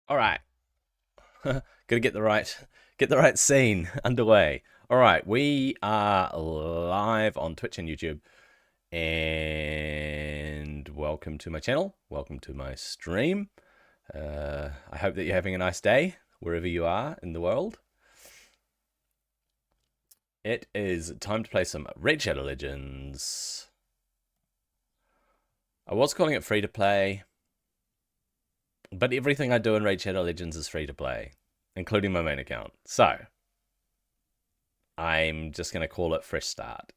All right. Gotta get the right scene underway. All right, we are live on Twitch and YouTube, and welcome to my channel. Welcome to my stream. I hope that you're having a nice day wherever you are in the world. It is time to play some Raid Shadow Legends. I was calling it free to play, but everything I do in Raid Shadow Legends is free to play, including my main account. So I'm just going to call it Fresh Start.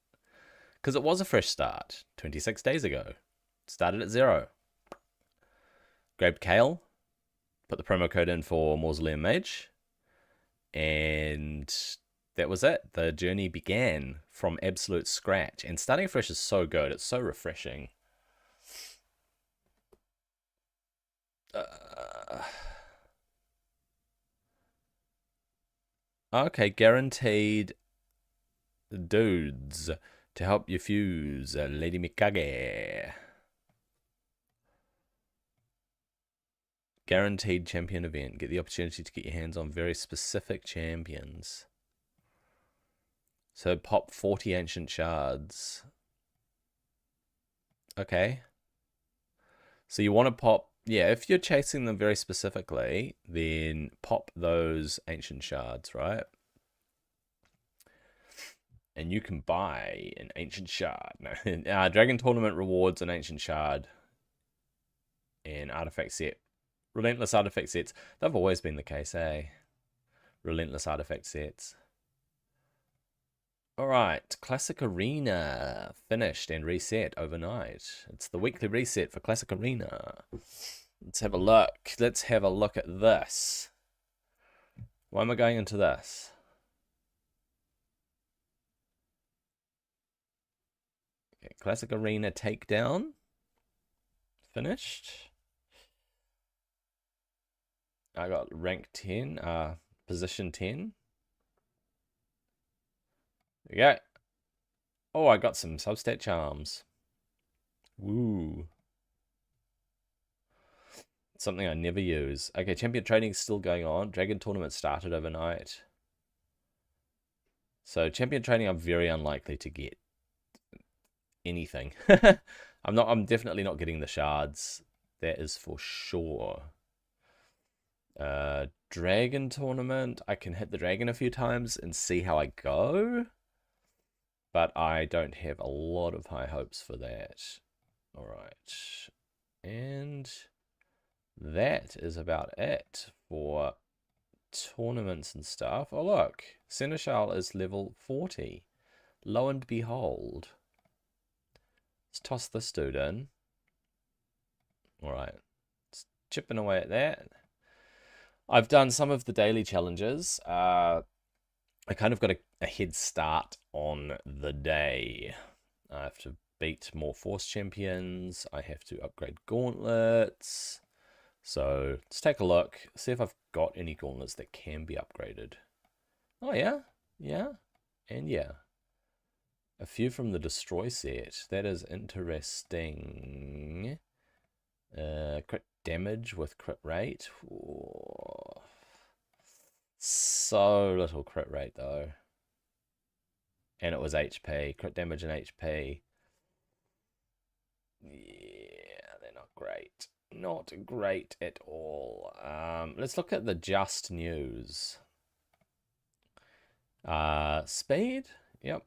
Because it was a fresh start 26 days ago. Started at 0. Grabbed Kale, put the promo code in for Mausoleum Mage, and that was it. The journey began from absolute scratch. And starting fresh is so good. It's so refreshing. Okay, guaranteed dudes to help you fuse Lady Mikage. Guaranteed champion event. Get the opportunity to get your hands on very specific champions. So pop 40 ancient shards. Okay. So you want to pop, yeah, if you're chasing them very specifically, then pop those ancient shards, right? And you can buy an ancient shard. No, Dragon Tournament rewards an ancient shard and artifact set. Relentless artifact sets. They've always been the case, eh? Relentless artifact sets. Alright, Classic Arena finished and reset overnight. It's the weekly reset for Classic Arena. Let's have a look. Let's have a look at this. Why am I going into this? Okay, Classic Arena takedown. Finished. I got rank 10, position 10. There we go. Oh, I got some substat charms. Woo. Something I never use. Okay, champion training is still going on. Dragon tournament started overnight. So champion training, I'm very unlikely to get anything. I'm definitely not getting the shards. That is for sure. Dragon tournament, I can hit the dragon a few times and see how I go, but I don't have a lot of high hopes for that. All right, and that is about it for tournaments and stuff. Oh look, Seneschal is level 40. Lo and behold. Let's toss this dude in. All right, it's chipping away at that. I've done some of the daily challenges. I kind of got a head start on the day. I have to beat more Force champions. I have to upgrade gauntlets. So let's take a look. See if I've got any gauntlets that can be upgraded. Oh yeah, yeah, and yeah. A few from the Destroy set. That is interesting. Crit damage with crit rate. Ooh. So little crit rate though. And it was HP. Crit damage and HP. Yeah, they're not great. Not great at all. Let's look at the just news. Speed. Yep.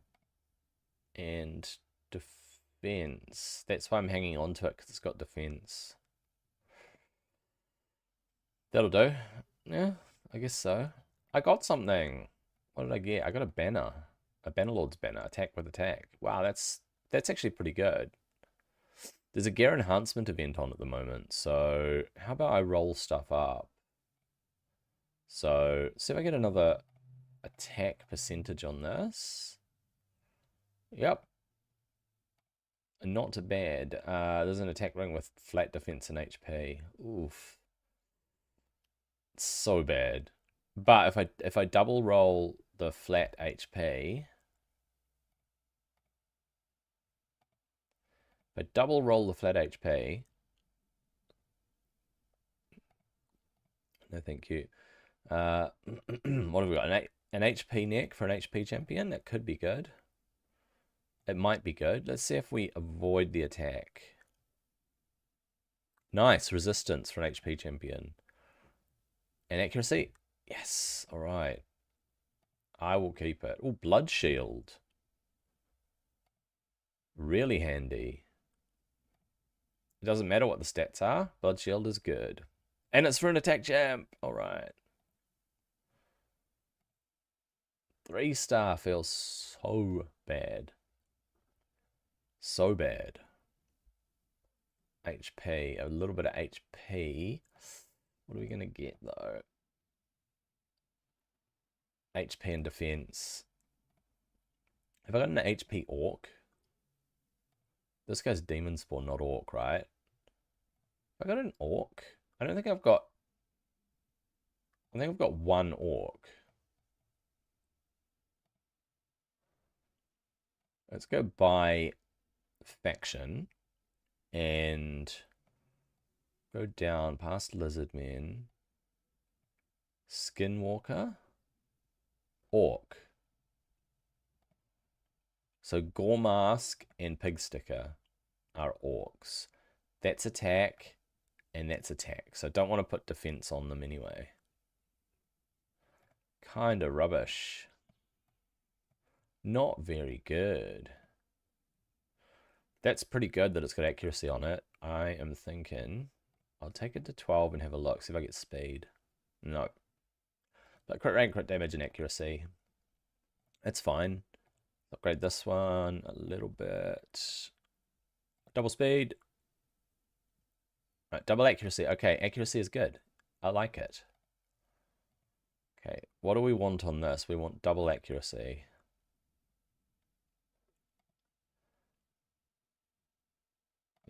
And defense. That's why I'm hanging on to it, because it's got defense. That'll do. Yeah, I guess so. I got something. What did I get? I got a banner. A Bannerlord's banner. Attack with attack. Wow, that's actually pretty good. There's a gear enhancement event on at the moment, so how about I roll stuff up? So, see if I get another attack percentage on this. Yep. Not too bad. There's an attack ring with flat defense and HP. Oof. So bad. But if I double roll the flat HP, if I double roll the flat HP, No, thank you. What have we got? An HP neck for an HP champion? That could be good. It might be good. Let's see if we avoid the attack. Nice. Resistance for an HP champion. And accuracy? Yes. All right. I will keep it. Oh, blood shield. Really handy. It doesn't matter what the stats are. Blood shield is good. And it's for an attack champ. All right. 3-star feels so bad. So bad. HP. A little bit of HP. What are we going to get, though? HP and defense. Have I got an HP orc? This guy's demon spawn, not orc, right? Have I got an orc? I don't think I've got... I think I've got one orc. Let's go by faction and go down past Lizardmen. Skinwalker. Orc. So Gore Mask and Pig Sticker are orcs. That's attack and that's attack. So I don't want to put defense on them anyway. Kind of rubbish. Not very good. That's pretty good that it's got accuracy on it. I am thinking I'll take it to 12 and have a look. See if I get speed. No. But crit rank, crit damage, and accuracy. That's fine. Upgrade this one a little bit. Double speed. Right, double accuracy. Okay, accuracy is good. I like it. Okay, what do we want on this? We want double accuracy.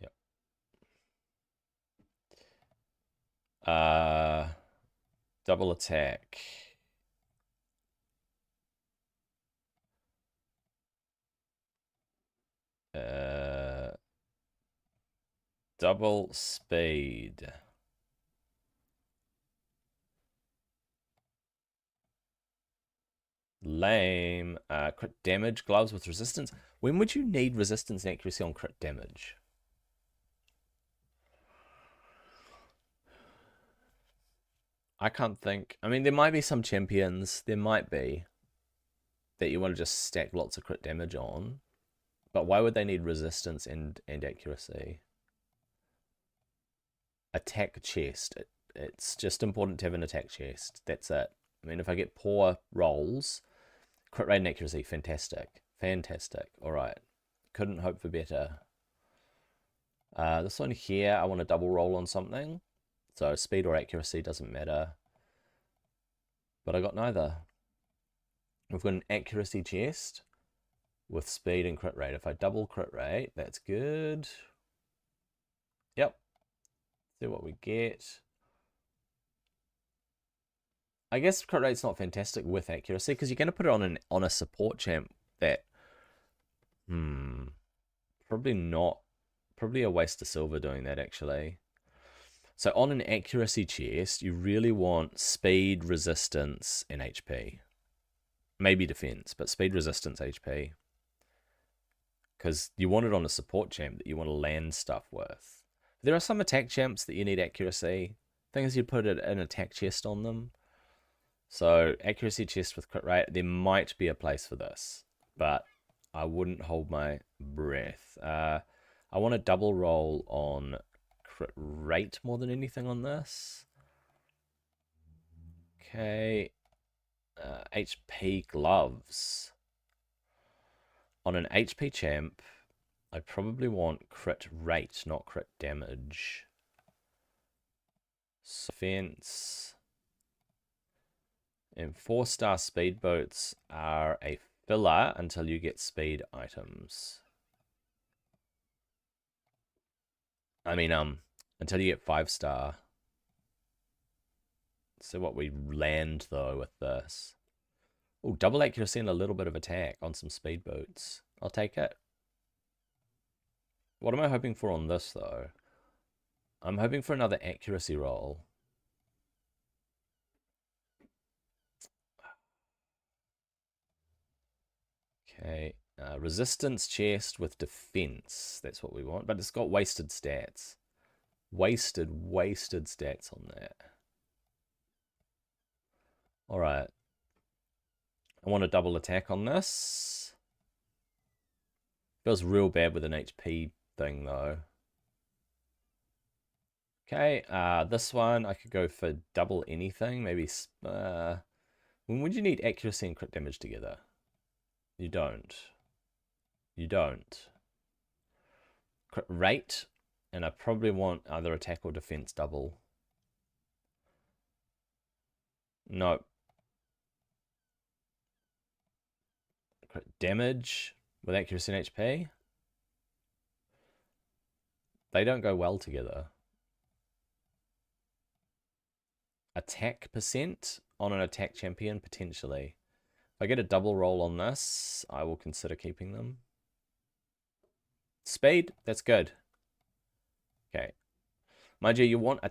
Yep. Double attack. Double speed. Lame. Crit damage, gloves with resistance. When would you need resistance and accuracy on crit damage? I can't think. I mean, there might be some champions. There might be. That you want to just stack lots of crit damage on. But why would they need resistance and accuracy? Attack chest. It's just important to have an attack chest. That's it. I mean, if I get poor rolls, crit rate and accuracy, fantastic. Fantastic. All right. Couldn't hope for better. This one here, I want to double roll on something. So speed or accuracy doesn't matter. But I got neither. We've got an accuracy chest with speed and crit rate. If I double crit rate, that's good. Yep. See what we get. I guess crit rate's not fantastic with accuracy because you're going to put it on a support champ that probably not, probably a waste of silver doing that actually. So on an accuracy chest, you really want speed, resistance, and HP. Maybe defense, but speed, resistance, HP. Because you want it on a support champ that you want to land stuff with. There are some attack champs that you need accuracy. Thing is, you'd put an attack chest on them. So accuracy chest with crit rate, there might be a place for this, but I wouldn't hold my breath. I want to double roll on crit rate more than anything on this. Okay. HP gloves. On an HP champ, I probably want crit rate, not crit damage. Defense. And 4-star speed boats are a filler until you get speed items. I mean, until you get 5-star. So what we land though with this. Oh, double accuracy and a little bit of attack on some speed boats. I'll take it. What am I hoping for on this though? I'm hoping for another accuracy roll. Okay. Resistance chest with defense. That's what we want. But it's got wasted stats. Wasted stats on that. Alright. I want a double attack on this. Feels real bad with an HP thing, though. Okay, this one I could go for double anything. Maybe, when would you need accuracy and crit damage together? You don't. You don't. Crit rate, and I probably want either attack or defense double. No. Crit damage with accuracy and HP. They don't go well together. Attack percent on an attack champion, potentially. If I get a double roll on this, I will consider keeping them. Speed, that's good. Okay. Mind you, you want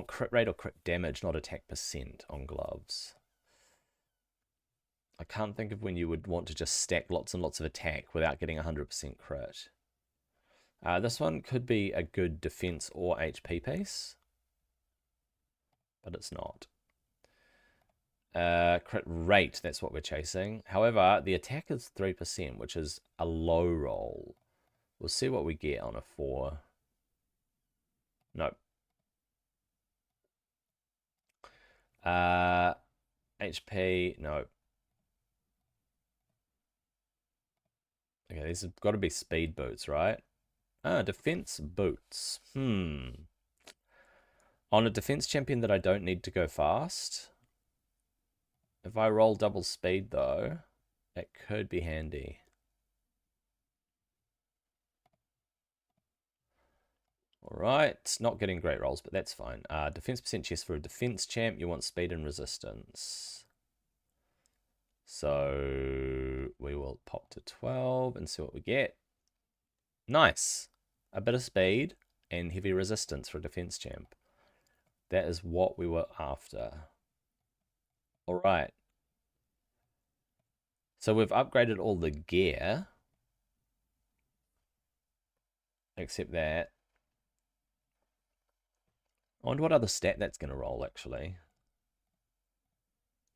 crit rate or crit damage, not attack percent on gloves. I can't think of when you would want to just stack lots and lots of attack without getting 100% crit. This one could be a good defense or HP piece, but it's not. Crit rate, that's what we're chasing. However, the attack is 3%, which is a low roll. We'll see what we get on a 4. Nope. HP, no. Okay, these have got to be speed boots, right? Defense boots. On a defense champion that I don't need to go fast, if I roll double speed though, it could be handy. Alright, not getting great rolls, but that's fine. Defense percent chest for a defense champ, you want speed and resistance. So we will pop to 12 and see what we get. Nice. A bit of speed and heavy resistance for a defense champ. That is what we were after. Alright. So we've upgraded all the gear. Except that. I wonder what other stat that's going to roll, actually.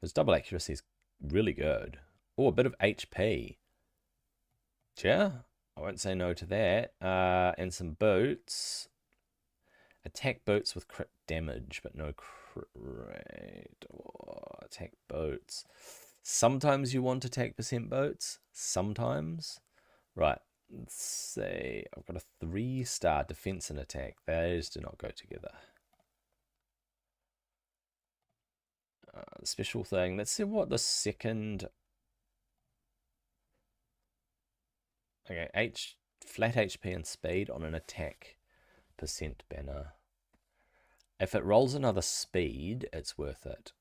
Because double accuracy is really good. Oh, a bit of HP. Yeah, I won't say no to that. And some boots. Attack boots with crit damage, but no crit rate. Oh, attack boots. Sometimes you want attack percent boots. Sometimes. Right. Let's see. I've got a 3-star defense and attack. Those do not go together. Special thing. Let's see what the second. Okay, flat HP and speed on an attack percent banner. If it rolls another speed, it's worth it.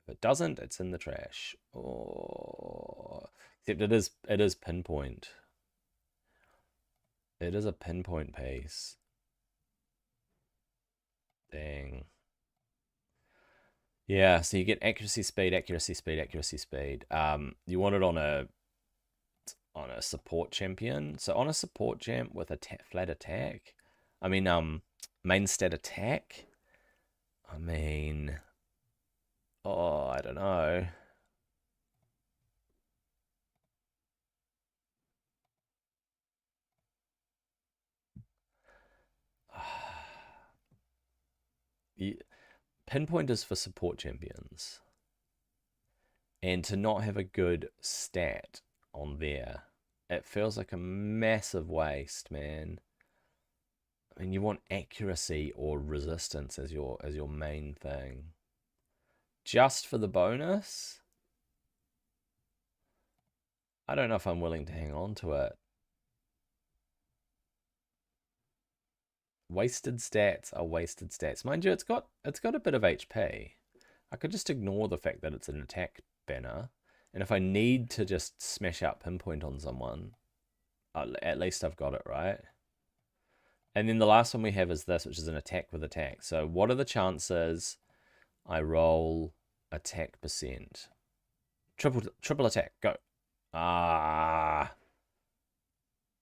If it doesn't, it's in the trash. Oh, except it is pinpoint. It is a pinpoint piece. Dang. Yeah, so you get accuracy, speed, accuracy, speed, accuracy, speed. You want it on a support champion. So on a support champ with a flat attack, I mean main stat attack. I mean, oh, I don't know. Pinpoint is for support champions. And to not have a good stat on there, it feels like a massive waste, man. I mean, you want accuracy or resistance as your main thing. Just for the bonus? I don't know if I'm willing to hang on to it. Wasted stats are wasted stats. Mind you, it's got a bit of HP. I could just ignore the fact that it's an attack banner. And if I need to just smash out pinpoint on someone, at least I've got it, right? And then the last one we have is this, which is an attack with attack. So what are the chances I roll attack percent? Triple attack, go. Ah.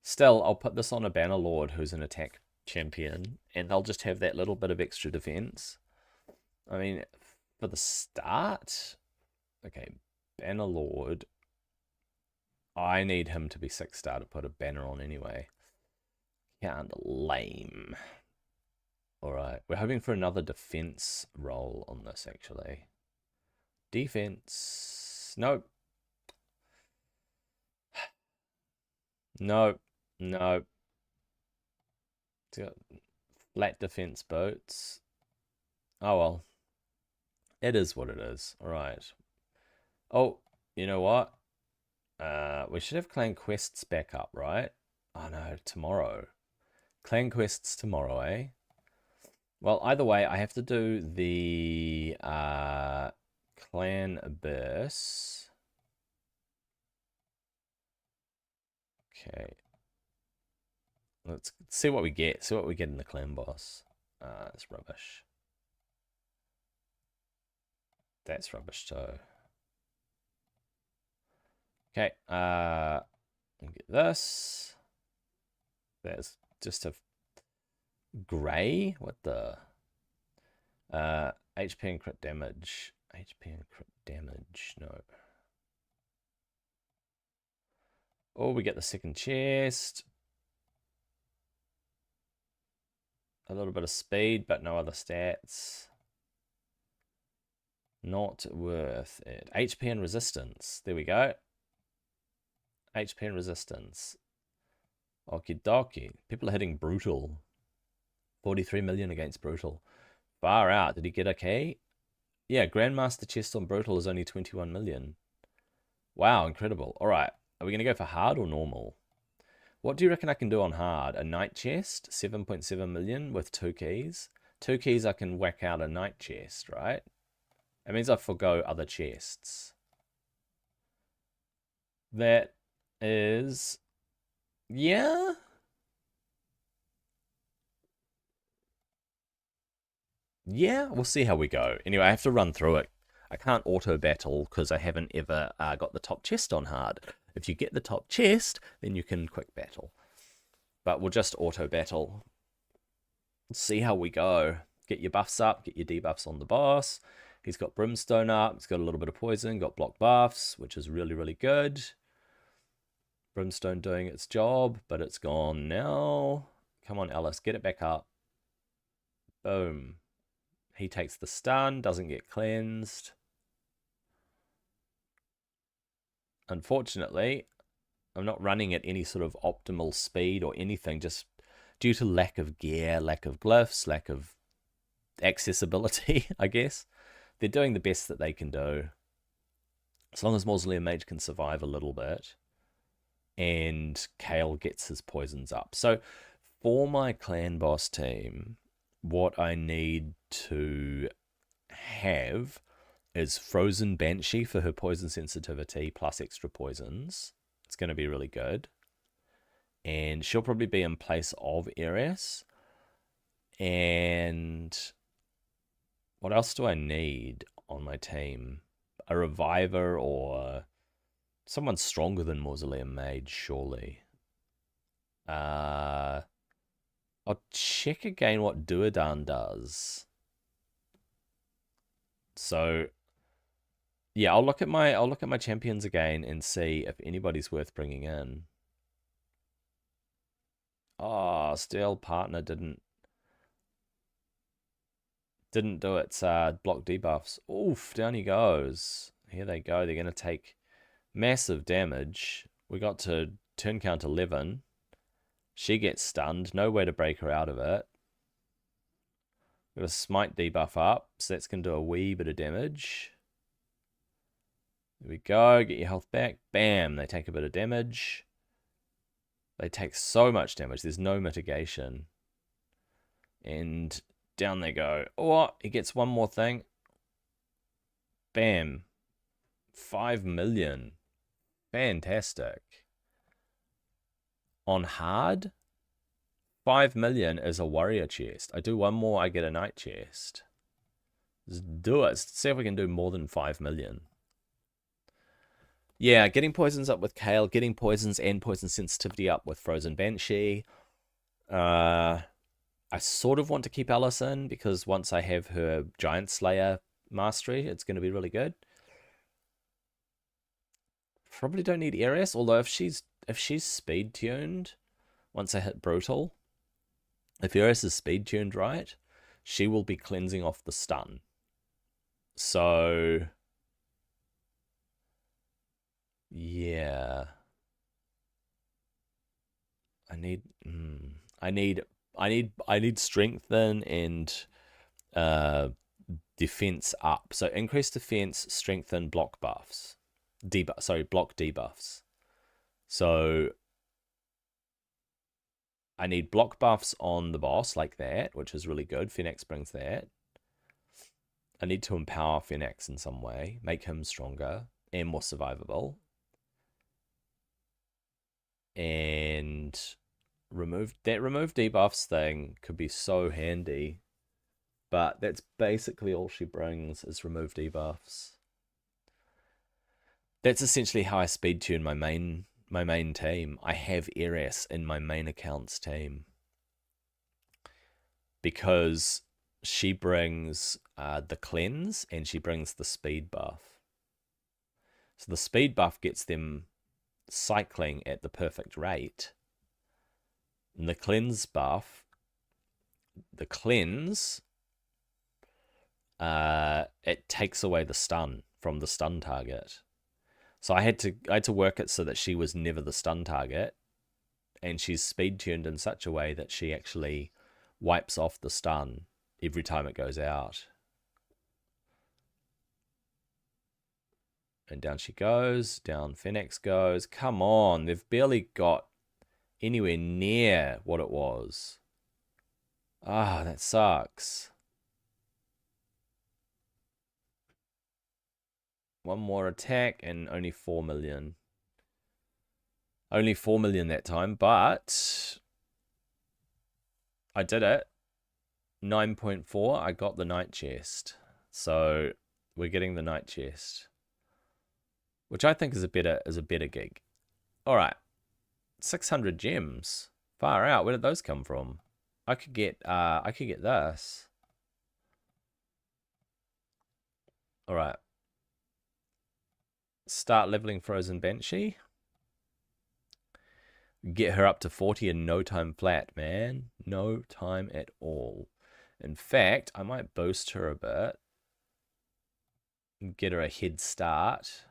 Still, I'll put this on a Banner Lord who's an attack champion, and they'll just have that little bit of extra defense. I mean, for the start, okay, Banner Lord. I need him to be 6-star to put a banner on anyway. Can't lame. Alright, we're hoping for another defense roll on this, actually. Defense. Nope. Nope. Nope. It's got flat defense boats. Oh well. It is what it is. Alright. Oh, you know what? We should have clan quests back up, right? Oh no, tomorrow. Clan quests tomorrow, eh? Well, either way, I have to do the clan abyss. Okay. Let's see what we get. See what we get in the clan boss. That's rubbish. That's rubbish too. Okay, get this. There's just a grey. What the? HP and crit damage. HP and crit damage. No. Oh, we get the second chest. A little bit of speed, but no other stats. Not worth it. HP and resistance. There we go. HP and resistance. Okie dokie. People are hitting brutal. 43 million against brutal. Far out. Did he get a key? Yeah, Grandmaster chest on brutal is only 21 million. Wow, incredible. All right. Are we going to go for hard or normal? What do you reckon I can do on hard? A knight chest, 7.7 million with 2 keys. 2 keys I can whack out a knight chest, right? It means I forgo other chests. That is... yeah? Yeah, we'll see how we go. Anyway, I have to run through it. I can't auto battle because I haven't ever got the top chest on hard. If you get the top chest, then you can quick battle. But we'll just auto battle. See how we go. Get your buffs up, get your debuffs on the boss. He's got Brimstone up, he's got a little bit of poison, got block buffs, which is really, really good. Brimstone doing its job, but it's gone now. Come on, Alice, get it back up. Boom. He takes the stun, doesn't get cleansed. Unfortunately, I'm not running at any sort of optimal speed or anything, just due to lack of gear, lack of glyphs, lack of accessibility, I guess. They're doing the best that they can do. As long as Mausoleum Mage can survive a little bit. And Kale gets his poisons up. So for my clan boss team, what I need to have is Frozen Banshee for her poison sensitivity plus extra poisons. It's going to be really good. And she'll probably be in place of Ares. And what else do I need on my team? A Reviver or someone stronger than Mausoleum Mage, surely. I'll check again what Duodan does. So yeah, I'll look at my champions again and see if anybody's worth bringing in. Oh, Steel Partner didn't do its block debuffs. Oof, down he goes. Here they go. They're going to take massive damage. We got to turn count 11. She gets stunned. No way to break her out of it. Got a smite debuff up, so that's going to do a wee bit of damage. There we go. Get your health back. Bam. They take a bit of damage. They take so much damage. There's no mitigation. And down they go. Oh, he gets one more thing. Bam. 5 million. Fantastic. On hard, 5 million is a warrior chest. I do one more, I get a knight chest. Let's do it. Let's see if we can do more than 5 million. Yeah, getting poisons up with Kale, getting poisons and poison sensitivity up with Frozen Banshee. Uh, I sort of want to keep Alice in because once I have her Giant Slayer mastery, it's going to be really good. Probably don't need Ares, although if she's speed tuned, once I hit brutal, if Ares is speed tuned right, she will be cleansing off the stun. So yeah, I need, I need strengthen and uh defense up. So increase defense, strengthen, block buffs, block debuffs. So I need block buffs on the boss like that, which is really good. Phoenix brings that. I need to empower Phoenix in some way, make him stronger and more survivable. And remove debuffs thing could be so handy. But that's basically all she brings is remove debuffs. That's essentially how I speed tune my main team. I have Eris in my main account's team because she brings the cleanse and she brings the speed buff. So the speed buff gets them cycling at the perfect rate. And the cleanse buff, it takes away the stun from the stun target. So I had to work it so that she was never the stun target, and she's speed tuned in such a way that she actually wipes off the stun every time it goes out. And down she goes, down Phoenix goes. Come on, they've barely got anywhere near what it was. Ah, that sucks. One more attack and only 4 million. Only 4 million that time, but I did it. 9.4, I got the night chest. So we're getting the night chest, which I think is a better gig. All right, 600 gems. Far out. Where did those come from? I could get this. All right. Start leveling Frozen Banshee. Get her up to 40 in no time flat, man. No time at all. In fact, I might boost her a bit. Get her a head start.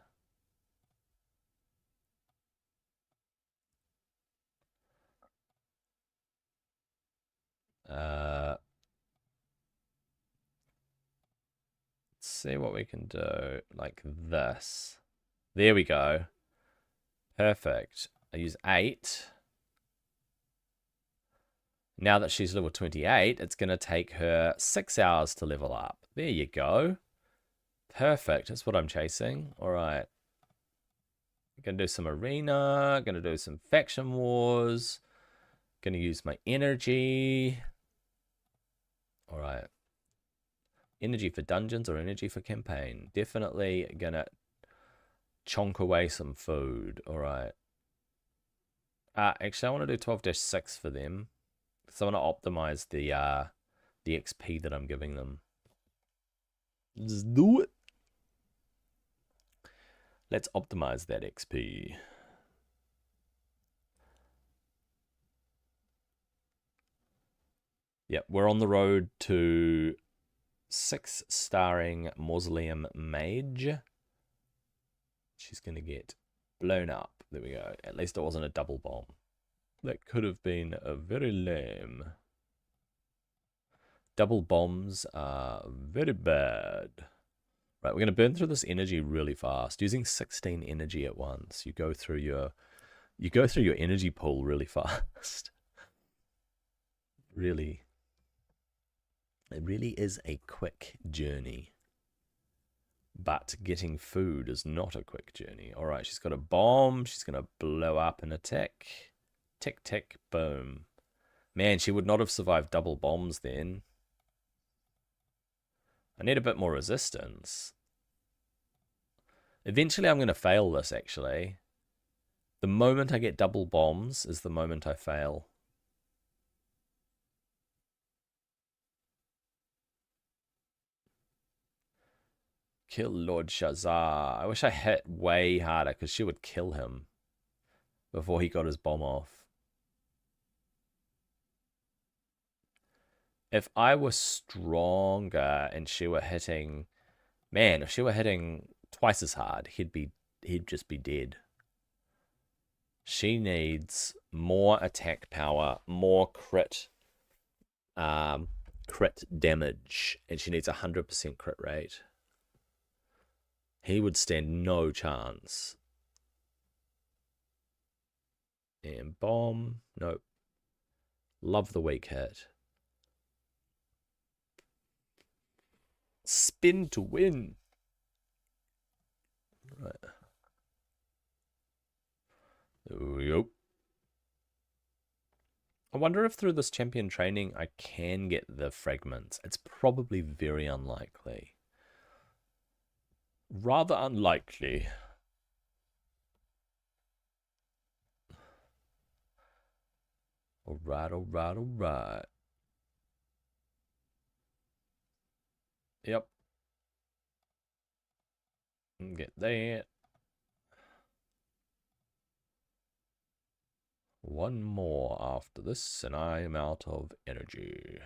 Let's see what we can do. Like this. There we go. Perfect. I use 8. Now that she's level 28, it's going to take her 6 hours to level up. There you go. Perfect. That's what I'm chasing. All right. Going to do some arena. Going to do some faction wars. Going to use my energy. All right. Energy for dungeons or energy for campaign? Definitely going to chonk away some food. All right. Actually, I want to do 12-6 for them. So I want to optimize the XP that I'm giving them. Just do it. Let's optimize that XP. Yep, we're on the road to 6-starring Mausoleum Mage. She's going to get blown up. There we go. At least it wasn't a double bomb. That could have been very lame. Double bombs are very bad. Right, we're going to burn through this energy really fast. Using 16 energy at once. You go through your energy pool really fast. Really. It really is a quick journey. But getting food is not a quick journey. All right, she's got a bomb. She's going to blow up and attack. Tick, tick, boom. Man, she would not have survived double bombs then. I need a bit more resistance. Eventually I'm going to fail this, actually. The moment I get double bombs is the moment I fail. Kill Lord Shazar. I wish I hit way harder because she would kill him before he got his bomb off. If I was stronger and she were hitting... Man, if she were hitting twice as hard, he'd just be dead. She needs more attack power, more crit damage, and she needs 100% crit rate. He would stand no chance. And bomb. Nope. Love the weak hit. Spin to win. Right. Yep. I wonder if through this champion training I can get the fragments. It's probably very unlikely. Rather unlikely. Alright, alright, alright. Yep. Get that. One more after this, and I am out of energy.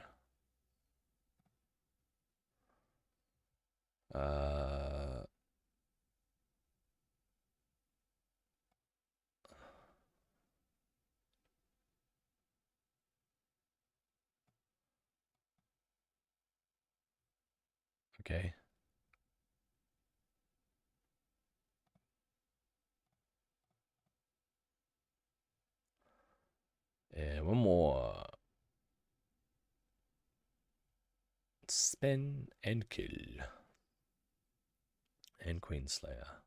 Okay. And one more. Spin and kill. And Queenslayer.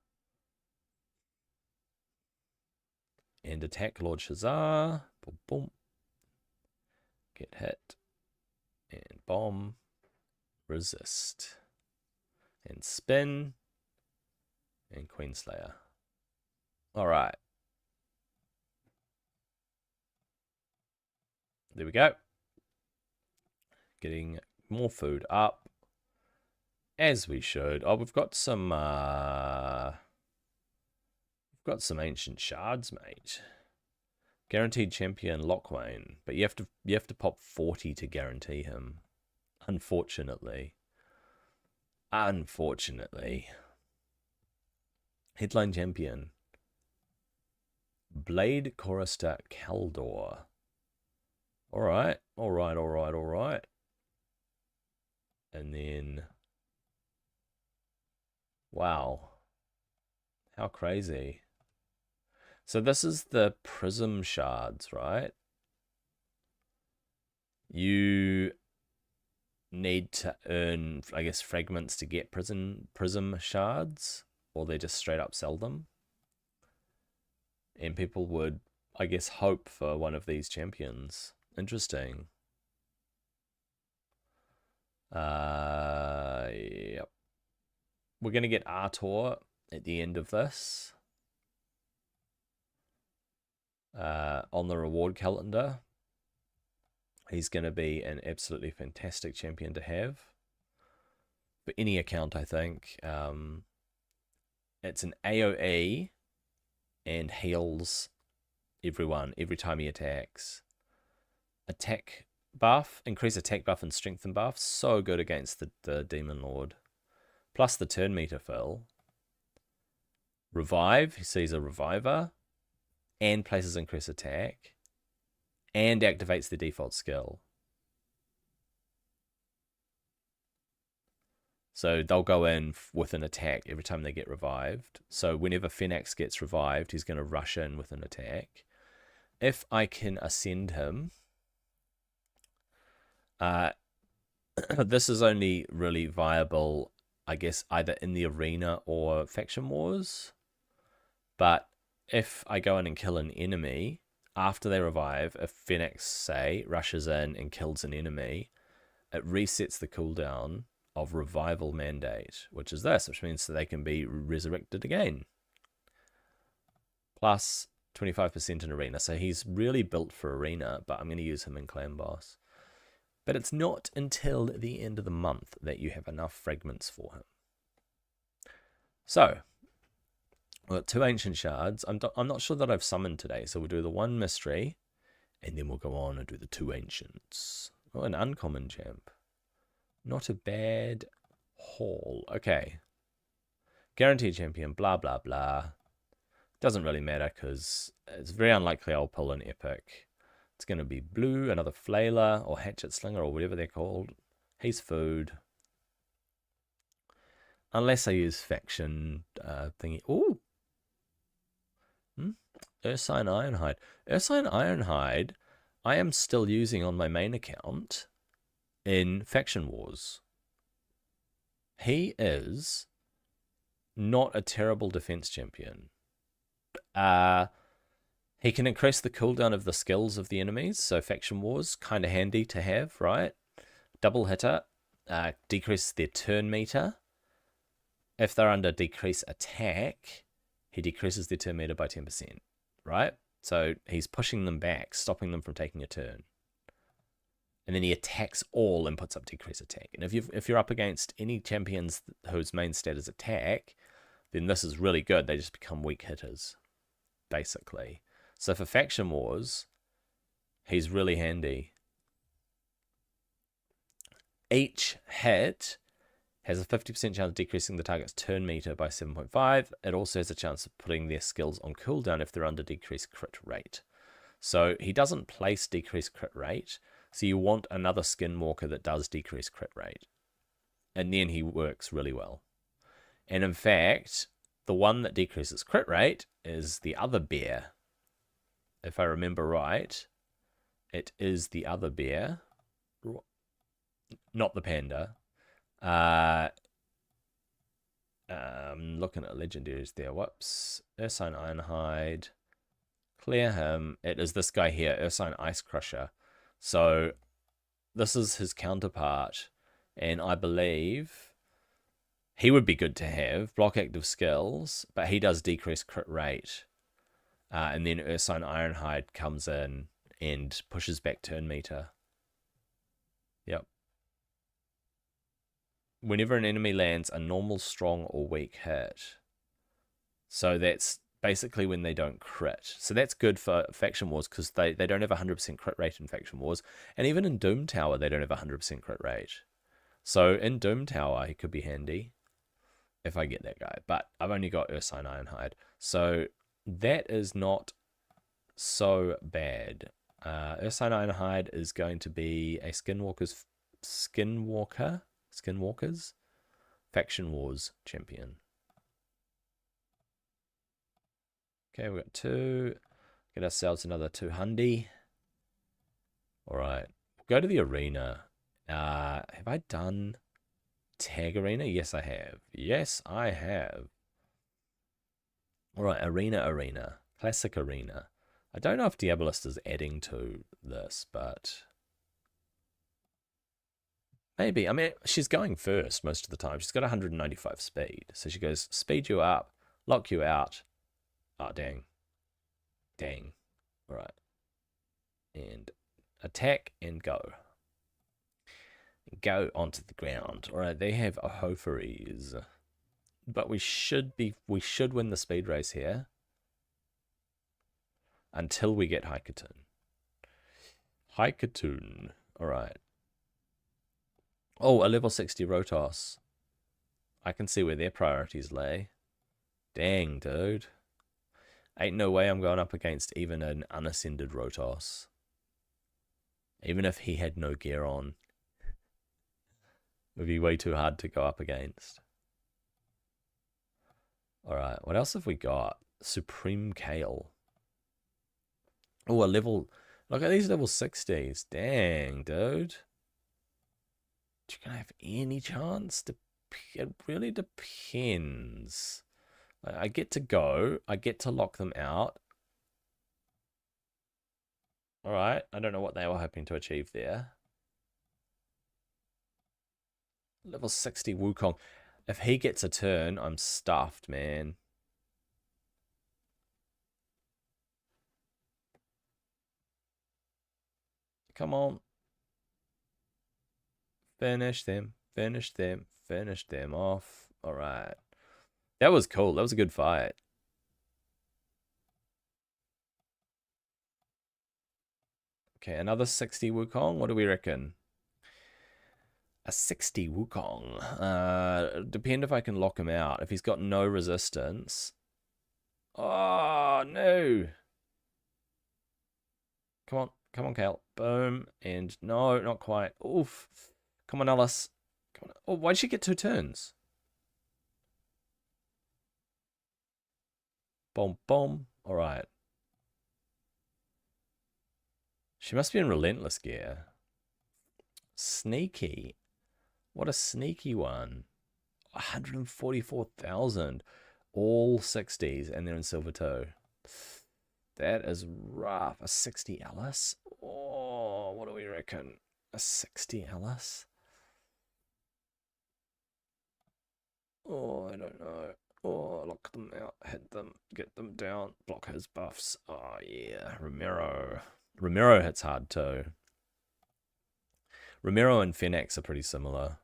And attack Lord Shazar. Boom, boom. Get hit. And bomb. Resist. And spin. And Queenslayer. Alright. There we go. Getting more food up. As we should. Oh, we've got some ancient shards, mate. Guaranteed champion Lockwane, but you have to pop 40 to guarantee him. Unfortunately. Unfortunately. Headline champion. Blade Chorister Kaldor. Alright, alright, alright, alright. And then... Wow. How crazy. So this is the prism shards, right? You need to earn, I guess, fragments to get prism shards, or they just straight up sell them. And people would, I guess, hope for one of these champions. Interesting. Yep. We're going to get Artor at the end of this. On the reward calendar. He's going to be an absolutely fantastic champion to have. For any account, I think. It's an AoE and heals everyone every time he attacks. Attack buff, increase attack buff and strengthen buff. So good against the Demon Lord. Plus the turn meter fill. Revive, he sees a reviver. And places increase attack. And activates the default skill. So they'll go in with an attack every time they get revived. So whenever Phoenix gets revived, he's going to rush in with an attack. If I can ascend him... this is only really viable, I guess, either in the arena or faction wars. But if I go in and kill an enemy, after they revive, if Phoenix, say, rushes in and kills an enemy, it resets the cooldown of revival mandate, which is this, which means that they can be resurrected again. Plus 25% in arena. So he's really built for arena, but I'm going to use him in clan boss. But it's not until the end of the month that you have enough fragments for him. So, we've got 2 ancient shards. I'm not sure that I've summoned today, so we'll do the 1 mystery, and then we'll go on and do the 2 ancients. Oh, an uncommon champ. Not a bad haul. Okay. Guaranteed champion, blah, blah, blah. Doesn't really matter because it's very unlikely I'll pull an epic. It's going to be blue, another flailer or hatchet slinger or whatever they're called. He's food. Unless I use faction thingy. Ooh. Ursine Ironhide. Ursine Ironhide I am still using on my main account in Faction Wars. He is not a terrible defense champion. He can increase the cooldown of the skills of the enemies, so Faction Wars, kind of handy to have, right? Double hitter, decrease their turn meter. If they're under decrease attack, he decreases their turn meter by 10%, right? So he's pushing them back, stopping them from taking a turn. And then he attacks all and puts up decrease attack. And if you're up against any champions whose main stat is attack, then this is really good. They just become weak hitters, basically. So for Faction Wars, he's really handy. Each hit has a 50% chance of decreasing the target's turn meter by 7.5. It also has a chance of putting their skills on cooldown if they're under decreased crit rate. So he doesn't place decreased crit rate, so you want another Skinwalker that does decrease crit rate. And then he works really well. And in fact, the one that decreases crit rate is the other bear. If I remember right, it is the other bear, not the panda. Looking at legendaries there. Whoops. Ursine Ironhide. Clear him. It is this guy here, Ursine Ice Crusher. So this is his counterpart, and I believe he would be good to have. Block active skills, but he does decrease crit rate. And then Ursine Ironhide comes in and pushes back turn meter. Yep. Whenever an enemy lands a normal, strong, or weak hit. So that's basically when they don't crit. So that's good for Faction Wars because they don't have 100% crit rate in Faction Wars. And even in Doom Tower, they don't have 100% crit rate. So in Doom Tower, he could be handy if I get that guy. But I've only got Ursine Ironhide. So that is not so bad. Ursine Ironhide is going to be a Skinwalker's Faction Wars champion. Okay, we've got 2. Get ourselves another 200. Alright, we'll go to the arena. Have I done tag arena? Yes, I have. Yes, I have. Alright, arena. Classic arena. I don't know if Diabolist is adding to this, but maybe. I mean, she's going first most of the time. She's got 195 speed. So she goes, speed you up, lock you out. Oh, dang. All right. And attack and go. Go onto the ground. All right, they have Ahofaries. But we should win the speed race here. Until we get Haikatoon. All right. Oh, a level 60 Rotos. I can see where their priorities lay. Dang, dude. Ain't no way I'm going up against even an unascended Rotos. Even if he had no gear on. It would be way too hard to go up against. Alright, what else have we got? Supreme Kale. Oh, a level... Look at these level 60s. Dang, dude. Do you gonna have any chance? It really depends. I get to go. I get to lock them out. Alright, I don't know what they were hoping to achieve there. Level 60 Wukong. If he gets a turn, I'm stuffed, man. Come on. Finish them. Finish them. Finish them off. All right. That was cool. That was a good fight. Okay, another 60 Wukong. What do we reckon? A 60 Wukong. Depend if I can lock him out. If he's got no resistance. Oh, no. Come on. Come on, Cal. Boom. And no, not quite. Oof. Come on, Alice. Come on. Oh, why'd she get 2 turns? Boom, boom. All right. She must be in relentless gear. Sneaky. What a sneaky one. 144,000. All 60s, and they're in silver too. That is rough. A 60 Alice? Oh, what do we reckon? A 60 Alice? Oh, I don't know. Oh, lock them out, hit them, get them down, block his buffs. Oh, yeah. Romero. Romero hits hard too. Romero and Fenix are pretty similar.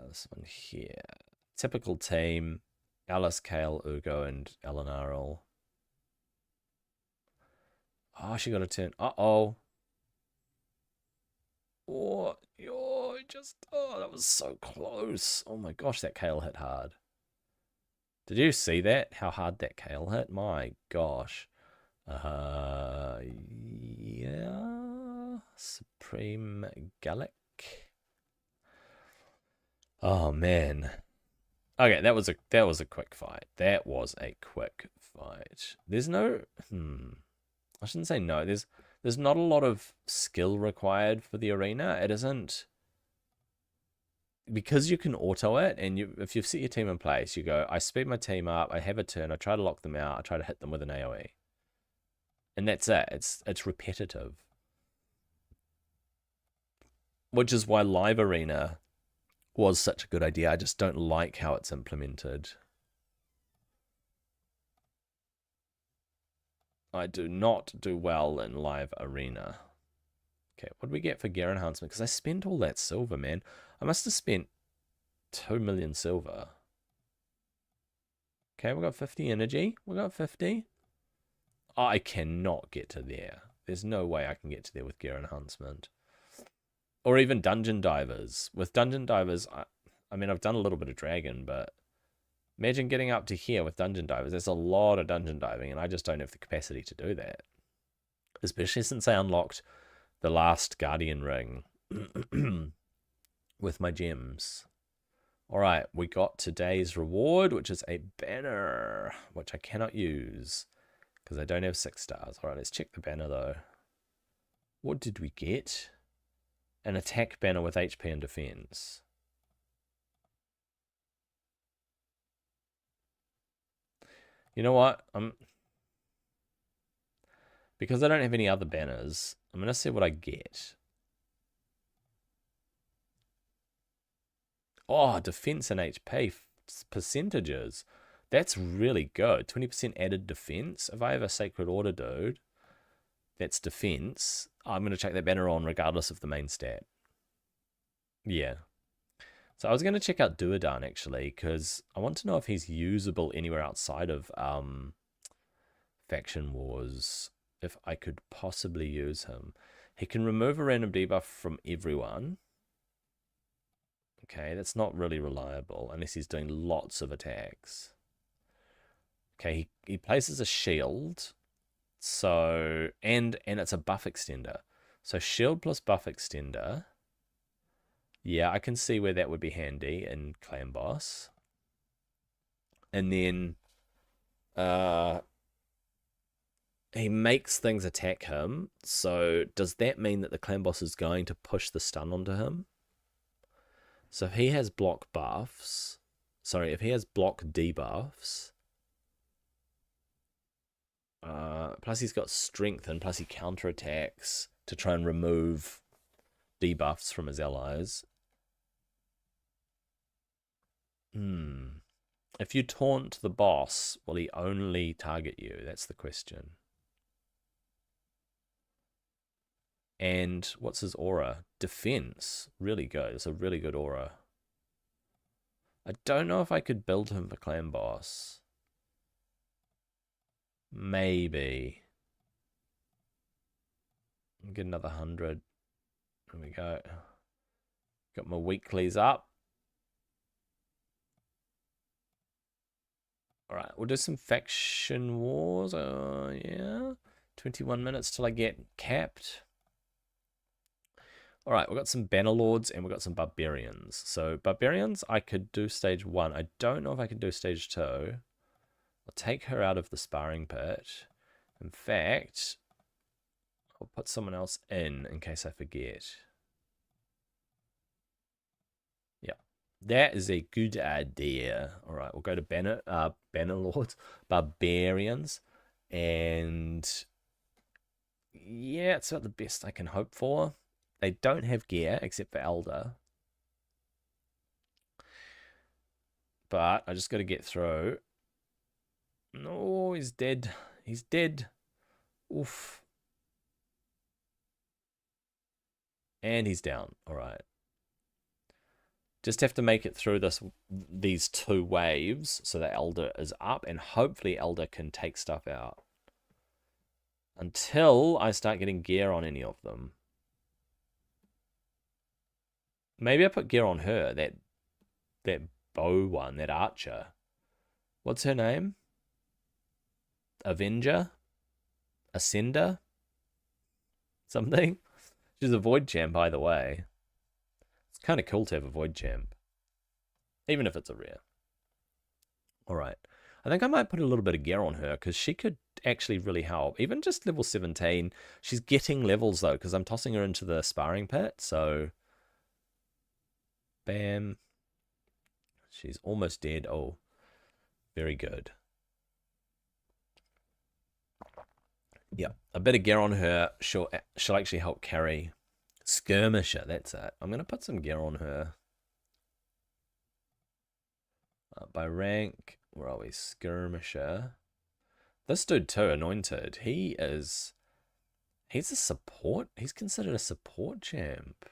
This one here. Typical team. Alice, Kale, Ugo, and Elinarl. Oh, she got a turn. Uh-oh. Oh, that was so close. Oh my gosh, that Kale hit hard. Did you see that? How hard that Kale hit? My gosh. Yeah. Supreme Gallic. Oh man. Okay, that was a quick fight. That was a quick fight. There's no I shouldn't say no. There's not a lot of skill required for the arena. It isn't, because you can auto it, and if you've set your team in place, you go, I speed my team up, I have a turn, I try to lock them out, I try to hit them with an AoE. And that's it. It's repetitive. Which is why live arena was such a good idea. I just don't like how it's implemented. I do not do well in live arena. Okay, what do we get for gear enhancement? Because I spent all that silver, man. I must have spent 2 million silver. Okay, we got 50 energy. We got 50. Oh, I cannot get to there. There's no way I can get to there with gear enhancement. Or even dungeon divers. With dungeon divers, I mean, I've done a little bit of dragon, but imagine getting up to here with dungeon divers. There's a lot of dungeon diving, and I just don't have the capacity to do that. Especially since I unlocked the last guardian ring with my gems. All right, we got today's reward, which is a banner, which I cannot use because I don't have 6 stars. All right, let's check the banner though. What did we get? An attack banner with HP and defense. You know what? Because I don't have any other banners, I'm going to see what I get. Oh, defense and HP percentages. That's really good. 20% added defense. If I have a Sacred Order dude, that's defense. I'm going to check that banner on regardless of the main stat. Yeah. So I was going to check out Duodan actually, because I want to know if he's usable anywhere outside of Faction Wars. If I could possibly use him. He can remove a random debuff from everyone. Okay, that's not really reliable unless he's doing lots of attacks. Okay, he places a shield. So, and it's a buff extender. So shield plus buff extender. Yeah, I can see where that would be handy in Clan Boss. And then he makes things attack him. So does that mean that the Clan Boss is going to push the stun onto him? So if he has block buffs, sorry, if he has block debuffs, plus he's got strength, and plus he counterattacks to try and remove debuffs from his allies. If you taunt the boss, will he only target you? That's the question. And what's his aura? Defense. Really good. It's a really good aura. I don't know if I could build him for clan boss. Maybe. Get another 100. There we go. Got my weeklies up. Alright, we'll do some faction wars. Yeah. 21 minutes till I get capped. Alright, we've got some Bannerlords and we've got some Barbarians. So, Barbarians, I could do stage 1. I don't know if I can do stage 2. I'll take her out of the sparring pit. In fact, I'll put someone else in case I forget. Yeah, that is a good idea. Alright, we'll go to Bannerlords, Barbarians, and yeah, it's about the best I can hope for. They don't have gear except for Elder. But I just got to get through. No, he's dead. He's dead. Oof. And he's down. All right. Just have to make it through these 2 waves so that Elder is up, and hopefully Elder can take stuff out. Until I start getting gear on any of them. Maybe I put gear on her, that bow one, that archer. What's her name? Avenger? Ascender? Something? She's a void champ, by the way. It's kind of cool to have a void champ. Even if it's a rare. Alright. I think I might put a little bit of gear on her, because she could actually really help. Even just level 17. She's getting levels, though, because I'm tossing her into the sparring pit, so... Bam. She's almost dead. Oh, very good. Yeah, a bit of gear on her. She'll actually help carry. Skirmisher, that's it. I'm going to put some gear on her. By rank, where are we? Skirmisher. This dude too, Anointed. He's a support. He's considered a support champ.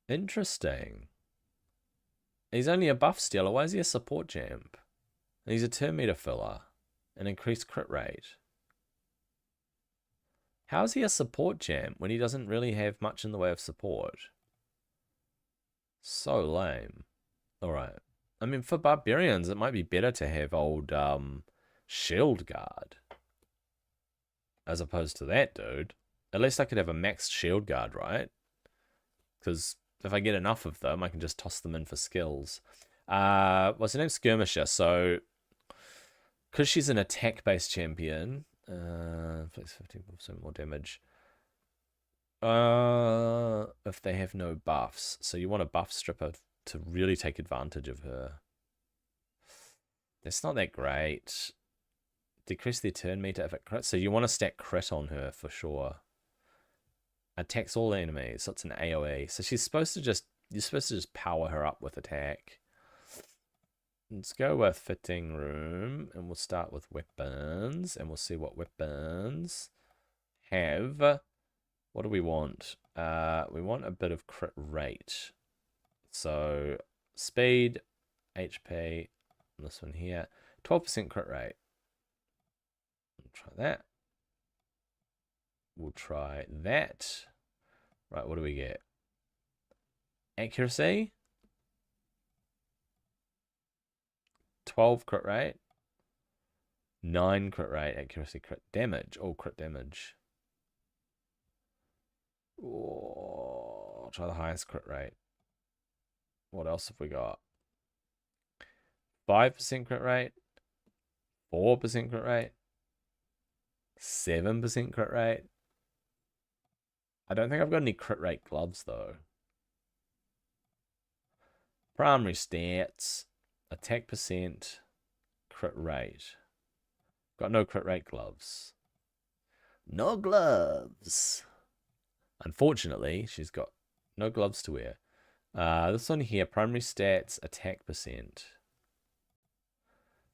Interesting. He's only a buff stealer. Why is he a support champ? And he's a turn meter filler. An increased crit rate. How is he a support champ when he doesn't really have much in the way of support? So lame. Alright. I mean, for Barbarians, it might be better to have old Shield Guard. As opposed to that, dude. At least I could have a maxed Shield Guard, right? Because... if I get enough of them, I can just toss them in for skills. What's her name? Skirmisher. So, because she's an attack-based champion, inflicts 15% more damage. If they have no buffs. So you want a buff stripper to really take advantage of her. That's not that great. Decrease their turn meter if it crits. So you want to stack crit on her for sure. Attacks all enemies, so it's an AoE. So she's supposed to you're supposed to just power her up with attack. Let's go with fitting room, and we'll start with weapons, and we'll see what weapons have. What do we want? We want a bit of crit rate. So speed, HP, this one here, 12% crit rate. We'll try that. We'll try that. Right, what do we get? Accuracy. 12 crit rate. 9 crit rate. Accuracy, crit damage. Oh, crit damage. Oh, I'll try the highest crit rate. What else have we got? 5% crit rate. 4% crit rate. 7% crit rate. I don't think I've got any crit rate gloves, though. Primary stats. Attack percent. Crit rate. Got no crit rate gloves. No gloves. Unfortunately, she's got no gloves to wear. This one here, primary stats, attack percent.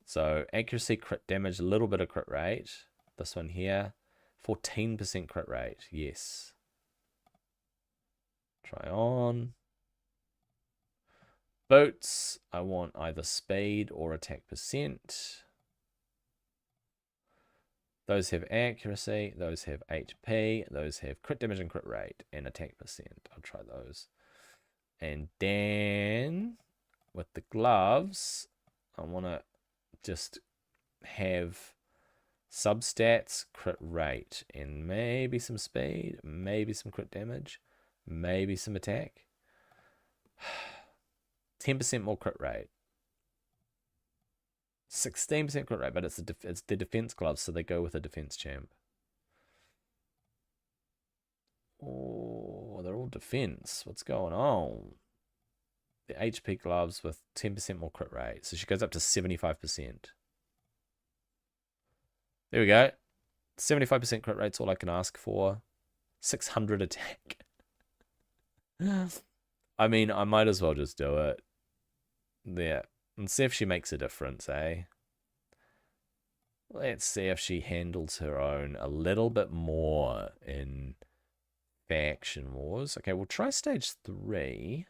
So accuracy, crit damage, a little bit of crit rate. This one here, 14% crit rate. Yes. Try on. Boots, I want either speed or attack percent. Those have accuracy, those have HP, those have crit damage and crit rate, and attack percent. I'll try those. And then with the gloves, I want to just have substats, crit rate, and maybe some speed, maybe some crit damage, maybe some attack. 10% more crit rate. 16% crit rate, but it's the defense gloves, so they go with a defense champ. Oh, they're all defense. What's going on? The HP gloves with 10% more crit rate. So she goes up to 75%. There we go. 75% crit rate's all I can ask for. 600 attack. I mean, I might as well just do it. Yeah. And see if she makes a difference, eh? Let's see if she handles her own a little bit more in faction wars. Okay, we'll try stage 3.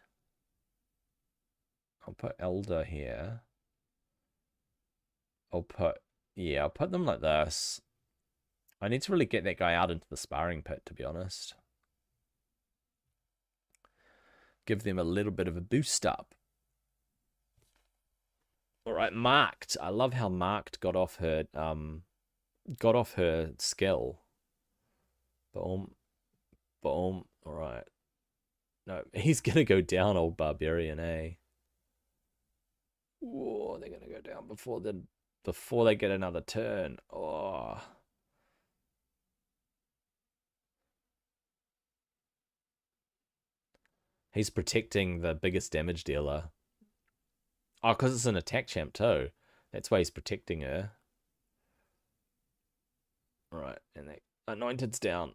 I'll put Elder here. I'll put them like this. I need to really get that guy out into the sparring pit, to be honest. Give them a little bit of a boost up. All right, Marked. I love how Marked got off her skill. Boom. Boom. All right. No, he's gonna go down, old barbarian, eh? Whoa, they're gonna go down before they get another turn. Oh. He's protecting the biggest damage dealer. Oh, because it's an attack champ too. That's why he's protecting her. Alright, and that Anointed's down.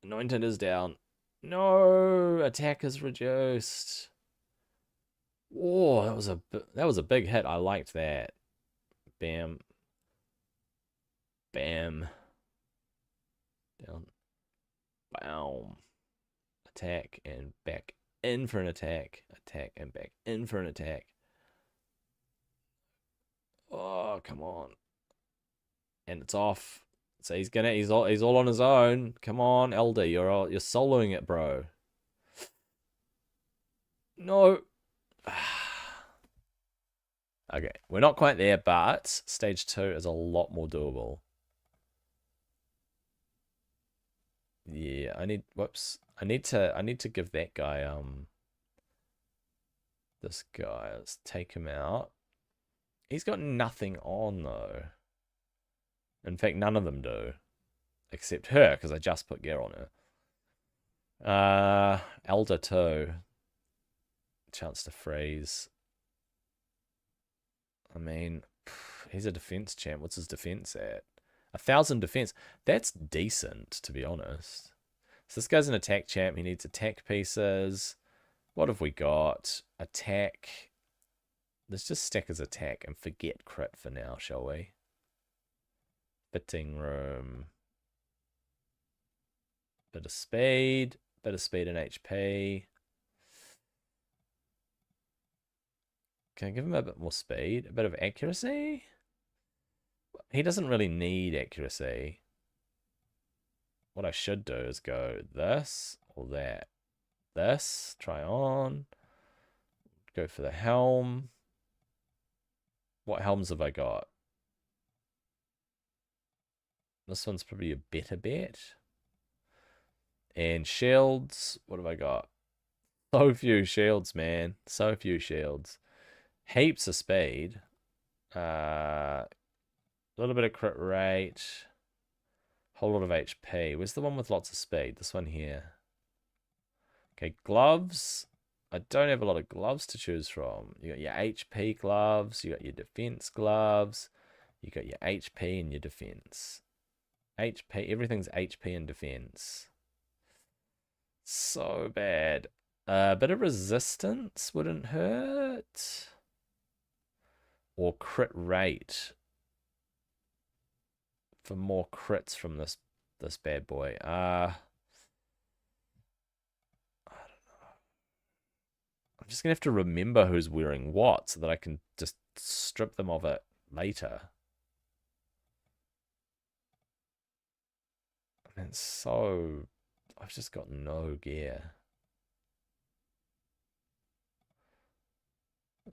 Anointed is down. No, attack is reduced. Oh, that was a big hit. I liked that. Bam. Bam. Down. Boom. Attack and back in for an attack. Attack and back in for an attack. Oh, come on. And it's off. So he's all on his own. Come on, Elder, you're soloing it, bro. No. Okay, we're not quite there, but stage 2 is a lot more doable. Yeah, I need to give that guy this guy, let's take him out. He's got nothing on though. In fact, none of them do. Except her, because I just put gear on her. Elder too. Chance to freeze. I mean, he's a defense champ. What's his defense at? 1,000 defense. That's decent, to be honest. So this guy's an attack champ. He needs attack pieces. What have we got? Attack. Let's just stack his attack and forget crit for now, shall we? Fitting room. Bit of speed and HP. Can I give him a bit more speed? A bit of accuracy? He doesn't really need accuracy. What I should do is go this or that. This, try on. Go for the helm. What helms have I got? This one's probably a better bet. And shields, what have I got? So few shields, man. So few shields. Heaps of speed. A little bit of crit rate. Whole lot of HP. Where's the one with lots of speed? This one here. Okay, gloves. I don't have a lot of gloves to choose from. You got your HP gloves. You got your defense gloves. You got your HP and your defense. HP. Everything's HP and defense. So bad. A bit of resistance wouldn't hurt. Or crit rate. For more crits from this bad boy. I'm just gonna have to remember who's wearing what so that I can just strip them of it later. And so I've just got no gear.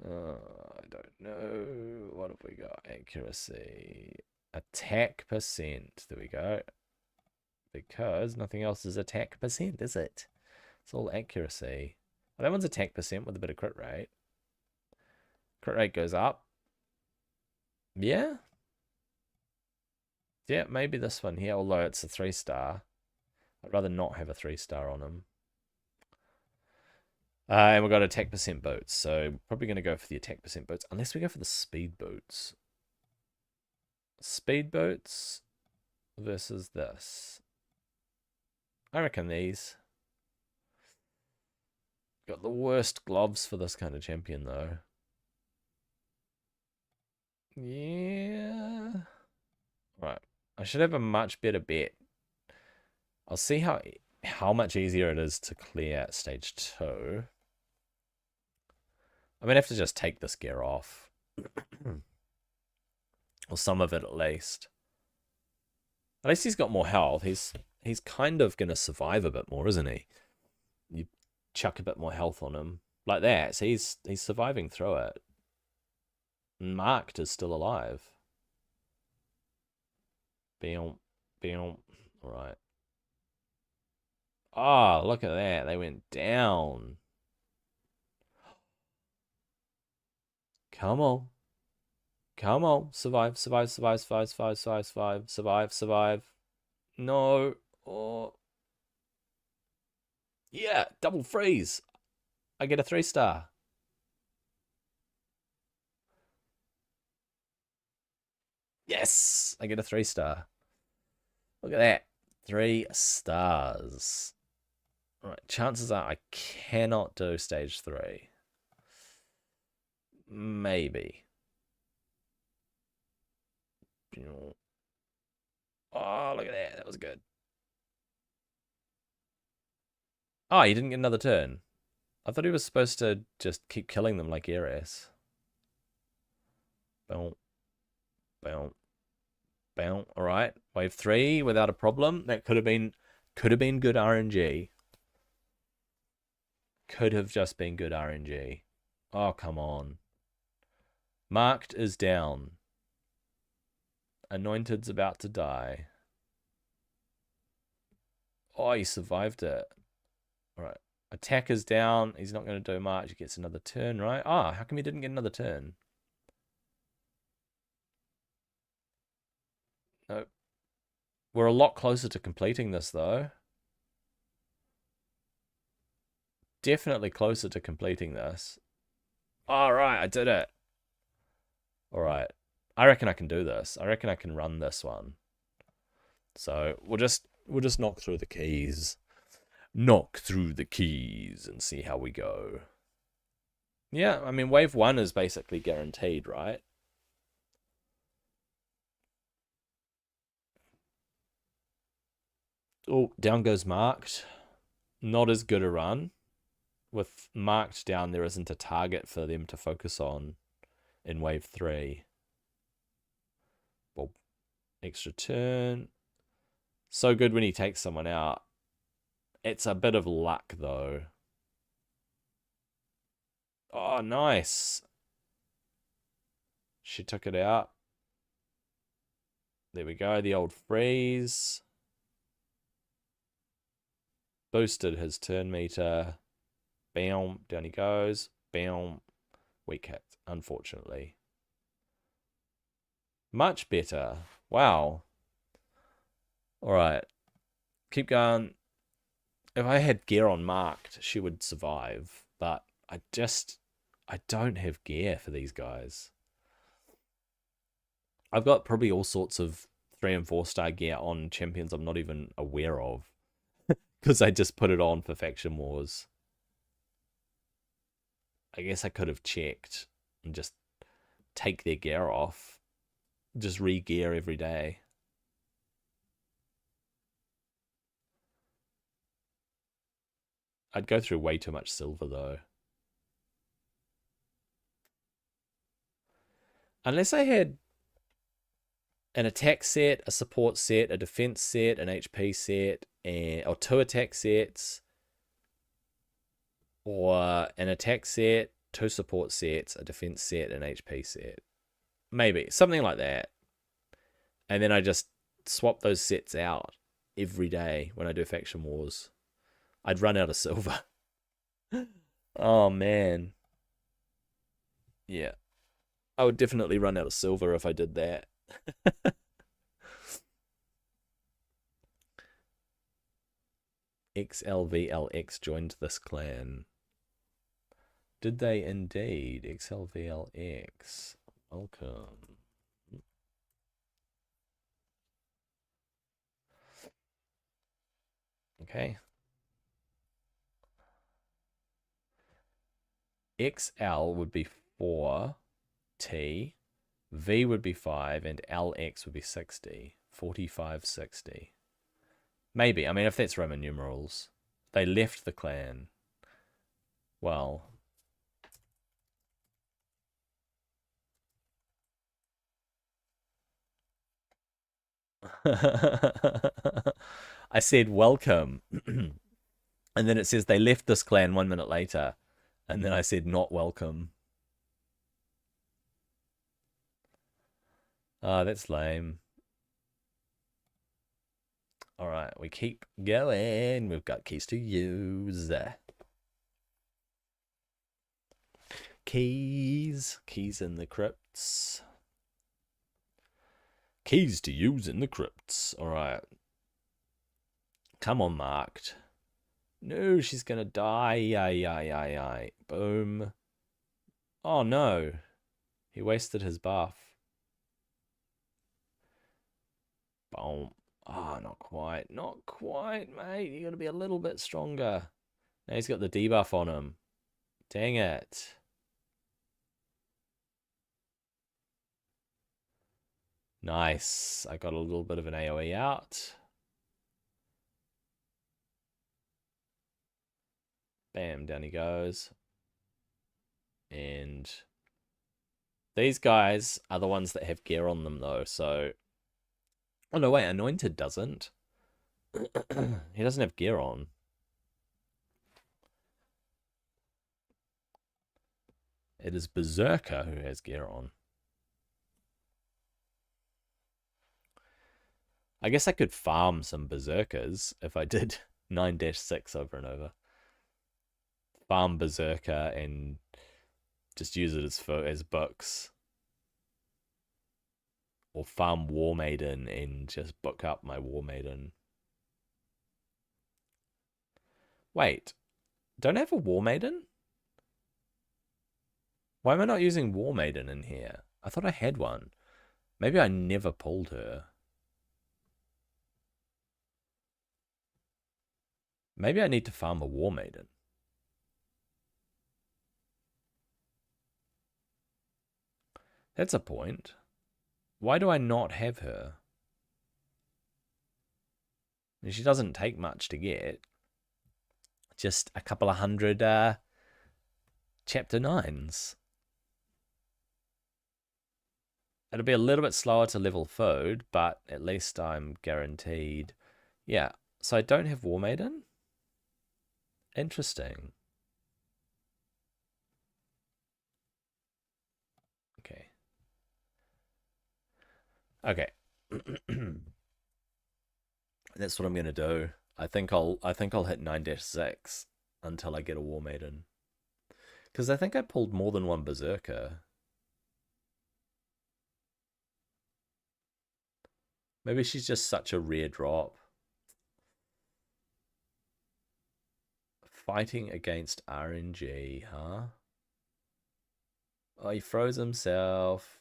I don't know. What have we got? Accuracy. Attack percent. There we go. Because nothing else is attack percent, is it? It's all accuracy. Well, that one's attack percent with a bit of crit rate. Crit rate goes up. Yeah. Yeah, maybe this one here, although it's a 3-star. I'd rather not have a 3-star on him. And we've got attack percent boots, so probably going to go for the attack percent boots, unless we go for the speed boots. Speed boots versus this. I reckon these. Got the worst gloves for this kind of champion, though. Yeah. Right. I should have a much better bet. I'll see how much easier it is to clear stage 2. I'm going to have to just take this gear off. Or some of it at least. At least he's got more health. He's kind of going to survive a bit more, isn't he? You chuck a bit more health on him. Like that. So he's surviving through it. Marked is still alive. Boom. Boom. Alright. Oh, look at that. They went down. Come on. Come on. Survive, survive, survive, survive, survive, survive, survive, survive, survive. No. Oh. Yeah, double freeze. I get a 3-star. Yes, I get a 3-star. Look at that. 3 stars. Right, chances are I cannot do stage 3. Maybe. Oh, look at that. That was good. Oh, he didn't get another turn. I thought he was supposed to just keep killing them like Ares. Boom. Boom. Boom. Alright. Wave 3 without a problem. That could have been good RNG. Could have just been good RNG. Oh, come on. Marked is down. Anointed's about to die. Oh, he survived it. Alright. Attack is down. He's not going to do much. He gets another turn, right? Ah, how come he didn't get another turn? Nope. We're a lot closer to completing this, though. Definitely closer to completing this. Alright, I did it. Alright. I reckon I can do this. I reckon I can run this one. So we'll just knock through the keys. Knock through the keys and see how we go. Yeah, I mean, wave 1 is basically guaranteed, right? Oh, down goes Marked. Not as good a run. With Marked down, there isn't a target for them to focus on in wave 3. Well, extra turn. So good when he takes someone out. It's a bit of luck, though. Oh, nice. She took it out. There we go, the old freeze. Boosted his turn meter. Bam, down he goes. Bam. Weak hit, unfortunately. Much better. Wow. Alright. Keep going. If I had gear on Marked, she would survive. But I don't have gear for these guys. I've got probably all sorts of 3 and 4-star gear on champions I'm not even aware of. Because I just put it on for Faction Wars. I guess I could have checked and just take their gear off. Just re-gear every day. I'd go through way too much silver though. Unless I had an attack set, a support set, a defense set, an HP set, or two attack sets, or an attack set, two support sets, a defense set, an HP set. Maybe something like that. And then I just swap those sets out every day when I do faction wars. I'd run out of silver. Oh man. Yeah. I would definitely run out of silver if I did that. XLVLX joined this clan. Did they indeed? XLVLX. Welcome. Okay. XL would be 4, T, V would be 5, and LX would be 60. 45, 60. Maybe. I mean, if that's Roman numerals. They left the clan. Well. I said welcome. And then it says they left this clan 1 minute later. And then I said not welcome. Oh, that's lame. All right, we keep going. We've got keys to use. Keys. Keys in the crypts. Keys to use in the crypts. All right. Come on, marked. No, she's gonna die. Yay. Boom. Oh no. He wasted his buff. Boom. Oh, not quite. Not quite, mate. You gotta be a little bit stronger. Now he's got the debuff on him. Dang it. Nice. I got a little bit of an AoE out. Bam, down he goes. And these guys are the ones that have gear on them, though, so... Oh, no, wait, Anointed doesn't. He doesn't have gear on. It is Berserker who has gear on. I guess I could farm some Berserkers if I did 9-6 over and over. Farm Berserker and just use it as books. Or farm War Maiden and just book up my War Maiden. Wait, don't I have a War Maiden? Why am I not using War Maiden in here? I thought I had one. Maybe I never pulled her. Maybe I need to farm a War Maiden. That's a point. Why do I not have her? I mean, she doesn't take much to get. Just a couple of hundred chapter 9s. It'll be a little bit slower to level food, but at least I'm guaranteed. Yeah, so I don't have War Maiden? Interesting. Okay. Okay. That's what I'm gonna do. I think I'll hit 9-6 until I get a War Maiden. Because I think I pulled more than one Berserker. Maybe she's just such a rare drop. Fighting against RNG, huh? Oh, he froze himself.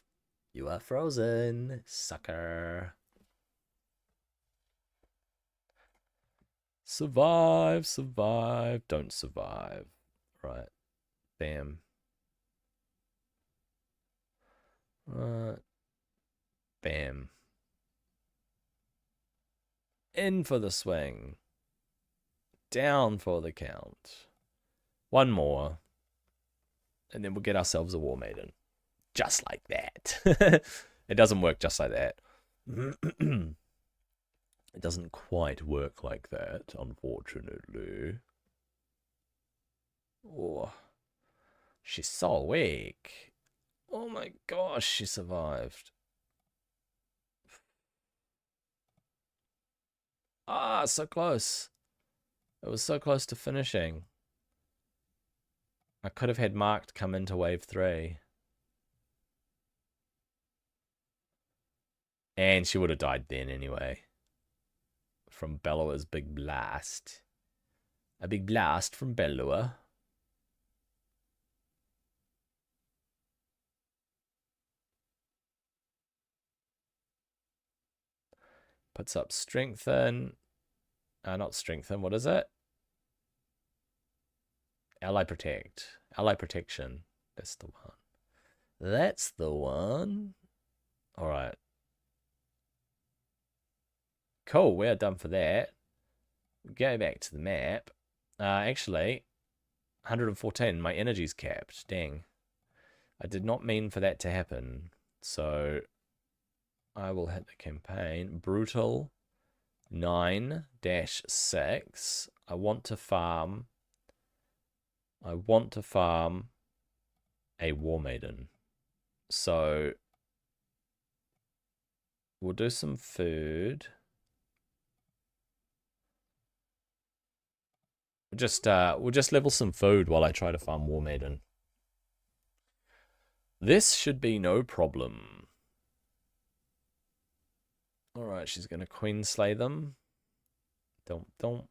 You are frozen, sucker. Survive, survive, don't survive. Right. Bam. Bam. In for the swing. Down for the count. One more. And then we'll get ourselves a War Maiden. Just like that. It doesn't work just like that. It doesn't quite work like that, unfortunately. Oh, she's so weak. Oh my gosh, she survived. Ah, so close. It was so close to finishing. I could have had Marked come into wave 3. And she would have died then anyway. From Bellua's big blast. A big blast from Bellua. Puts up Strengthen. Not Strengthen, what is it? Ally Protect. Ally Protection. That's the one. That's the one. Alright. Cool, we're done for that. Go back to the map. Actually, 114, my energy's capped. Dang. I did not mean for that to happen. So, I will hit the campaign. Brutal 9-6. I want to farm a War Maiden. So, we'll do some food. We'll just level some food while I try to farm War Maiden. This should be no problem. Alright, she's gonna Queen Slay them. Don't.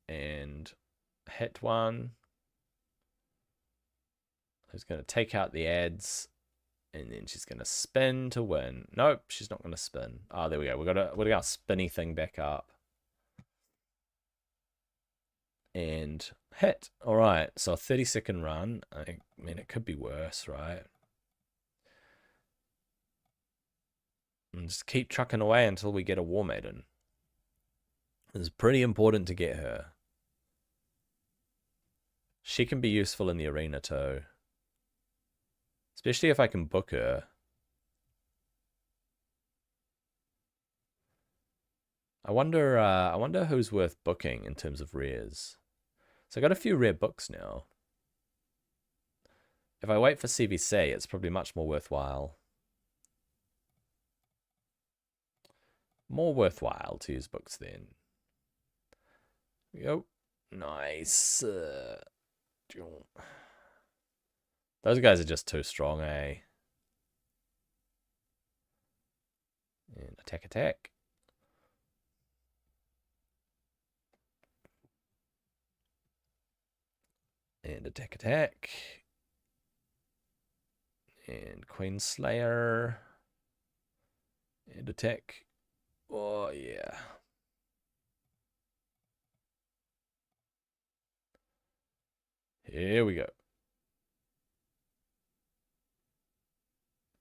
And hit one. Who's gonna take out the ads. And then she's gonna spin to win. Nope, she's not gonna spin. Oh, there we go. We got our spinny thing back up. And hit. Alright, so a 30-second run. I mean, it could be worse, right? And just keep trucking away until we get a War Maiden. It's pretty important to get her. She can be useful in the arena too. Especially if I can book her. I wonder who's worth booking in terms of rares. So I got a few rare books now. If I wait for CVC, it's probably much more worthwhile. More worthwhile to use books then. Yep. Nice. Those guys are just too strong, eh? And attack. And attack. And Queen Slayer. And attack. Oh, yeah. Here we go.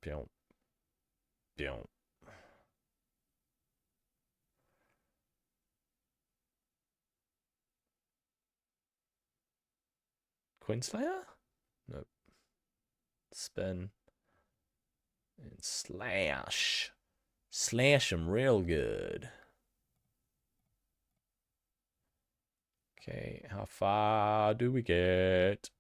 Pew. Queen Slayer? Nope. Spin. And slash. Slash him real good. Okay, how far do we get?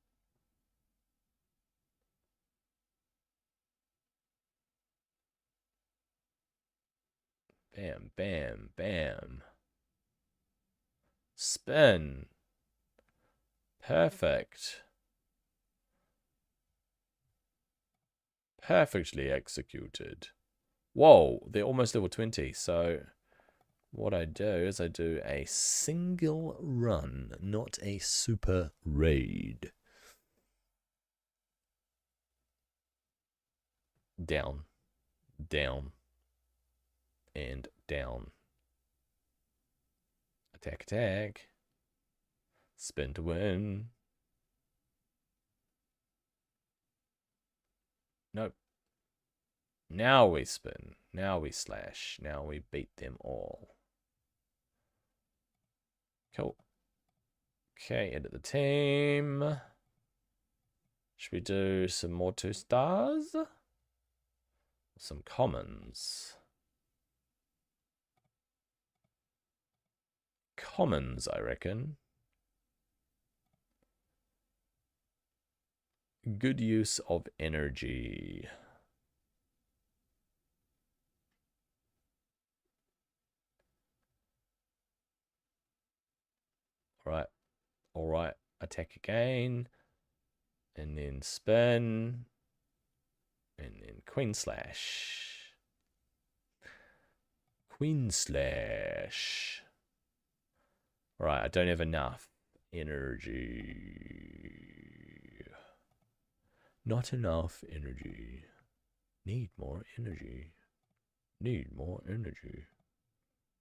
Bam. Spin. Perfect. Perfectly executed. Whoa, they're almost level 20. So what I do is I do a single run, not a super raid. Down. And down. Attack. Spin to win. Nope. Now we spin. Now we slash. Now we beat them all. Cool. Okay, edit the team. Should we do some more 2-stars? Some commons. Commons, I reckon. Good use of energy. Alright. Alright. Attack again. And then spin. And then Queen Slash. Queen Slash. Alright, I don't have enough energy. Not enough energy. Need more energy. Need more energy.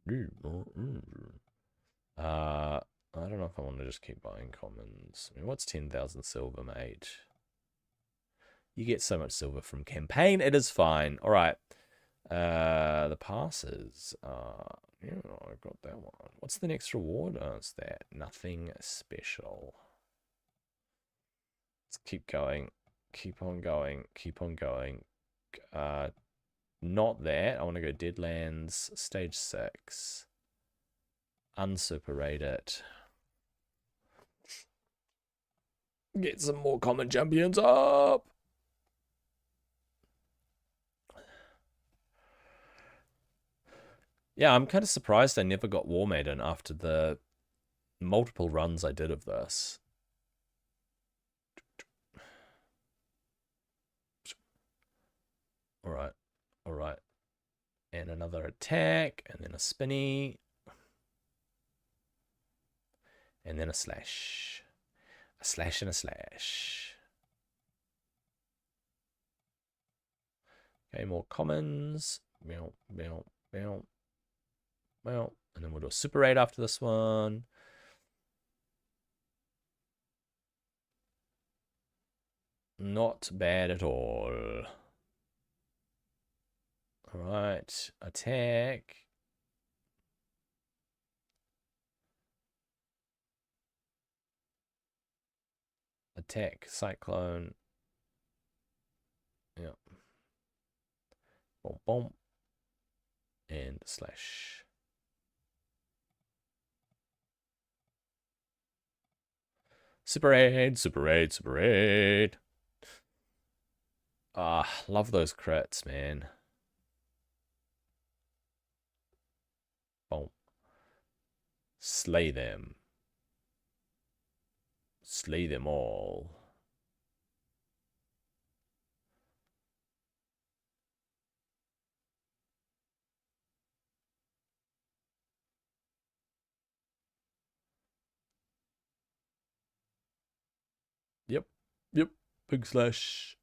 Need more energy. I don't know if I want to just keep buying commons. I mean, what's 10,000 silver, mate? You get so much silver from campaign. It is fine. All right. The passes. Yeah, I got that one. What's the next reward? Oh, it's that. Nothing special. Let's keep going. Keep on going. Keep on going. Not that. I want to go Deadlands, stage 6. Unsuperate it. Get some more common champions up. Yeah, I'm kind of surprised I never got War Maiden after the multiple runs I did of this. Alright, alright. And another attack, and then a spinny. And then a slash. A slash and a slash. Okay, more commons. Meow, meow, meow. Meow. And then we'll do a Super 8 after this one. Not bad at all. Alright, attack. Attack, cyclone. Yeah. Boom, boom. And slash. Super 8, Super 8, Super 8. Ah, love those crits, man. Boom. Slay them. Slay them all. Yep. Yep. Big slash.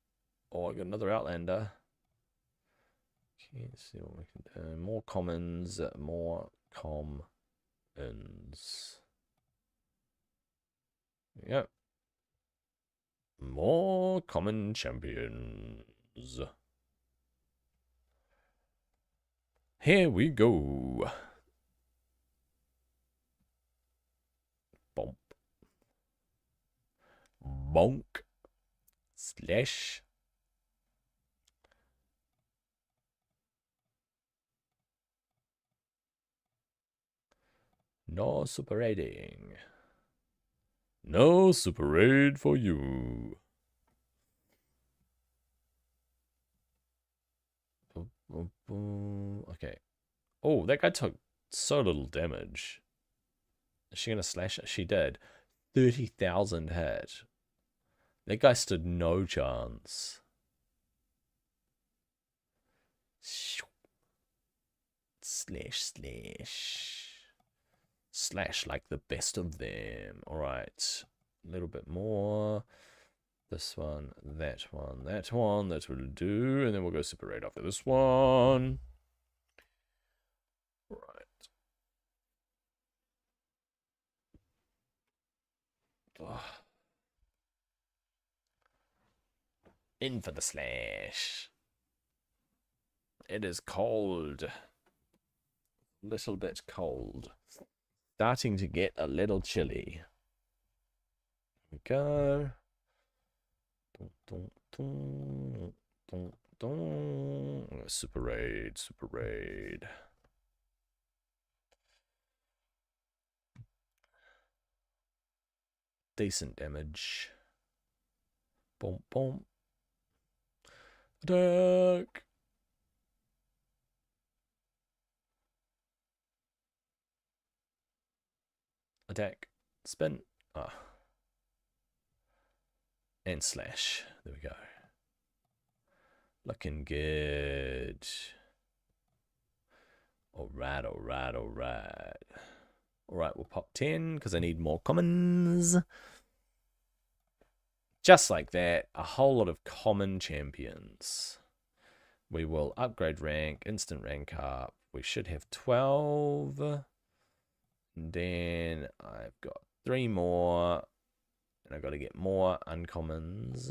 Oh, I got another Outlander. Okay, let's see what we can do. More commons. More commons. Yep. More common champions. Here we go. Bump. Bonk. Slash. No super rating. No super raid for you. Okay. Oh, that guy took so little damage. Is she gonna slash it? She did. 30,000 hit. That guy stood no chance. Slash, slash. Slash like the best of them. Alright. A little bit more. This one, that one, that one. That will do. And then we'll go Super 8 after this one. Right. Ugh. In for the slash. It is cold. Little bit cold. Starting to get a little chilly. Here we go. Dun, dun, dun, dun, dun. Super raid, super raid. Decent damage. Boom, boom. Attack. Attack. Spin. Ah. And slash. There we go. Looking good. Alright, alright, alright. Alright, we'll pop 10 because I need more commons. Just like that, a whole lot of common champions. We will upgrade rank, instant rank up. We should have 12. And then I've got 3 more. And I've got to get more uncommons.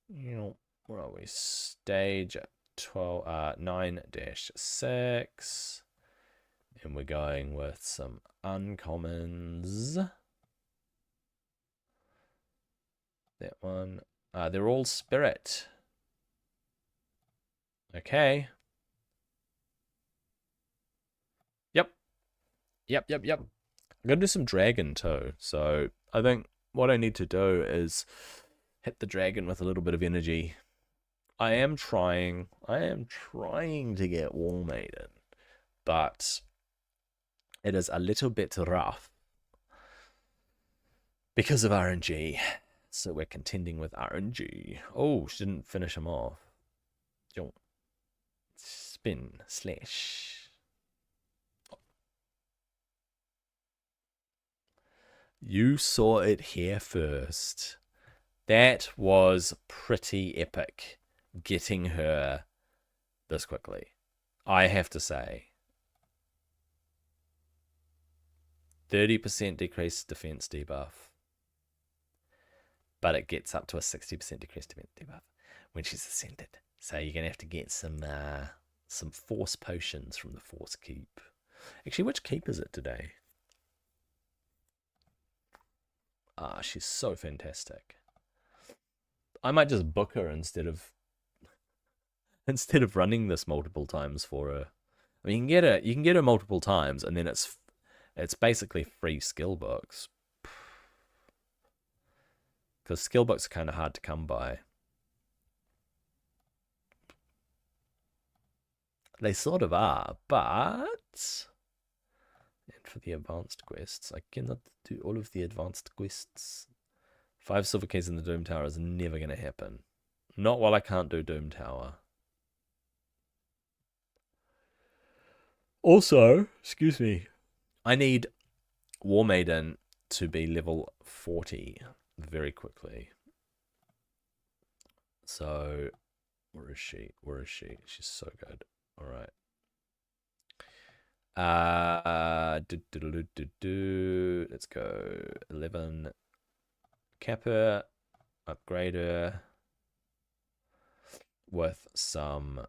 You know, where are we? Stage 9-6. And we're going with some uncommons. That one. They're all spirit. Okay. Yep. I'm going to do some dragon too. So I think what I need to do is hit the dragon with a little bit of energy. I am trying to get Wall Maiden, but it is a little bit rough because of RNG. So we're contending with RNG. Oh, she didn't finish him off. Spin slash. You saw it here first. That was pretty epic, getting her this quickly, I have to say. 30% decreased defense debuff, but it gets up to a 60% decreased defense debuff when she's ascended. So you're gonna have to get some force potions from the force keep. Actually, which keep is it today? Ah, she's so fantastic. I might just book her instead of running this multiple times for her. I mean, you can get her multiple times, and then it's basically free skill books. Because skill books are kind of hard to come by. They sort of are, but... And for the advanced quests, I cannot do all of the advanced quests. 5 silver keys in the Doom Tower is never going to happen. Not while I can't do Doom Tower. Also, excuse me, I need War Maiden to be level 40 very quickly. So, where is she? She's so good. All right. Let's go 11. Cap her, upgrade her with some.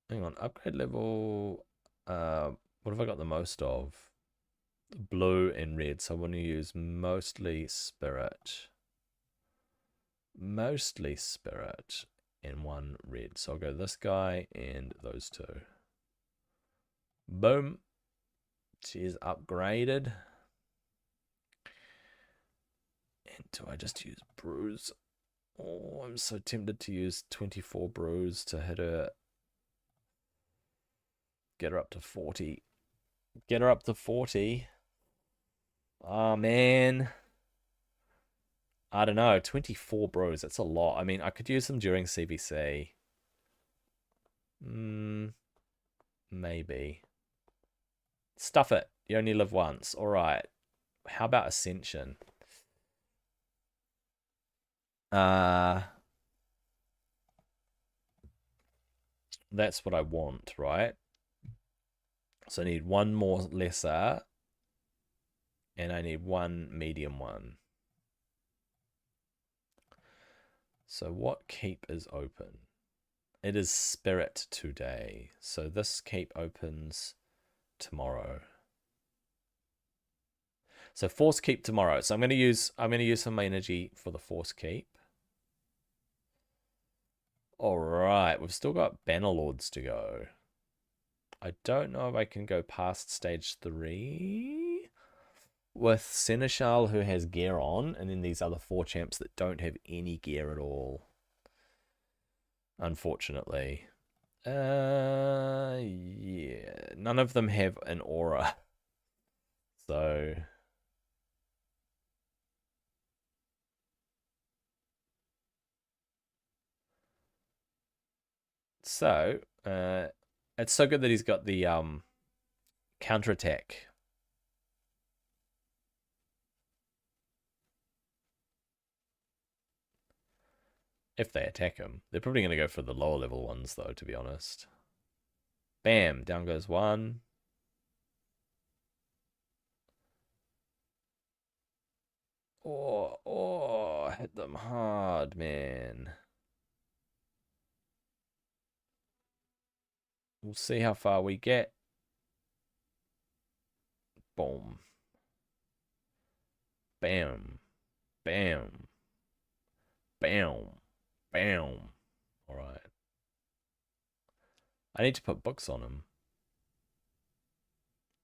Hang on, upgrade level. What have I got the most of? Blue and red. So I want to use mostly spirit. Mostly spirit. And 1 red. So I'll go this guy and those 2. Boom. She is upgraded. And do I just use brews? Oh, I'm so tempted to use 24 brews to hit her. Get her up to 40. Get her up to 40. Oh, man. I don't know, 24 bros, that's a lot. I mean, I could use them during CVC. Maybe. Stuff it. You only live once. All right. How about Ascension? That's what I want, right? So I need 1 more lesser. And I need 1 medium one. So what keep is open? It is Spirit today. So this keep opens tomorrow. So Force keep tomorrow. So I'm gonna use some energy for the Force keep. Alright, we've still got Bannerlords to go. I don't know if I can go past stage 3 with Seneschal, who has gear on, and then these other 4 champs that don't have any gear at all. Unfortunately. Yeah. None of them have an aura. So So, it's so good that he's got the counterattack. If they attack him. They're probably going to go for the lower level ones, though, to be honest. Bam, down goes one. Oh, hit them hard, man. We'll see how far we get. Boom. Bam. Bam. Bam. Bam. Alright. I need to put books on him.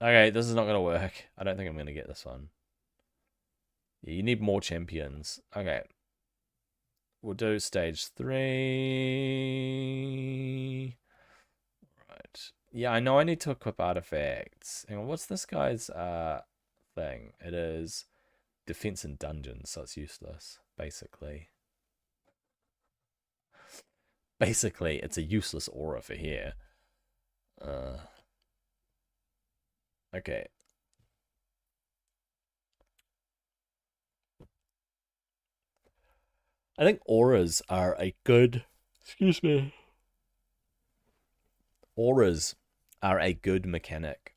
Okay, this is not going to work. I don't think I'm going to get this one. Yeah, you need more champions. Okay. We'll do stage 3. Right. Yeah, I know I need to equip artifacts. Hang on, what's this guy's thing? It is defense in dungeons, so it's useless, basically. Basically, it's a useless aura for here. Okay. I think auras are a good... Excuse me. Auras are a good mechanic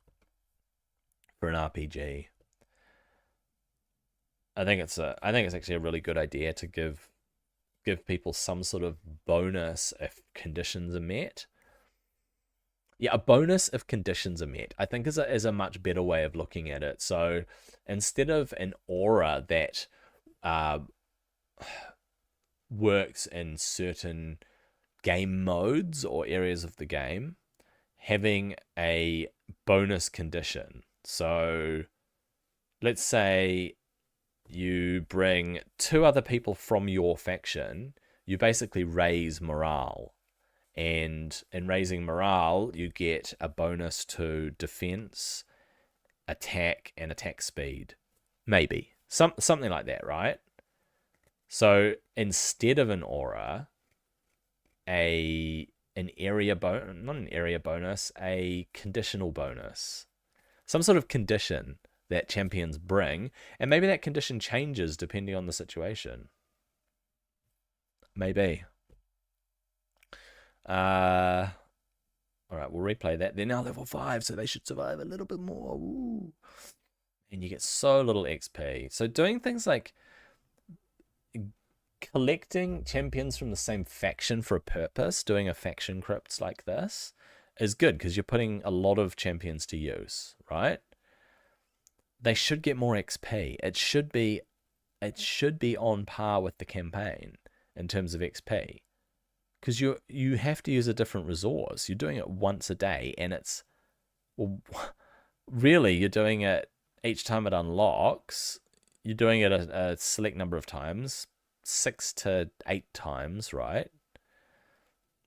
for an RPG. I think it's actually a really good idea to give people some sort of bonus if conditions are met. Yeah, a bonus if conditions are met, I think is a much better way of looking at it. So instead of an aura that works in certain game modes or areas of the game, having a bonus condition. So let's say you bring 2 other people from your faction, you basically raise morale. And in raising morale, you get a bonus to defense, attack, and attack speed. Maybe. Something like that, right? So instead of an aura, an area bonus, not an area bonus, a conditional bonus. Some sort of condition that champions bring, and maybe that condition changes depending on the situation. Maybe. All right, we'll replay that. They're now level 5, so they should survive a little bit more. Ooh. And you get so little XP. So doing things like collecting champions from the same faction for a purpose, doing a faction crypts like this, is good because you're putting a lot of champions to use, right? They should get more XP. It should be on par with the campaign in terms of XP. Because you have to use a different resource. You're doing it once a day, and it's, well, really, you're doing it each time it unlocks. You're doing it a select number of times, 6 to 8 times, right?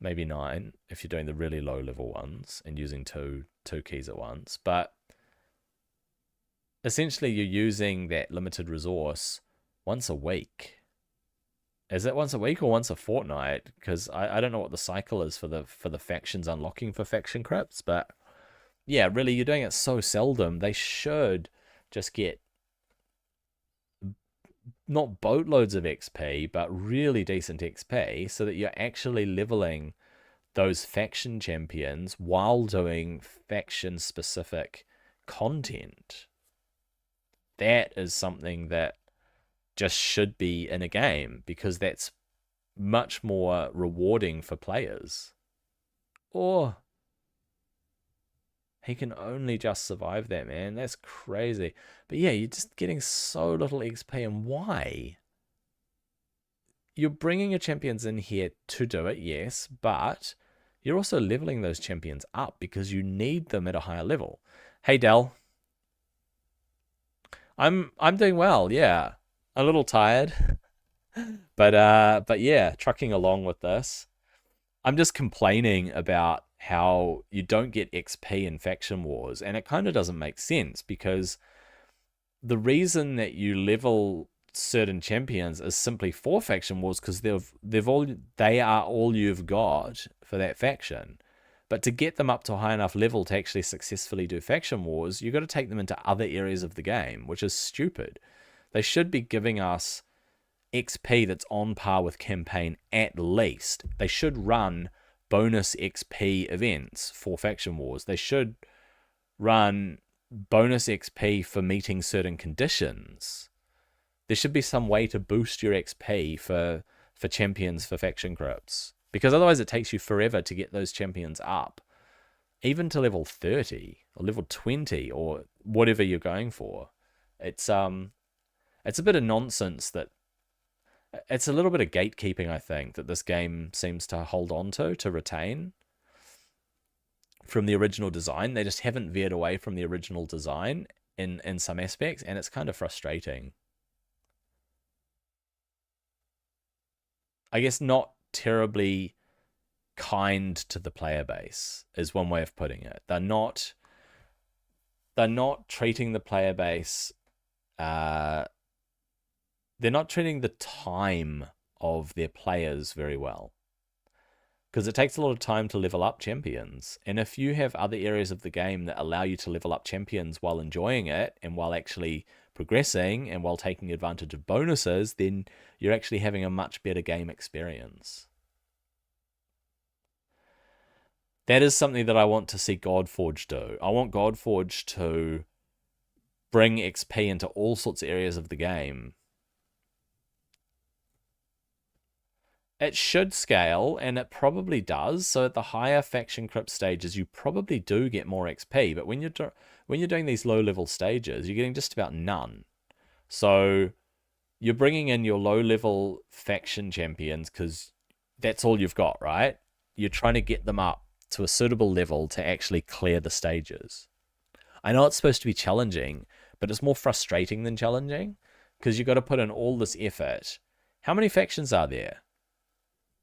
Maybe 9 if you're doing the really low level ones and using two keys at once. But essentially, you're using that limited resource once a week. Is it once a week or once a fortnight? Because I don't know what the cycle is for the factions unlocking for faction crypts, but yeah, really, you're doing it so seldom. They should just get not boatloads of XP, but really decent XP, so that you're actually leveling those faction champions while doing faction specific content. That is something that just should be in a game, because that's much more rewarding for players. Or he can only just survive that, man. That's crazy. But yeah, you're just getting so little XP, and why? You're bringing your champions in here to do it, yes, but you're also leveling those champions up because you need them at a higher level. Hey, Dell. I'm doing well, yeah. A little tired, but yeah, trucking along with this. I'm just complaining about how you don't get XP in faction wars, and it kind of doesn't make sense because the reason that you level certain champions is simply for faction wars because they are all you've got for that faction. But to get them up to a high enough level to actually successfully do faction wars, you've got to take them into other areas of the game, which is stupid. They should be giving us XP that's on par with campaign at least. They should run bonus XP events for faction wars. They should run bonus XP for meeting certain conditions. There should be some way to boost your XP for champions for faction crypts. Because otherwise it takes you forever to get those champions up. Even to level 30 or level 20 or whatever you're going for. It's a bit of nonsense that it's a little bit of gatekeeping, I think, that this game seems to hold on to retain from the original design. They just haven't veered away from the original design in some aspects, and it's kind of frustrating. I guess not terribly kind to the player base is one way of putting it. They're not treating the player base they're not treating the time of their players very well. Because it takes a lot of time to level up champions. And if you have other areas of the game that allow you to level up champions while enjoying it and while actually progressing and while taking advantage of bonuses, then you're actually having a much better game experience. That is something that I want to see Godforge do. I want Godforge to bring XP into all sorts of areas of the game. It should scale, and it probably does. So at the higher faction crypt stages, you probably do get more XP. But when you're doing these low-level stages, you're getting just about none. So you're bringing in your low-level faction champions because that's all you've got, right? You're trying to get them up to a suitable level to actually clear the stages. I know it's supposed to be challenging, but it's more frustrating than challenging because you've got to put in all this effort. How many factions are there?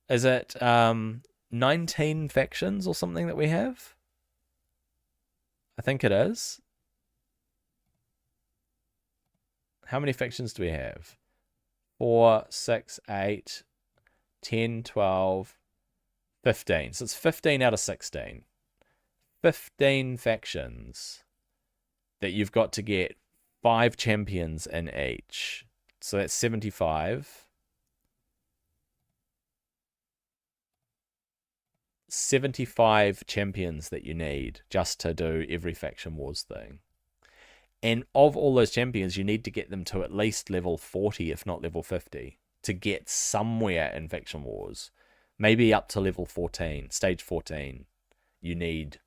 Is it 19 factions or something that we have? I think it is. How many factions do we have? 4, 6, 8, 10, 12, 15. So it's 15 out of 16. 15 factions that you've got to get 5 champions in each. So that's 75. 75 champions that you need just to do every faction wars thing. And of all those champions, you need to get them to at least level 40, if not level 50, to get somewhere in faction wars. Maybe up to level 14, stage 14, you need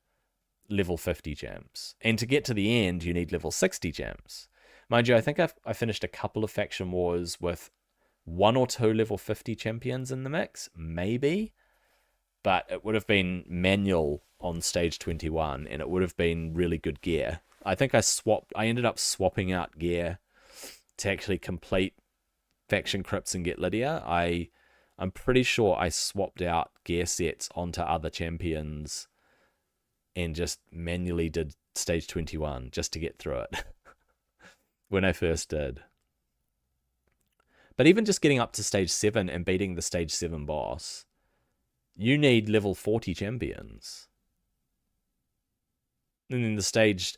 level 50 gems. And to get to the end, you need level 60 gems. Mind you, I think I finished a couple of faction wars with 1 or 2 level 50 champions in the mix, maybe. But it would have been manual on stage 21, and it would have been really good gear. I think I ended up swapping out gear to actually complete faction crypts and get Lydia. I'm pretty sure I swapped out gear sets onto other champions and just manually did stage 21 just to get through it when I first did. But even just getting up to stage 7 and beating the stage 7 boss, you need level 40 champions. And in the stage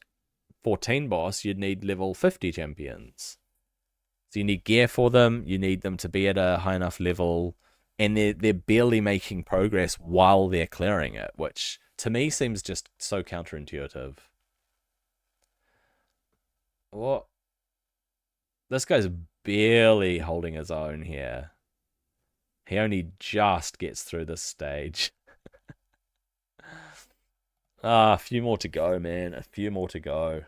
14 boss, you'd need level 50 champions. So you need gear for them, you need them to be at a high enough level, and they're barely making progress while they're clearing it, which to me seems just so counterintuitive. What? This guy's barely holding his own here. He only just gets through this stage. Ah, a few more to go, man. A few more to go.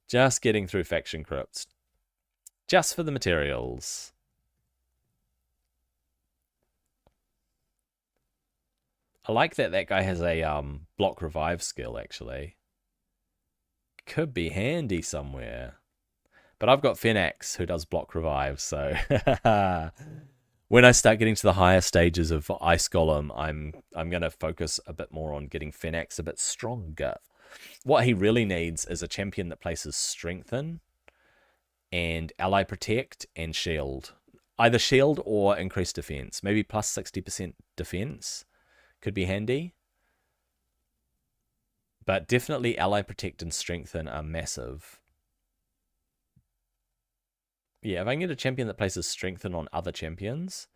Just getting through faction crypts. Just for the materials. I like that guy has a block revive skill, actually. Could be handy somewhere. But I've got Phenax who does block revive, so when I start getting to the higher stages of Ice Golem, I'm gonna focus a bit more on getting Phenax a bit stronger. What he really needs is a champion that places Strengthen and Ally Protect and Shield. Either Shield or increased defense. Maybe plus 60% defense could be handy. But definitely Ally Protect and Strengthen are massive. Yeah, if I can get a champion that places Strengthen on other champions,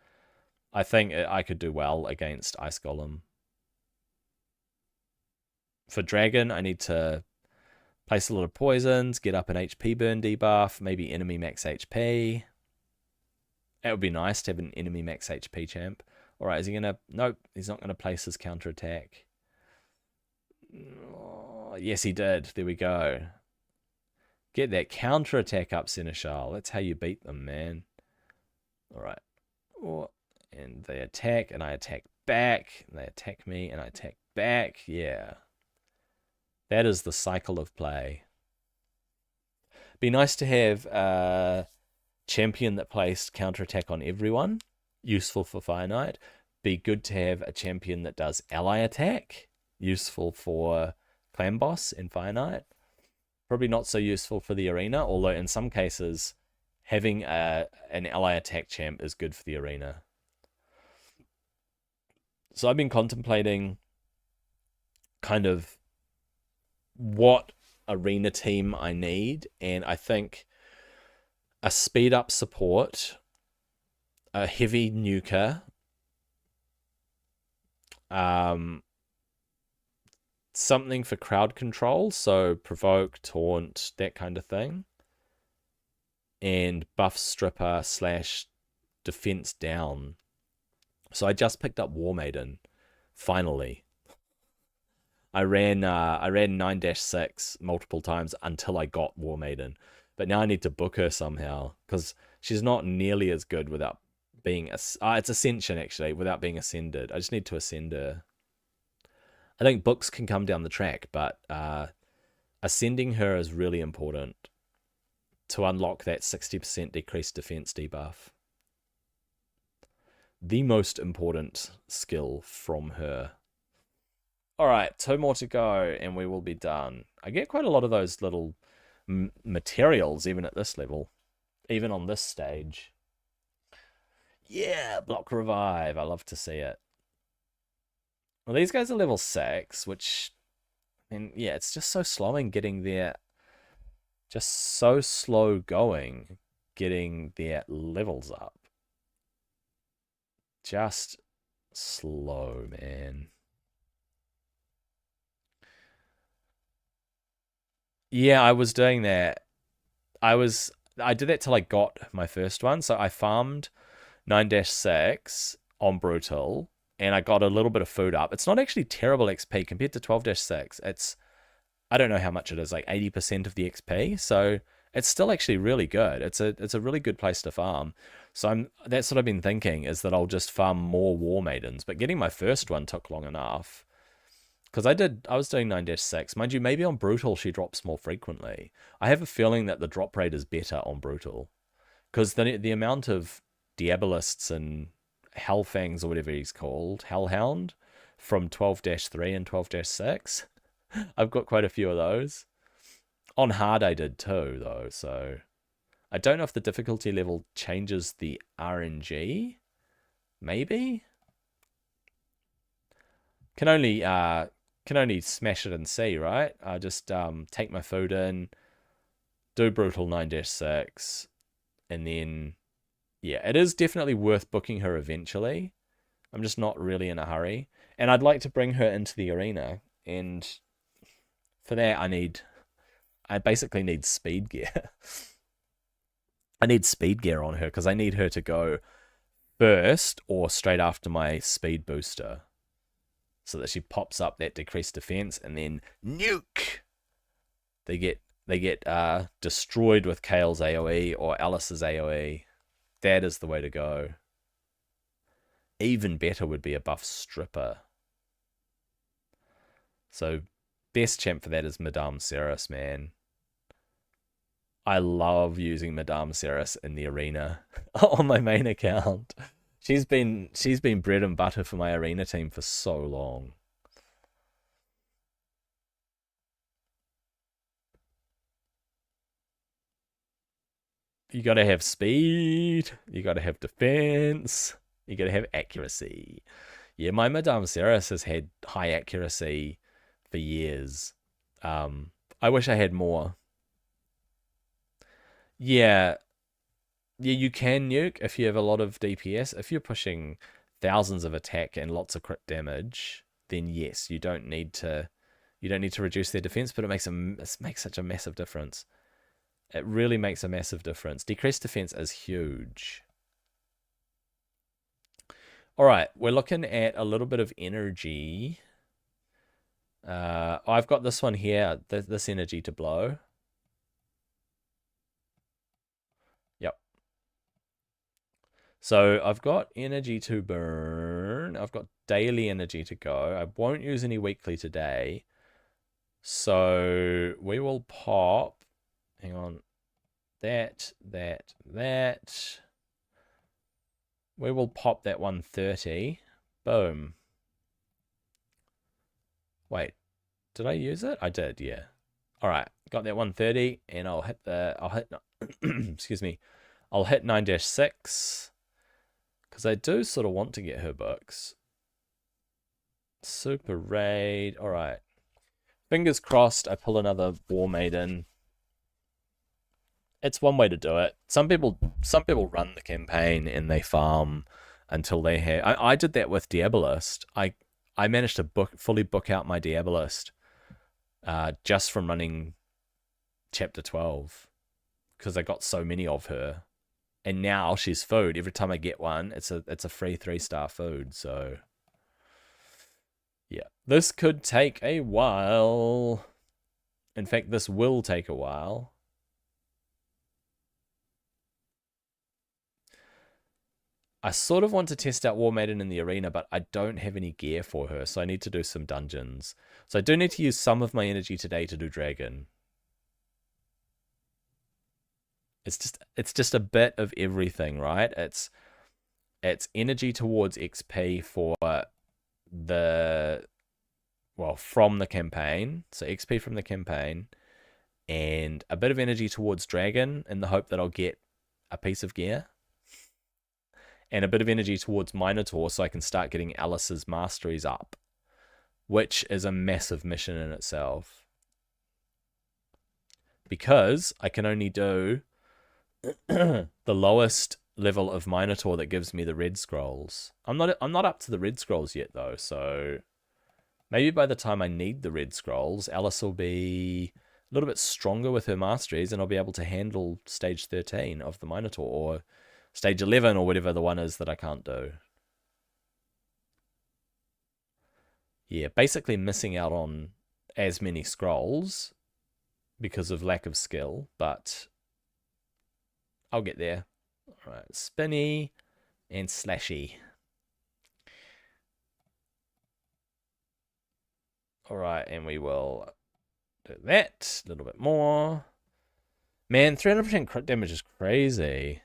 I think I could do well against Ice Golem. For Dragon, I need to place a lot of poisons, get up an HP burn debuff, maybe enemy max HP. That would be nice to have an enemy max HP champ. Alright, is he going to... Nope, he's not going to place his counterattack. Oh, yes, he did. There we go. Get that counterattack up, Seneschal. That's how you beat them, man. Alright. Oh, and they attack, and I attack back. And they attack me, and I attack back. Yeah. That is the cycle of play. Be nice to have a champion that placed counterattack on everyone. Useful for Fire Knight. Be good to have a champion that does ally attack. Useful for Clan Boss and Fire Knight. Probably not so useful for the arena, although in some cases having an ally attack champ is good for the arena. So I've been contemplating kind of what arena team I need, and I think a speed up support, a heavy nuker, something for crowd control, so provoke, taunt, that kind of thing, and buff stripper / defense down. So I just picked up War Maiden, finally. I ran 9-6 multiple times until I got War Maiden, but now I need to book her somehow because she's not nearly as good without being it's Ascension actually without being ascended. I just need to ascend her. I think books can come down the track, but ascending her is really important to unlock that 60% decreased defense debuff. The most important skill from her. Alright, 2 more to go and we will be done. I get quite a lot of those little materials even at this level. Even on this stage. Yeah, block revive. I love to see it. Well, these guys are level 6, which... I mean, yeah, it's just so slow in getting there. Just so slow going getting their levels up. Just slow, man. Yeah, I was doing that. I did that till I got my first one. So I farmed 9-6 on Brutal, and I got a little bit of food up. It's not actually terrible XP compared to 12-6. It's, I don't know how much it is, like 80% of the XP. So it's still actually really good. It's a really good place to farm. So that's what I've been thinking, is that I'll just farm more War Maidens. But getting my first one took long enough. Because I was doing 9-6. Mind you, maybe on Brutal she drops more frequently. I have a feeling that the drop rate is better on Brutal. Because the amount of Diabolists and Hellfangs, or whatever he's called, Hellhound, from 12-3 and 12-6. I've got quite a few of those. On hard I did too, though, so... I don't know if the difficulty level changes the RNG. Maybe? Can only smash it and see, right? I just take my food in, do Brutal 9-6, and then... Yeah, it is definitely worth booking her eventually. I'm just not really in a hurry. And I'd like to bring her into the arena. And for that, I basically need speed gear. I need speed gear on her because I need her to go burst or straight after my speed booster. So that she pops up that decreased defense and then nuke. They get destroyed with Kale's AoE or Alice's AoE. That is the way to go. Even better would be a buff stripper. So best champ for that is Madame Ceres, man. I love using Madame Ceres in the arena on my main account. She's been bread and butter for my arena team for so long. You gotta have speed, you gotta have defense, you gotta have accuracy. Yeah, my Madame Ceres has had high accuracy for years. I wish I had more. Yeah, yeah, you can nuke if you have a lot of DPS. If you're pushing thousands of attack and lots of crit damage, then yes, you don't need to reduce their defense, but it makes such a massive difference. It really makes a massive difference. Decreased defense is huge. All right, we're looking at a little bit of energy. I've got this one here, this energy to blow. Yep. So I've got energy to burn. I've got daily energy to go. I won't use any weekly today. So we will pop, hang on, that. We will pop that 130. Boom. Wait, did I use it? I did, yeah. All right, got that 130, and I'll hit excuse me, I'll hit 9-6, because I do sort of want to get her books. Super raid, all right. Fingers crossed I pull another War Maiden. It's one way to do it. Some people run the campaign and they farm until they have. I did that with Diabolist. I managed to fully book out my Diabolist just from running chapter 12 because I got so many of her, and now she's food. Every time I get one, it's a free 3-star food. So yeah, this could take a while. In fact, this will take a while. I sort of want to test out War Maiden in the arena, but I don't have any gear for her, so I need to do some dungeons. So I do need to use some of my energy today to do Dragon. It's just a bit of everything, right? It's energy towards XP for from the campaign, so XP from the campaign, and a bit of energy towards Dragon in the hope that I'll get a piece of gear, and a bit of energy towards Minotaur so I can start getting Alice's masteries up, which is a massive mission in itself. Because I can only do the lowest level of Minotaur that gives me the red scrolls. I'm not up to the red scrolls yet though, so maybe by the time I need the red scrolls, Alice will be a little bit stronger with her masteries and I'll be able to handle stage 13 of the Minotaur, or stage 11, or whatever the one is that I can't do. Yeah, basically missing out on as many scrolls because of lack of skill, but I'll get there. All right, spinny and slashy. All right, and we will do that a little bit more. Man, 300% crit damage is crazy.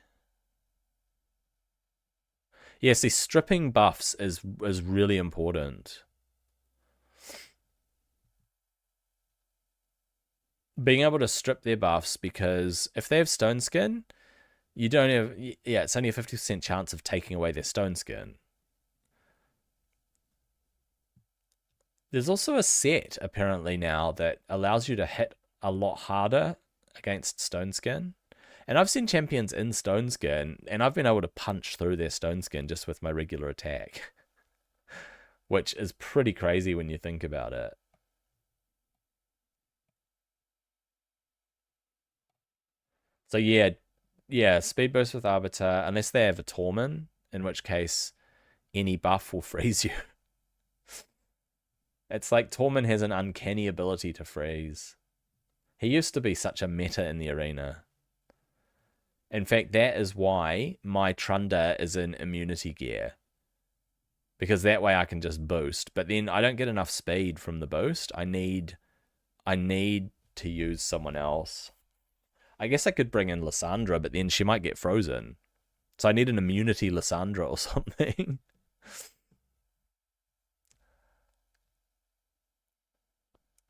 Yeah, see, stripping buffs is really important. Being able to strip their buffs, because if they have stone skin, you don't have, yeah, it's only a 50% chance of taking away their stone skin. There's also a set apparently now that allows you to hit a lot harder against stone skin. And I've seen champions in stone skin, and I've been able to punch through their stone skin just with my regular attack. Which is pretty crazy when you think about it. So yeah, speed boost with Arbiter, unless they have a Torment, in which case any buff will freeze you. It's like Tormund has an uncanny ability to freeze. He used to be such a meta in the arena. In fact, that is why my Trunda is in immunity gear. Because that way I can just boost. But then I don't get enough speed from the boost. I need to use someone else. I guess I could bring in Lysandra, but then she might get frozen. So I need an immunity Lysandra or something.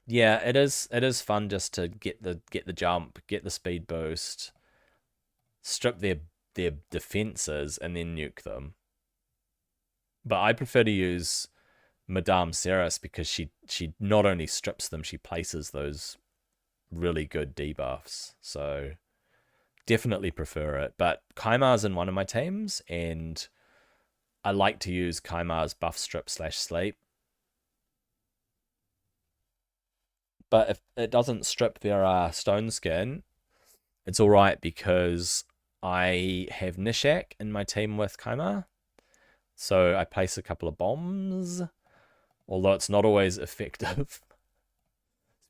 Yeah, it is fun just to get the jump, get the speed boost, strip their defenses, and then nuke them. But I prefer to use Madame Ceres because she not only strips them, she places those really good debuffs. So definitely prefer it. But Kaimar's in one of my teams, and I like to use Kaimar's buff strip / sleep. But if it doesn't strip their stone skin, it's alright because I have Nishak in my team with Kaimar. So I place a couple of bombs, although it's not always effective.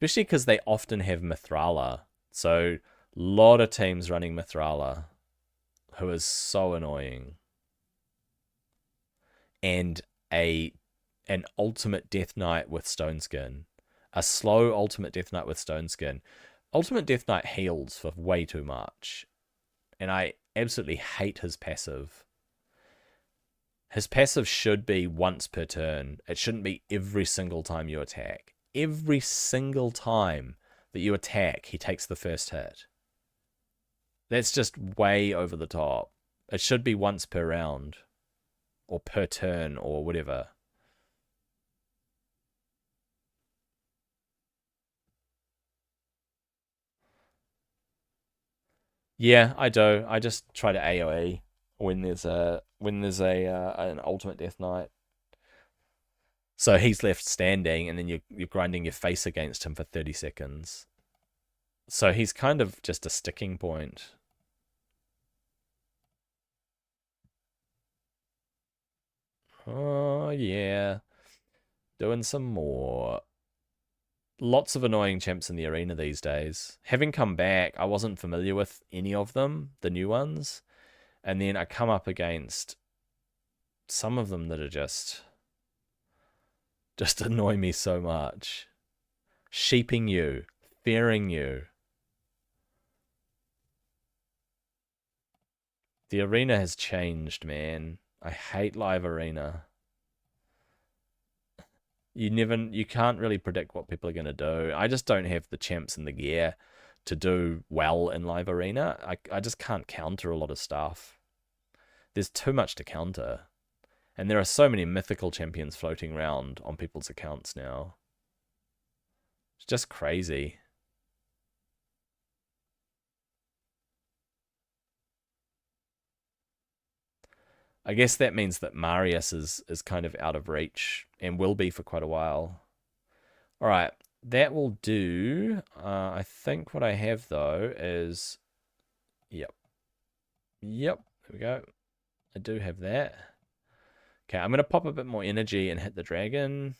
Especially because they often have Mithrala. So a lot of teams running Mithrala, who is so annoying. And an ultimate Death Knight with Stone Skin. A slow ultimate Death Knight with Stone Skin. Ultimate Death Knight heals for way too much. And I absolutely hate his passive. His passive should be once per turn. It shouldn't be every single time you attack. Every single time that you attack, he takes the first hit. That's just way over the top. It should be once per round. Or per turn, or whatever. Yeah, I do. I just try to AoE when there's an ultimate Death Knight. So he's left standing, and then you're grinding your face against him for 30 seconds. So he's kind of just a sticking point. Oh yeah, doing some more. Lots of annoying champs in the arena these days. Having come back, I wasn't familiar with any of them, the new ones. And then I come up against some of them that are just annoy me so much. Sheeping you, fearing you. The arena has changed, man. I hate live arena. You can't really predict what people are going to do. I just don't have the champs and the gear to do well in live arena. I just can't counter a lot of stuff. There's too much to counter. And there are so many mythical champions floating around on people's accounts now. It's just crazy. I guess that means that Marius is kind of out of reach and will be for quite a while. All right, that will do. I think what I have, though, is... Yep. Yep, there we go. I do have that. Okay, I'm going to pop a bit more energy and hit the dragon.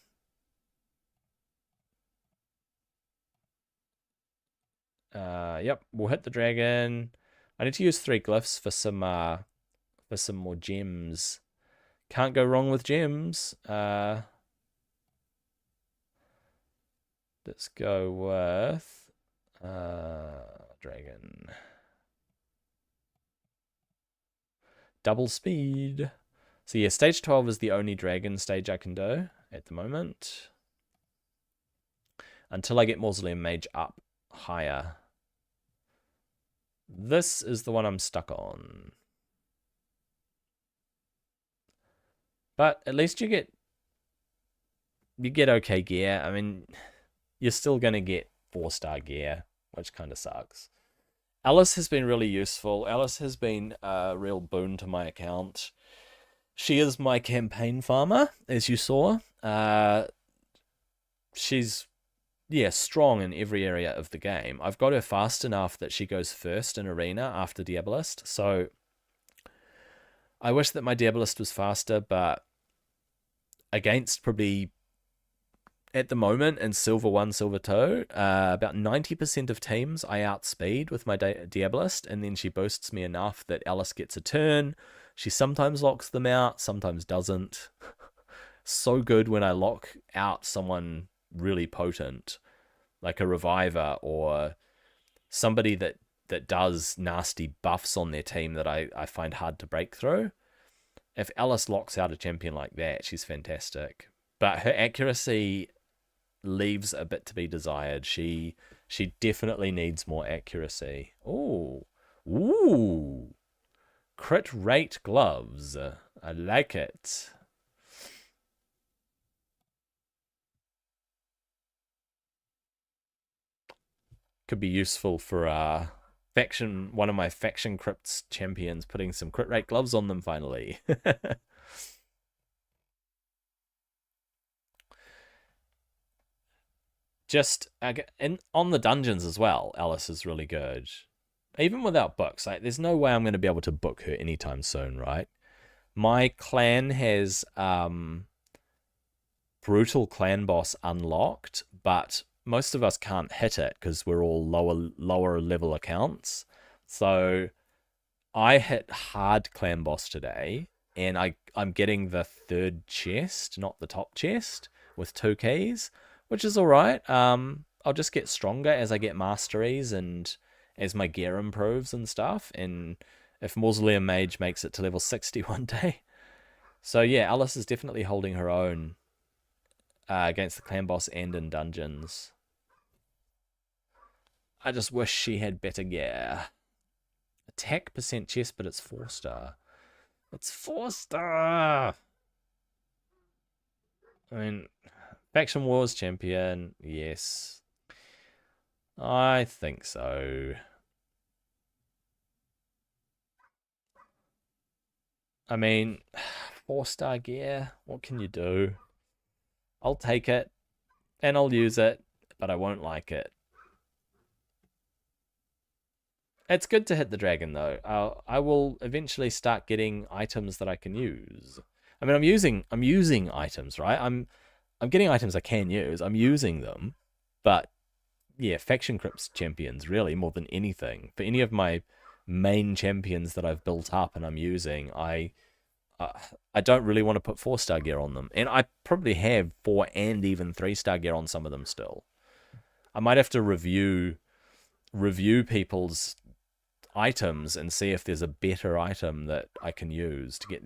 Yep, we'll hit the dragon. I need to use 3 glyphs for some more gems. Can't go wrong with gems. Let's go with dragon. Double speed. So yeah, stage 12 is the only dragon stage I can do at the moment. Until I get Mausoleum Mage up higher. This is the one I'm stuck on. But at least you get okay gear. I mean, you're still going to get 4-star gear, which kind of sucks. Alice has been really useful. Alice has been a real boon to my account. She is my campaign farmer, as you saw. She's, yeah, strong in every area of the game. I've got her fast enough that she goes first in arena after Diabolist. So I wish that my Diabolist was faster, but against probably at the moment in Silver 1, Silver 2, about 90% of teams I outspeed with my Diabolist, and then she boosts me enough that Alice gets a turn. She sometimes locks them out, sometimes doesn't. So good when I lock out someone really potent, like a Reviver or somebody that does nasty buffs on their team that I find hard to break through. If Alice locks out a champion like that, she's fantastic. But her accuracy leaves a bit to be desired. She definitely needs more accuracy. Ooh, crit rate gloves. I like it. Could be useful for one of my faction crypts champions putting some crit rate gloves on them finally. Just and on the dungeons as well, Alice is really good. Even without books, like there's no way I'm going to be able to book her anytime soon, right? My clan has brutal clan boss unlocked, but most of us can't hit it because we're all lower level accounts. So I hit hard clan boss today, and I'm getting the third chest, not the top chest, with 2 keys, which is all right. I'll just get stronger as I get masteries and as my gear improves and stuff. And if Mausoleum Mage makes it to level 60 one day, so yeah, Alice is definitely holding her own against the clan boss and in dungeons. I just wish she had better gear. Attack percent chest, but it's 4-star. It's 4-star. I mean, Faction Wars champion, yes. I think so. I mean, 4-star gear, what can you do? I'll take it, and I'll use it, but I won't like it. It's good to hit the dragon though. I will eventually start getting items that I can use. I mean, I'm using items, right? I'm getting items I can use. I'm using them, but yeah, faction crypts champions really more than anything. For any of my main champions that I've built up and I'm using, uh, I don't really want to put 4-star gear on them, and I probably have 4 and even 3-star gear on some of them still. I might have to review people's items and see if there's a better item that I can use to get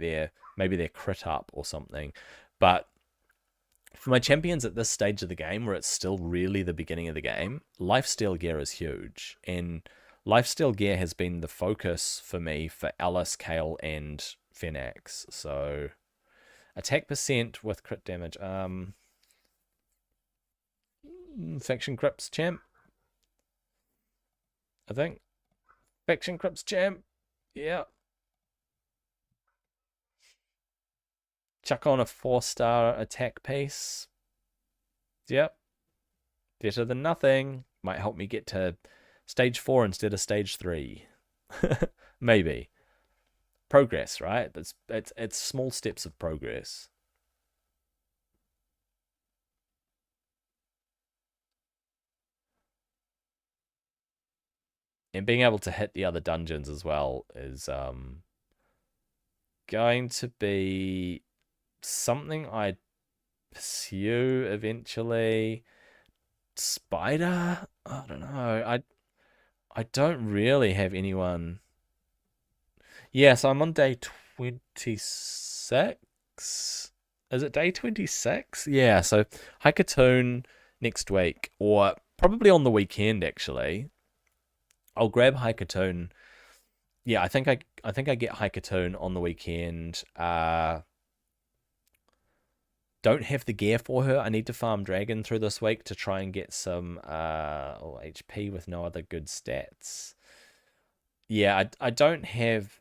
maybe their crit up or something. But for my champions at this stage of the game, where it's still really the beginning of the game, lifesteal gear is huge. And lifesteal gear has been the focus for me for Alice, Kale, and Phoenix. So attack percent with crit damage. Faction Crypts champ, I think. Faction Crypts champ. Yeah. Chuck on a 4-star attack piece. Yep. Better than nothing. Might help me get to stage 4 instead of stage 3. Maybe. Progress, right? It's small steps of progress. And being able to hit the other dungeons as well is going to be something I pursue eventually. Spider? I don't know. I don't really have anyone. Yes, I'm on day 26. Is it day 26? Yeah, so Haikatoon next week, or probably on the weekend actually. I'll grab Haikatoon. Yeah, I think I get Haikatoon on the weekend. Don't have the gear for her. I need to farm Dragon through this week to try and get some HP with no other good stats. Yeah, I don't have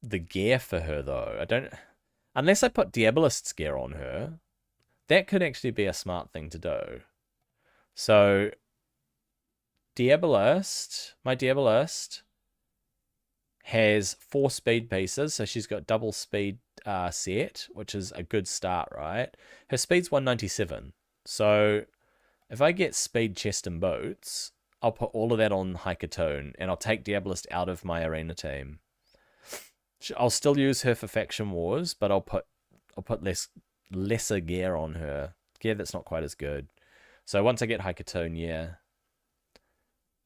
the gear for her though. I don't, unless I put Diabolist's gear on her. That could actually be a smart thing to do. So my Diabolist has 4 speed pieces, so she's got double speed set, which is a good start, right? Her speed's 197, so if I get speed, chest, and boots, I'll put all of that on Haikatone, and I'll take Diabolist out of my arena team. I'll still use her for faction wars, but I'll put lesser gear on her, gear that's not quite as good. So once I get Haikatone, yeah,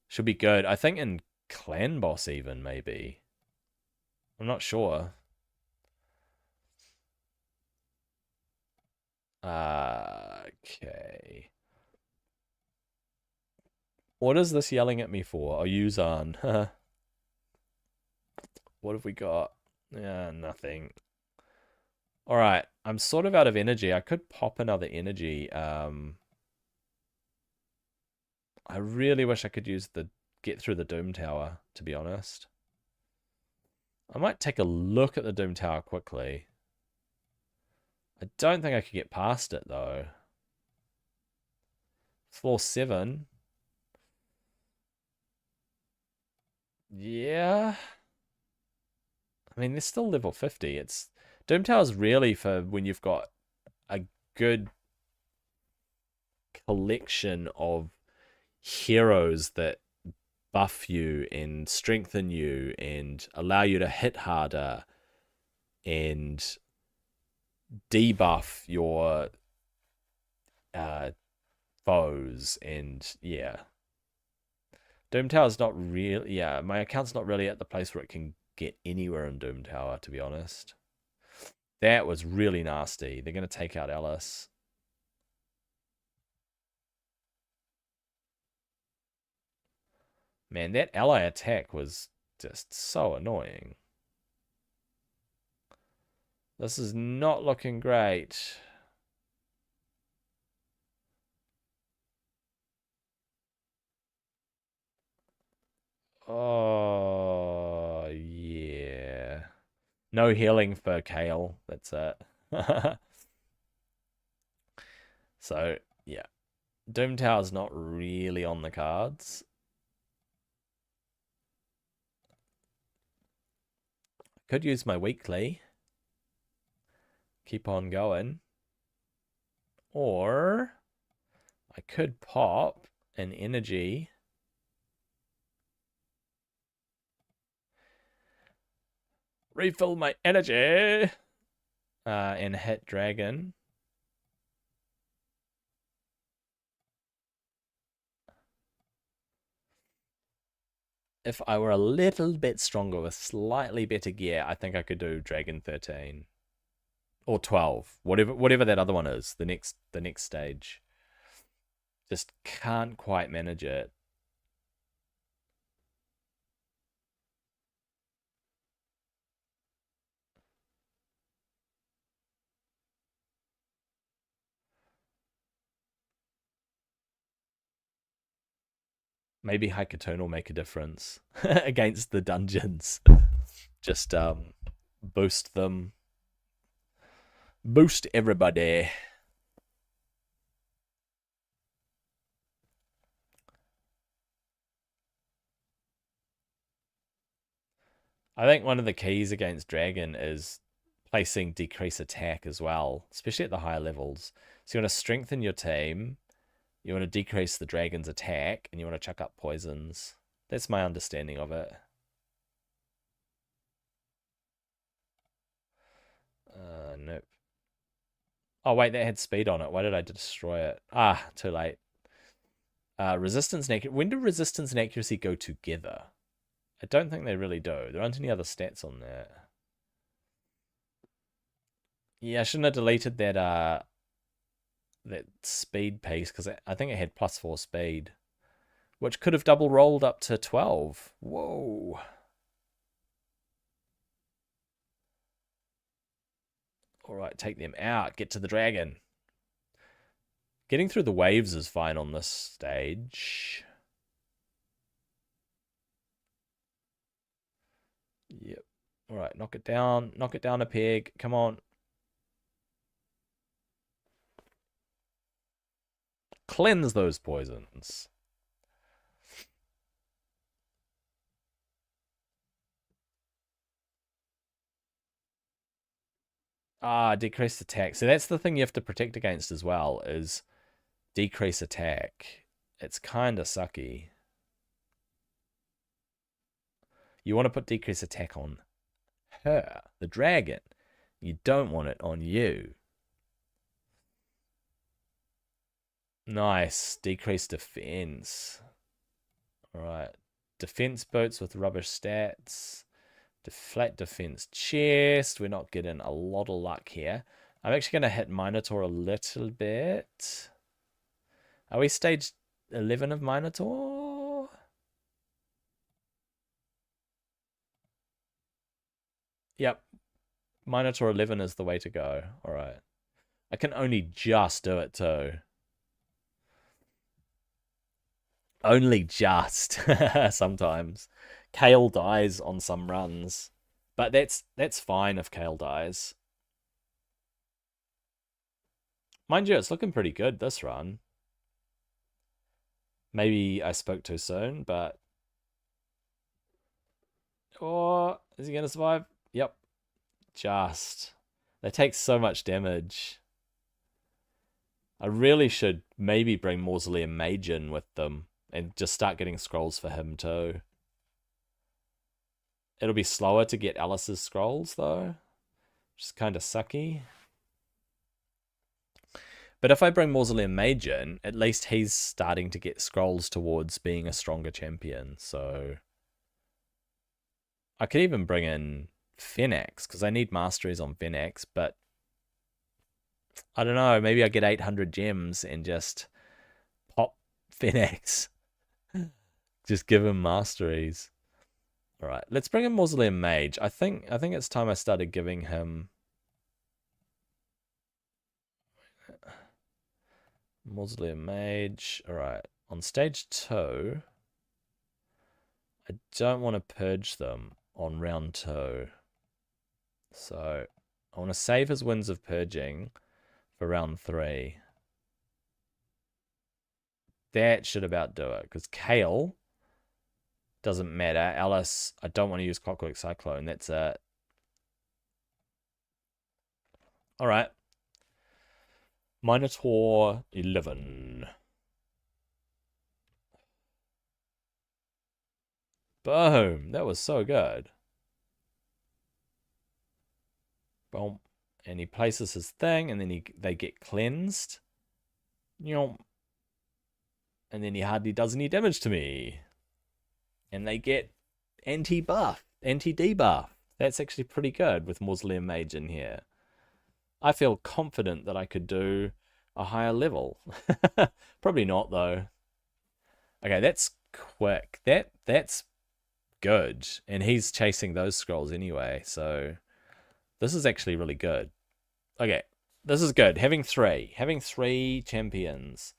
should be good. I think in Clan Boss even, maybe. I'm not sure. Okay. What is this yelling at me for? Oh, Yuzan. What have we got? Yeah, nothing. Alright, I'm sort of out of energy. I could pop another energy. I really wish I could get through the Doom Tower, to be honest. I might take a look at the Doom Tower quickly. I don't think I could get past it, though. Floor 7. Yeah. I mean, they're still level 50. Doom Tower's really for when you've got a good collection of heroes that buff you and strengthen you and allow you to hit harder and debuff your foes. And yeah, Doom Tower's not really, yeah, my account's not really at the place where it can get anywhere in Doom Tower, to be honest. That was really nasty. They're going to take out Alice. Man, that ally attack was just so annoying. This is not looking great. Oh, yeah. No healing for Kale. That's it. So, yeah. Doom Tower's not really on the cards. Could use my weekly. Keep on going. Or I could pop an energy. Refill my energy. And hit dragon. If I were a little bit stronger with slightly better gear, I think I could do Dragon 13 or 12, whatever that other one is. The next stage. Just can't quite manage it. Maybe Haikatone will make a difference against the dungeons. Just boost them. Boost everybody. I think one of the keys against Dragon is placing decrease attack as well, especially at the higher levels. So you want to strengthen your team, you want to decrease the dragon's attack, and you want to chuck up poisons. That's my understanding of it. Nope. Oh, wait, that had speed on it. Why did I destroy it? Ah, too late. Resistance and accuracy. When do resistance and accuracy go together? I don't think they really do. There aren't any other stats on that. Yeah, I shouldn't have deleted that speed piece because I think it had +4 speed, which could have double rolled up to 12. Whoa. All right, take them out. Get to the dragon. Getting through the waves is fine on this stage. Yep. All right, knock it down. Knock it down a peg. Come on. Cleanse those poisons. Ah, decreased attack. So that's the thing you have to protect against as well, is decrease attack. It's kind of sucky. You want to put decrease attack on her, the dragon. You don't want it on you. Nice. Decrease defense. Alright. Defense boots with rubbish stats. Flat defense chest. We're not getting a lot of luck here. I'm actually going to hit Minotaur a little bit. Are we stage 11 of Minotaur? Yep. Minotaur 11 is the way to go. Alright. I can only just do it too. Only just. Sometimes. Kale dies on some runs. But that's fine if Kale dies. Mind you, it's looking pretty good this run. Maybe I spoke too soon, but... Oh, is he going to survive? Yep. Just. They take so much damage. I really should maybe bring Mausoleum Mage in with them and just start getting scrolls for him too. It'll be slower to get Alice's scrolls though, which is kind of sucky. But if I bring Mausoleum Mage in, at least he's starting to get scrolls towards being a stronger champion. So I could even bring in Phoenix because I need masteries on Phoenix, but I don't know, maybe I get 800 gems and just pop Phoenix. Just give him masteries. Alright, let's bring in Mausoleum Mage. I think it's time I started giving him Mausoleum Mage. Alright, on stage 2, I don't want to purge them on round 2. So I want to save his Winds of Purging for round 3. That should about do it, because Kale doesn't matter. Alice, I don't want to use Clockwork Cyclone. That's it. Alright. Minotaur 11. Boom. That was so good. Boom. And he places his thing, and then they get cleansed. And then he hardly does any damage to me. And they get anti-buff, anti-debuff. That's actually pretty good with Mausoleum Mage in here. I feel confident that I could do a higher level. Probably not, though. Okay, that's quick. That's good. And he's chasing those scrolls anyway, so this is actually really good. Okay, this is good. Having three champions.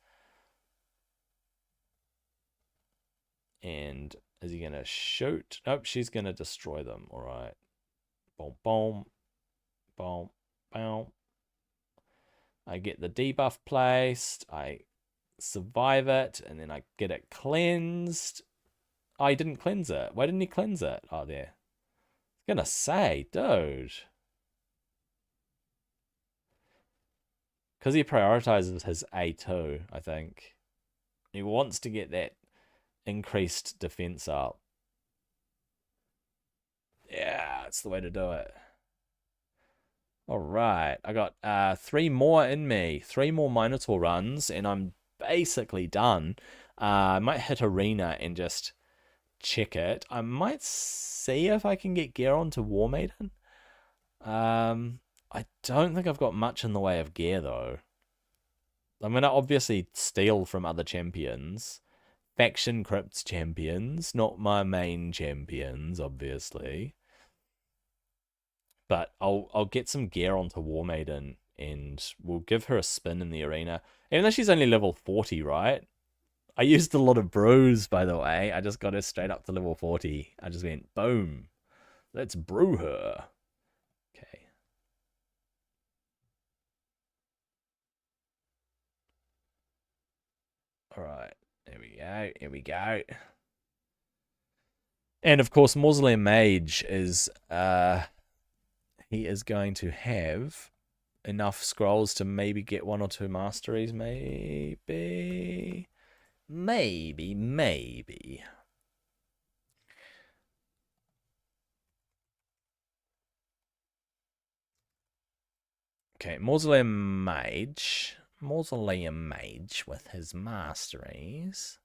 And is he going to shoot? Nope, she's going to destroy them. All right. Boom, boom, boom, boom. I get the debuff placed. I survive it, and then I get it cleansed. Oh, he didn't cleanse it. Why didn't he cleanse it? Oh, there. I was going to say, dude. Because he prioritizes his A2, I think. He wants to get that increased defense up. Yeah, it's the way to do it. All right, I got 3 more in me. 3 more Minotaur runs, and I'm basically done. I might hit Arena and just check it. I might see if I can get gear onto War Maiden. I don't think I've got much in the way of gear, though. I'm going to obviously steal from other champions. Faction Crypts champions, not my main champions, obviously. But I'll get some gear onto War Maiden, and we'll give her a spin in the arena. Even though she's only level 40, right? I used a lot of brews, by the way. I just got her straight up to level 40. I just went, boom. Let's brew her. Okay. Alright. There we go. Here we go. And of course, Mausoleum Mage is he is going to have enough scrolls to maybe get 1 or 2 masteries, maybe. Maybe. Okay, Mausoleum Mage with his masteries.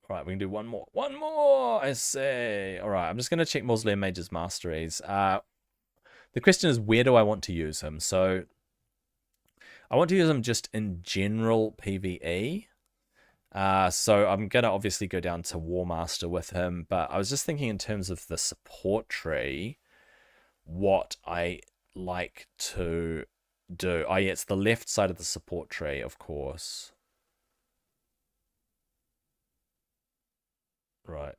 All right, we can do one more. One more, I say. All right, I'm just going to check Mausoleum Mage's masteries. The question is, where do I want to use him? So I want to use him just in general PvE. So I'm going to obviously go down to War Master with him, but I was just thinking in terms of the support tree, what I like to do. Oh, yeah, it's the left side of the support tree, of course. Right.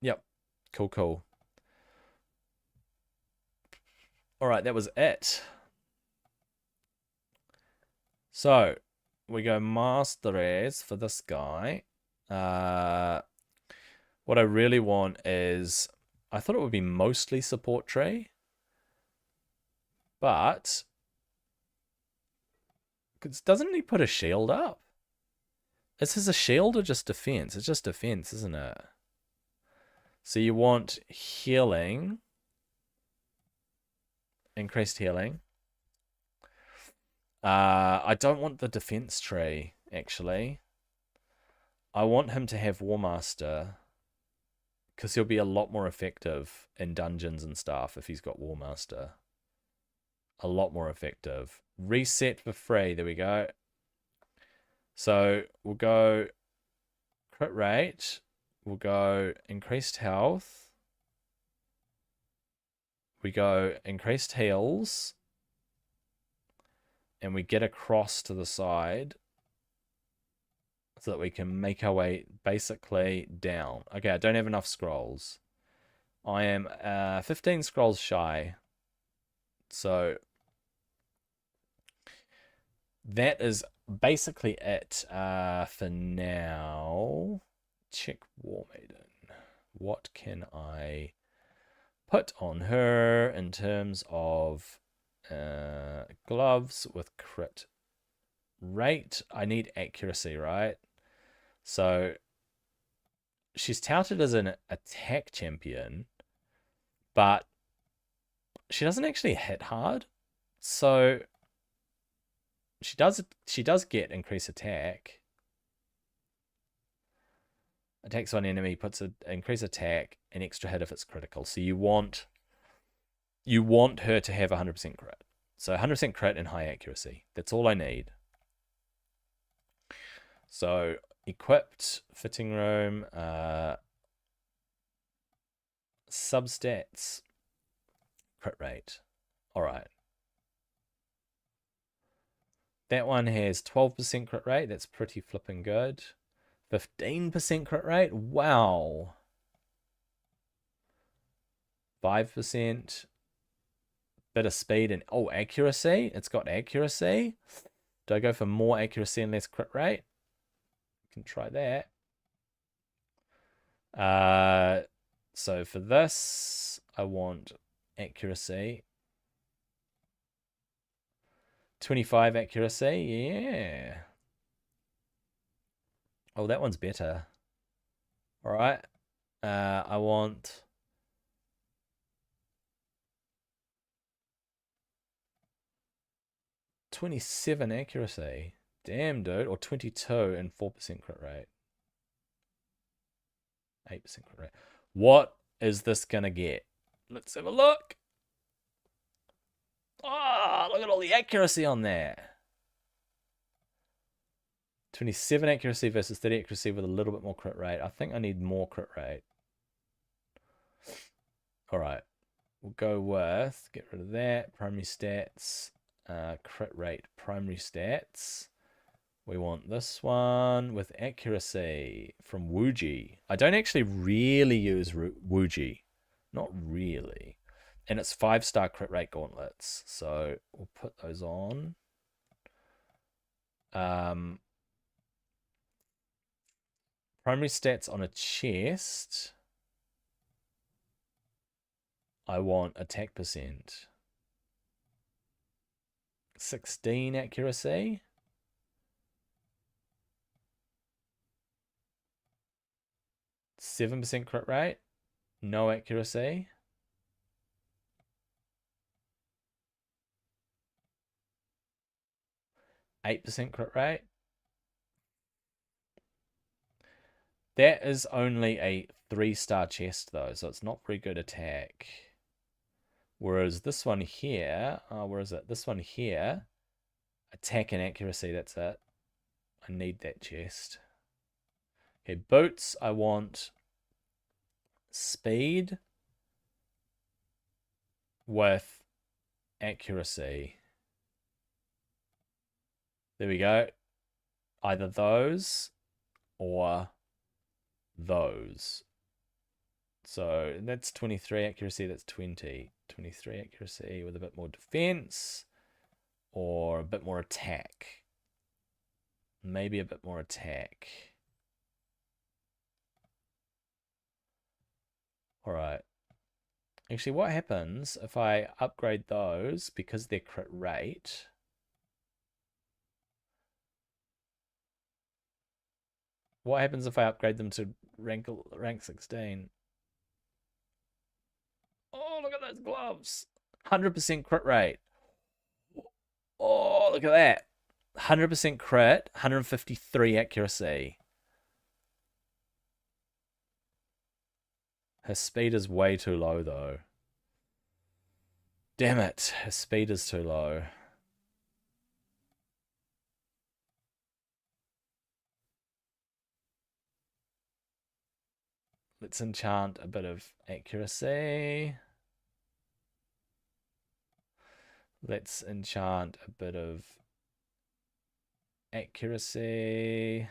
Yep. Cool. All right, that was it. So we go masteries for this guy. What I really want is, I thought it would be mostly support tree, but doesn't he put a shield up? Is this a shield or just defense? It's just defense, isn't it? So you want healing, increased healing. I don't want the defense tree, actually. I want him to have War Master, because he'll be a lot more effective in dungeons and stuff if he's got War Master. A lot more effective. Reset for free. There we go. So we'll go crit rate. We'll go increased health. We go increased heals. And we get across to the side so that we can make our way basically down. Okay, I don't have enough scrolls. I am 15 scrolls shy. So that is basically it for now. Check War Maiden. What can I put on her in terms of gloves with crit rate? I need accuracy, right? So she's touted as an attack champion, but she doesn't actually hit hard. So she does get increased attack. Attacks on enemy, puts an increased attack, an extra hit if it's critical. So you want her to have 100% crit. So 100% crit and high accuracy. That's all I need. So equipped, fitting room, substats, crit rate. All right. That one has 12% crit rate. That's pretty flipping good. 15% crit rate. Wow. 5%. Bit of speed and accuracy. It's got accuracy. Do I go for more accuracy and less crit rate? We can try that. So for this, I want accuracy. 25 accuracy. Yeah. Oh, that one's better. All right. I want 27 accuracy. Damn, dude. Or 22 and 4% crit rate. 8% crit rate. What is this going to get? Let's have a look. Oh, look at all the accuracy on there. 27 accuracy versus 30 accuracy with a little bit more crit rate. I think I need more crit rate. All right. We'll go with, get rid of that, primary stats, crit rate, primary stats. We want this one with accuracy from Wuji. I don't actually really use Wuji. Not really. And it's 5-star crit rate gauntlets. So we'll put those on. Primary stats on a chest. I want attack percent. 16 accuracy. 7% crit rate. No accuracy. 8% crit rate. That is only a 3-star chest though, so it's not very good attack. Whereas this one here, where is it? This one here, attack and accuracy, that's it. I need that chest. Okay, boots, I want speed with accuracy. There we go. Either those or those. So that's 23 accuracy, that's 20. 23 accuracy with a bit more defense or a bit more attack. Maybe a bit more attack. All right. Actually, what happens if I upgrade those because they're crit rate? What happens if I upgrade them to rank 16? Oh, look at those gloves. 100% crit rate. Oh, look at that. 100% crit, 153 accuracy. Her speed is way too low, though. Damn it. Her speed is too low. Let's enchant a bit of accuracy. Let's enchant a bit of accuracy.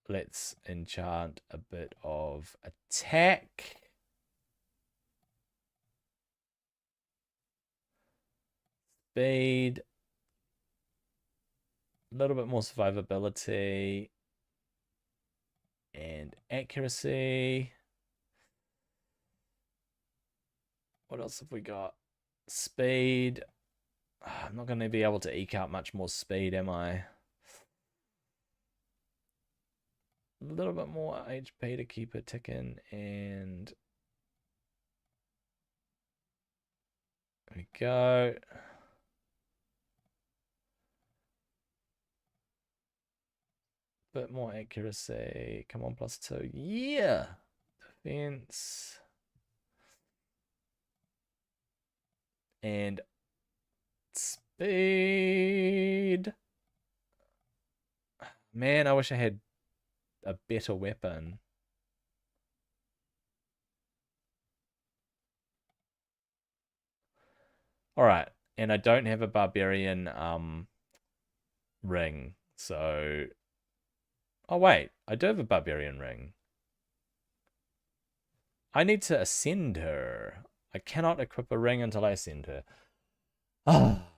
Let's enchant a bit of attack. Speed. A little bit more survivability. And accuracy. What else have we got? Speed. I'm not going to be able to eke out much more speed, am I? A little bit more HP to keep it ticking, and there we go. Bit more accuracy. Come on, +2. Yeah. Defense. And speed. Man, I wish I had a better weapon. All right, and I don't have a barbarian ring, so oh wait, I do have a barbarian ring. I need to ascend her. I cannot equip a ring until I ascend her. Ah.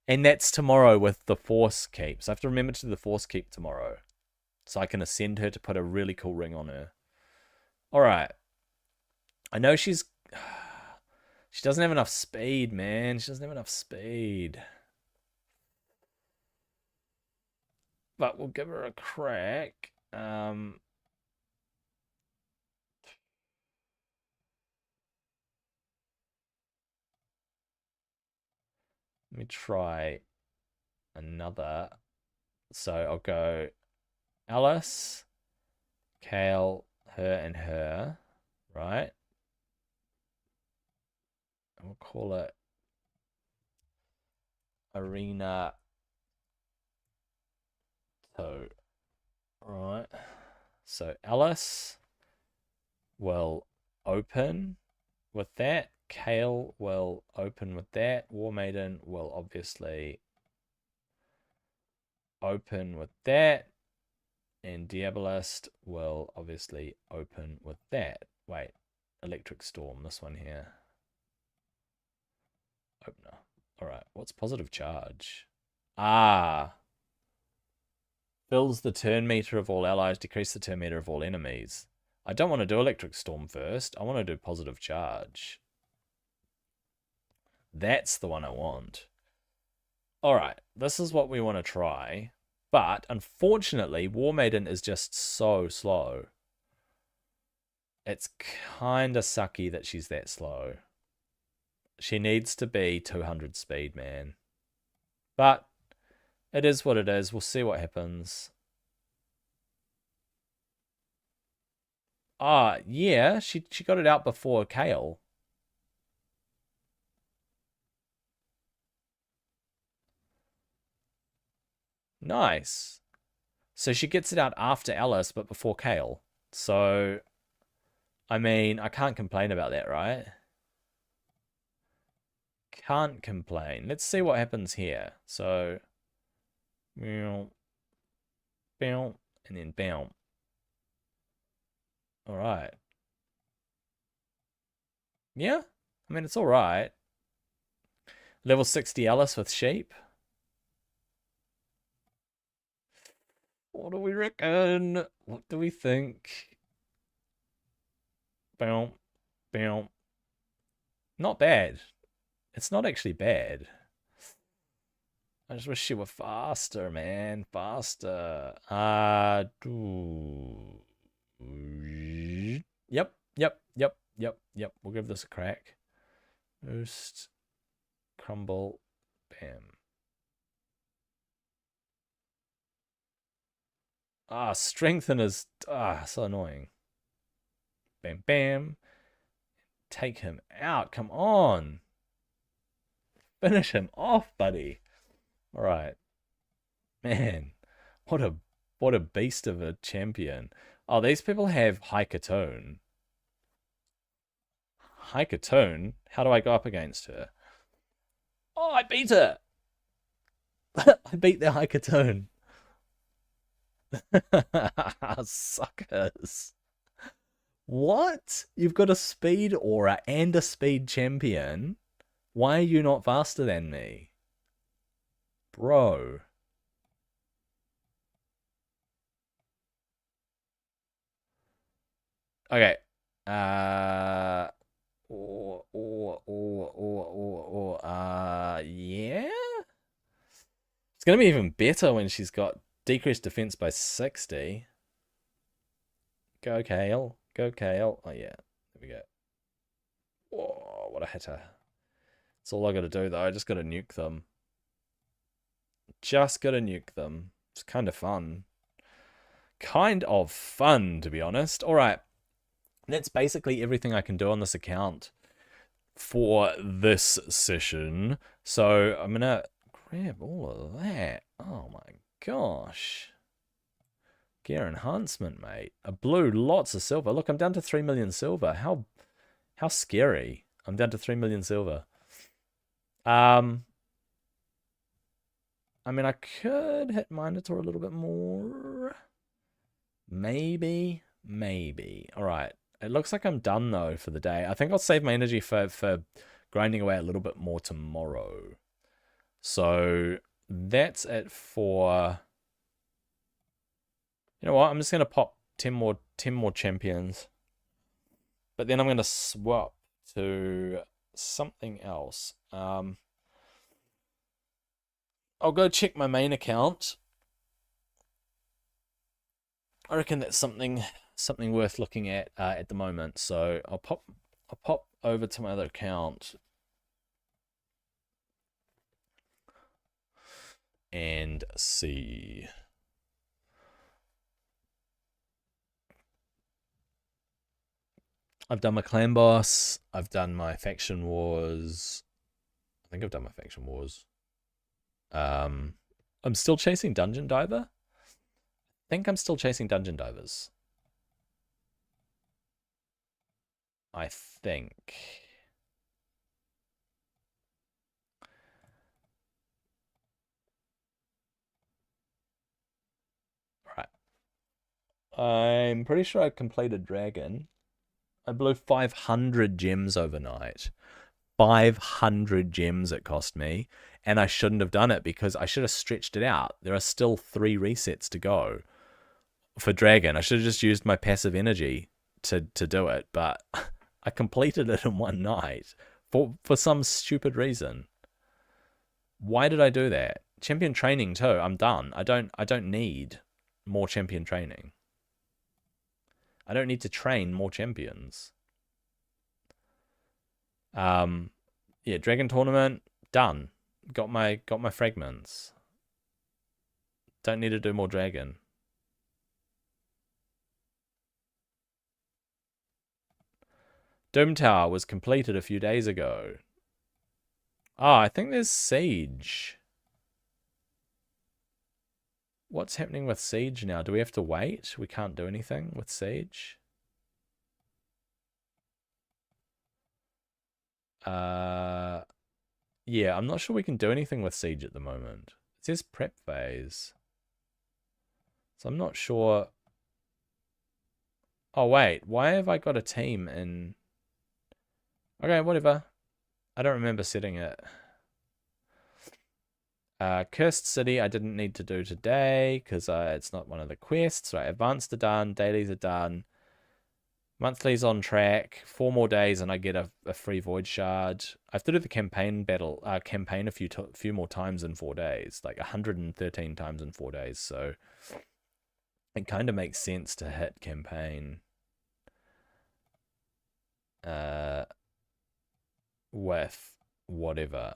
And that's tomorrow with the Force Keep. So I have to remember to do the Force Keep tomorrow. So I can ascend her to put a really cool ring on her. Alright. I know she's... She doesn't have enough speed, man. She doesn't have enough speed. But we'll give her a crack. Let me try another. So I'll go Alice, Kale, her, and her, right? And we'll call it Arena 2. Right. So Alice will open with that. Kale will open with that. War Maiden will obviously open with that. And Diabolist will obviously open with that. Wait, Electric Storm, this one here. Opener. All right, what's positive charge? Ah. Builds the turn meter of all allies, decrease the turn meter of all enemies. I don't want to do Electric Storm first. I want to do Positive Charge. That's the one I want. Alright, this is what we want to try. But, unfortunately, War Maiden is just so slow. It's kind of sucky that she's that slow. She needs to be 200 speed, man. But, it is what it is. We'll see what happens. Ah, yeah, she got it out before Kale. Nice. So she gets it out after Alice, but before Kale. So, I mean, I can't complain about that, right? Can't complain. Let's see what happens here. So, and then bounce. Alright. Yeah, I mean, it's alright. Level 60 Alice with sheep. What do we reckon? What do we think? Boom. Boom. Not bad. It's not actually bad. I just wish she were faster, man. Faster. Yep, yep, yep, yep, yep. We'll give this a crack. Boost. Crumble. Bam. Strengthen is so annoying. Bam, bam. Take him out. Come on. Finish him off, buddy. All right. Man, what a beast of a champion. Oh, these people have Haikatone. Haikatone? How do I go up against her? Oh, I beat her. I beat the Haikatone. Suckers. What? You've got a speed aura and a speed champion. Why are you not faster than me? Bro. Okay. Yeah? It's gonna be even better when she's got decreased defense by 60. Go, Kale. Go, Kale. Oh, yeah. There we go. Whoa, what a hitter. That's all I gotta do, though. I just gotta nuke them. Just gotta nuke them. It's kind of fun. Kind of fun, to be honest. Alright. That's basically everything I can do on this account for this session. So I'm gonna grab all of that. Oh my gosh. Gear enhancement, mate. A blue, lots of silver. Look, I'm down to 3 million silver. How scary. I'm down to 3 million silver. I mean, I could hit Minotaur a little bit more. Maybe. All right. It looks like I'm done, though, for the day. I think I'll save my energy for grinding away a little bit more tomorrow. So that's it for... You know what? I'm just going to pop 10 more champions. But then I'm going to swap to something else. I'll go check my main account. I reckon that's something worth looking at the moment. So I'll pop over to my other account and see. I've done my clan boss. I've done my faction wars. I think I've done my faction wars. I'm still chasing Dungeon Diver. I think I'm still chasing Dungeon Divers. I think. Alright. I'm pretty sure I completed Dragon. I blew 500 gems overnight. 500 gems it cost me, and I shouldn't have done it because I should have stretched it out. There are still 3 resets to go for Dragon. I should have just used my passive energy to do it, but I completed it in one night for some stupid reason. Why did I do that? Champion training too. I'm done. I don't need more champion training. I don't need to train more champions. Yeah, Dragon tournament done. Got my fragments. Don't need to do more Dragon. Doom Tower was completed a few days ago. Ah, I think there's Siege. What's happening with Siege now? Do we have to wait? We can't do anything with Siege? Yeah, I'm not sure we can do anything with Siege at the moment. It says prep phase. So I'm not sure. Oh, wait. Why have I got a team in... Okay, whatever. I don't remember setting it. Cursed City I didn't need to do today because it's not one of the quests. Right, advanced are done, dailies are done. Monthly's on track. 4 more days and I get a free void shard. I have to do the campaign campaign a few more times in 4 days, like 113 times in 4 days. So it kind of makes sense to hit campaign with whatever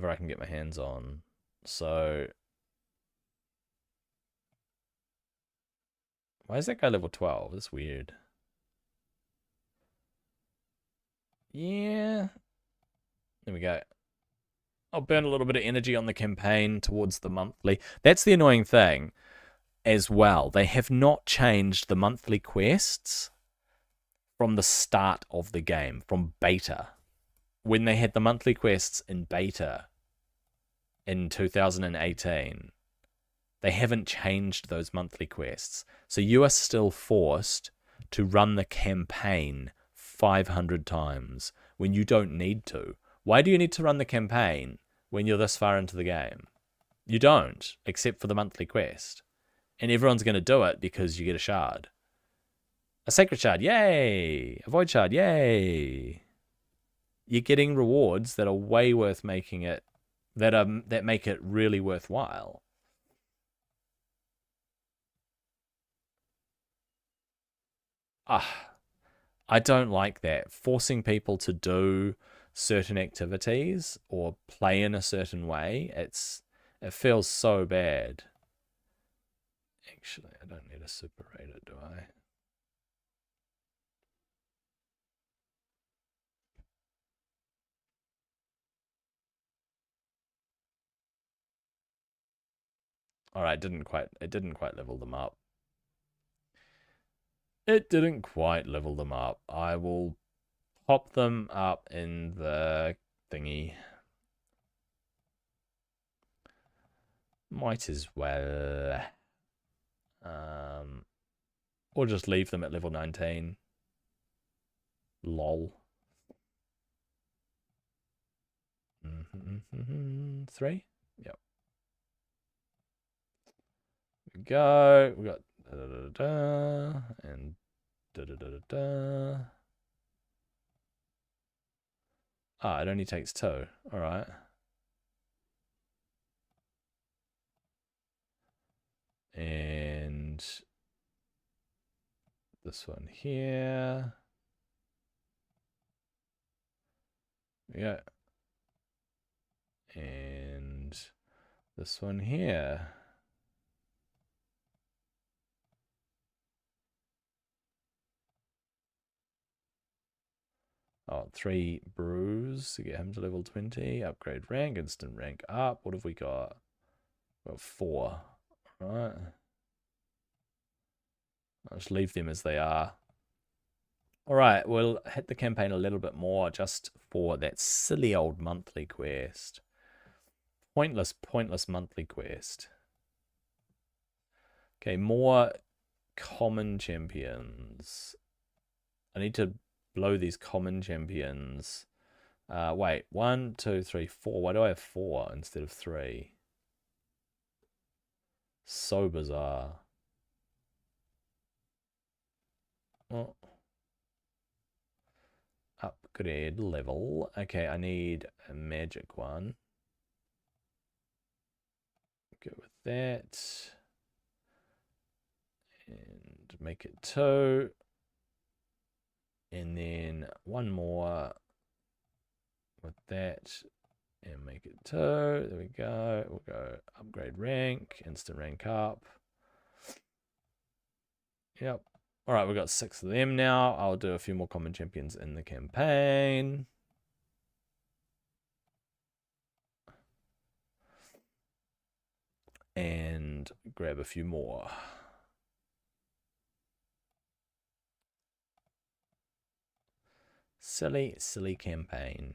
I can get my hands on. So why is that guy level 12? That's weird. Yeah. There we go. I'll burn a little bit of energy on the campaign towards the monthly. That's the annoying thing as well. They have not changed the monthly quests from the start of the game, from beta. When they had the monthly quests in beta in 2018, they haven't changed those monthly quests. So you are still forced to run the campaign 500 times when you don't need to. Why do you need to run the campaign when you're this far into the game? You don't, except for the monthly quest. And everyone's going to do it because you get a shard. A sacred shard, yay! A void shard, yay! You're getting rewards that are way worth making it, that make it really worthwhile. I don't like that. Forcing people to do certain activities or play in a certain way, it feels so bad. Actually, I don't need a separator, do I? All right, it didn't quite level them up. It didn't quite level them up. I will pop them up in the thingy. Might as well. Or just leave them at level 19. Lol. 3? Yep. We go. We got da da da da and da da da da da. Ah, it only takes 2. Alright. And this one here. Yeah. And this one here. Oh, 3 brews to get him to level 20. Upgrade rank, instant rank up. What have we got? We've got 4. Right. I'll just leave them as they are. Alright, we'll hit the campaign a little bit more just for that silly old monthly quest. Pointless monthly quest. Okay, more common champions. I need to blow these common champions Wait, 1, 2, 3, 4. Why do I have 4 instead of 3? So bizarre. Oh. Upgrade level. Okay, I need a magic one. Go with that. And make it 2. And then one more with that. And make it 2. There we go. We'll go upgrade rank. Instant rank up. Yep. Alright, we've got 6 of them now. I'll do a few more common champions in the campaign. And grab a few more. Silly, silly campaign.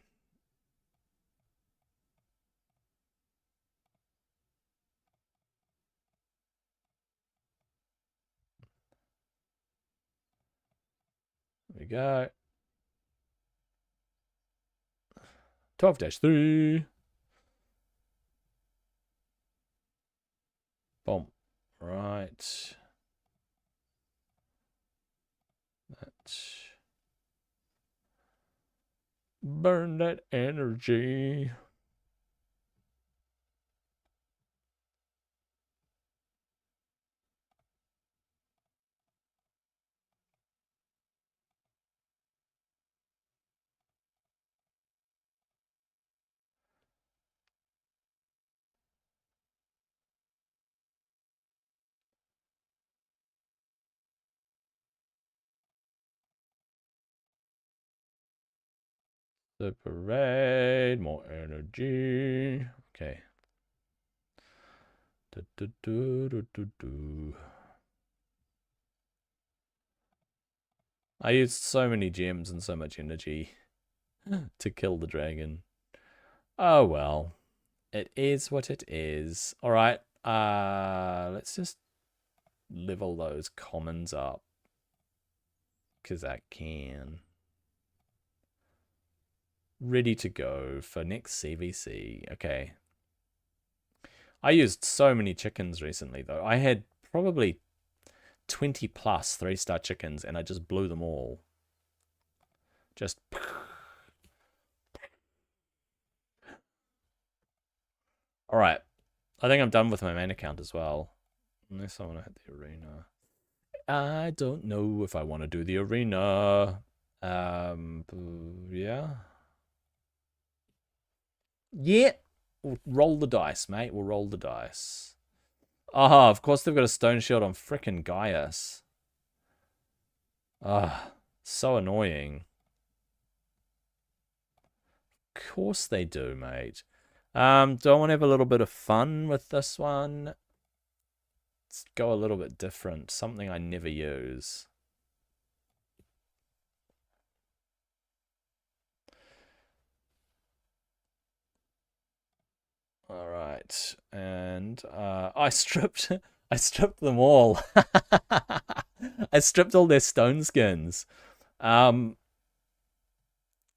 There we go. 12-3. Boom. Right. That. Burn that energy. Separate, more energy. Okay. I used so many gems and so much energy to kill the dragon. Oh well. It is what it is. Alright, let's just level those commons up. Because I can. Ready to go for next CVC. Okay. I used so many chickens recently, though. I had probably 20 plus 3-star chickens, and I just blew them all. Just... Alright. I think I'm done with my main account as well. Unless I want to hit the arena. I don't know if I want to do the arena. Yeah. Yeah. We'll roll the dice, mate. We'll roll the dice. Ah, of course they've got a stone shield on frickin' Gaius. Ah, so annoying. Of course they do, mate. Do I want to have a little bit of fun with this one? Let's go a little bit different. Something I never use. All right, and I stripped them all. I stripped all their stone skins. Cool.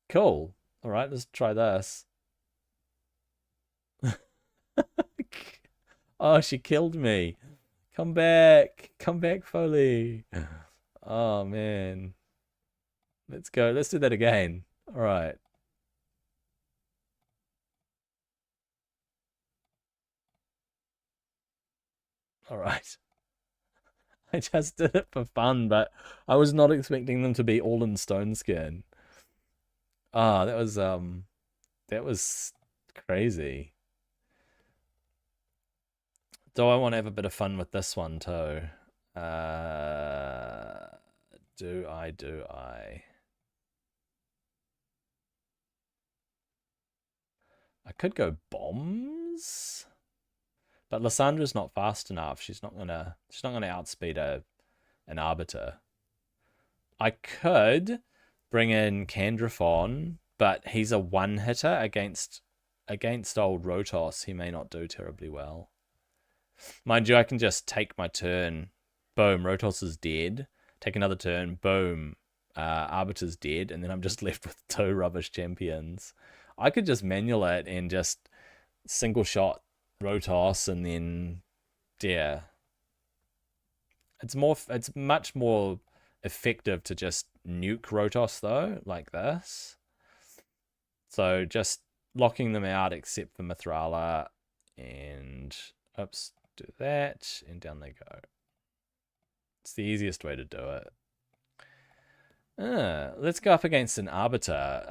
All right, let's try this. Oh, she killed me. Come back, Foley. Oh man. Let's go. Let's do that again. All right. All right. I just did it for fun, but I was not expecting them to be all in stone skin. Ah, that was crazy. Do I want to have a bit of fun with this one too? Do I? I could go bombs, but Lyssandra's not fast enough. She's not gonna outspeed an arbiter. I could bring in Candraphon, but he's a one-hitter against old Rotos. He may not do terribly well. Mind you, I can just take my turn. Boom, Rotos is dead. Take another turn. Boom. Arbiter's dead, and then I'm just left with two rubbish champions. I could just manual it and just single shot Rotos, and then yeah, it's much more effective to just nuke Rotos though, like this. So just locking them out except for Mithrala, and oops, do that, and down they go. It's the easiest way to do it. Let's go up against an Arbiter.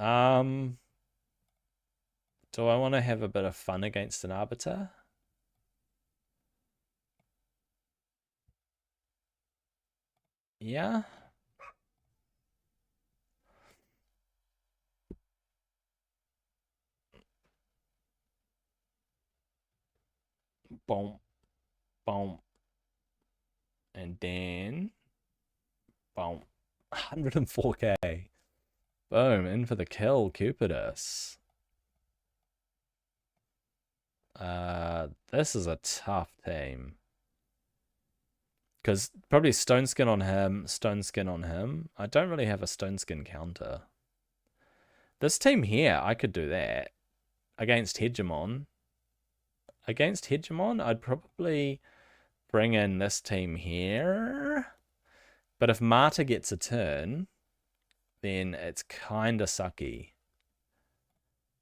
Do I want to have a bit of fun against an Arbiter? Yeah. Boom. Boom. And then boom. 104k. Boom. In for the kill, Cupidus. This is a tough team. Because probably Stone Skin on him, Stone Skin on him. I don't really have a Stone Skin counter. This team here, I could do that. Against Hegemon. Against Hegemon, I'd probably bring in this team here. But if Marta gets a turn, then it's kind of sucky.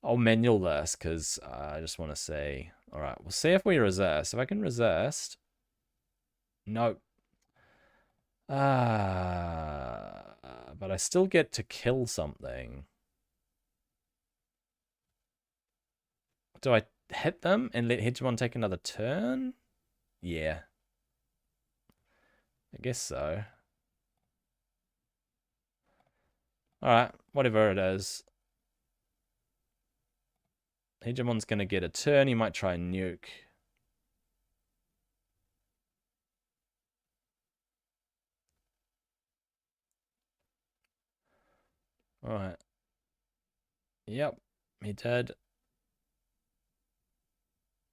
I'll manual this because I just want to see. All right, we'll see if we resist. If I can resist. Nope. But I still get to kill something. Do I hit them and let Hegemon take another turn? Yeah. I guess so. Alright, whatever it is. Hegemon's going to get a turn. He might try and nuke. Alright. Yep, he did.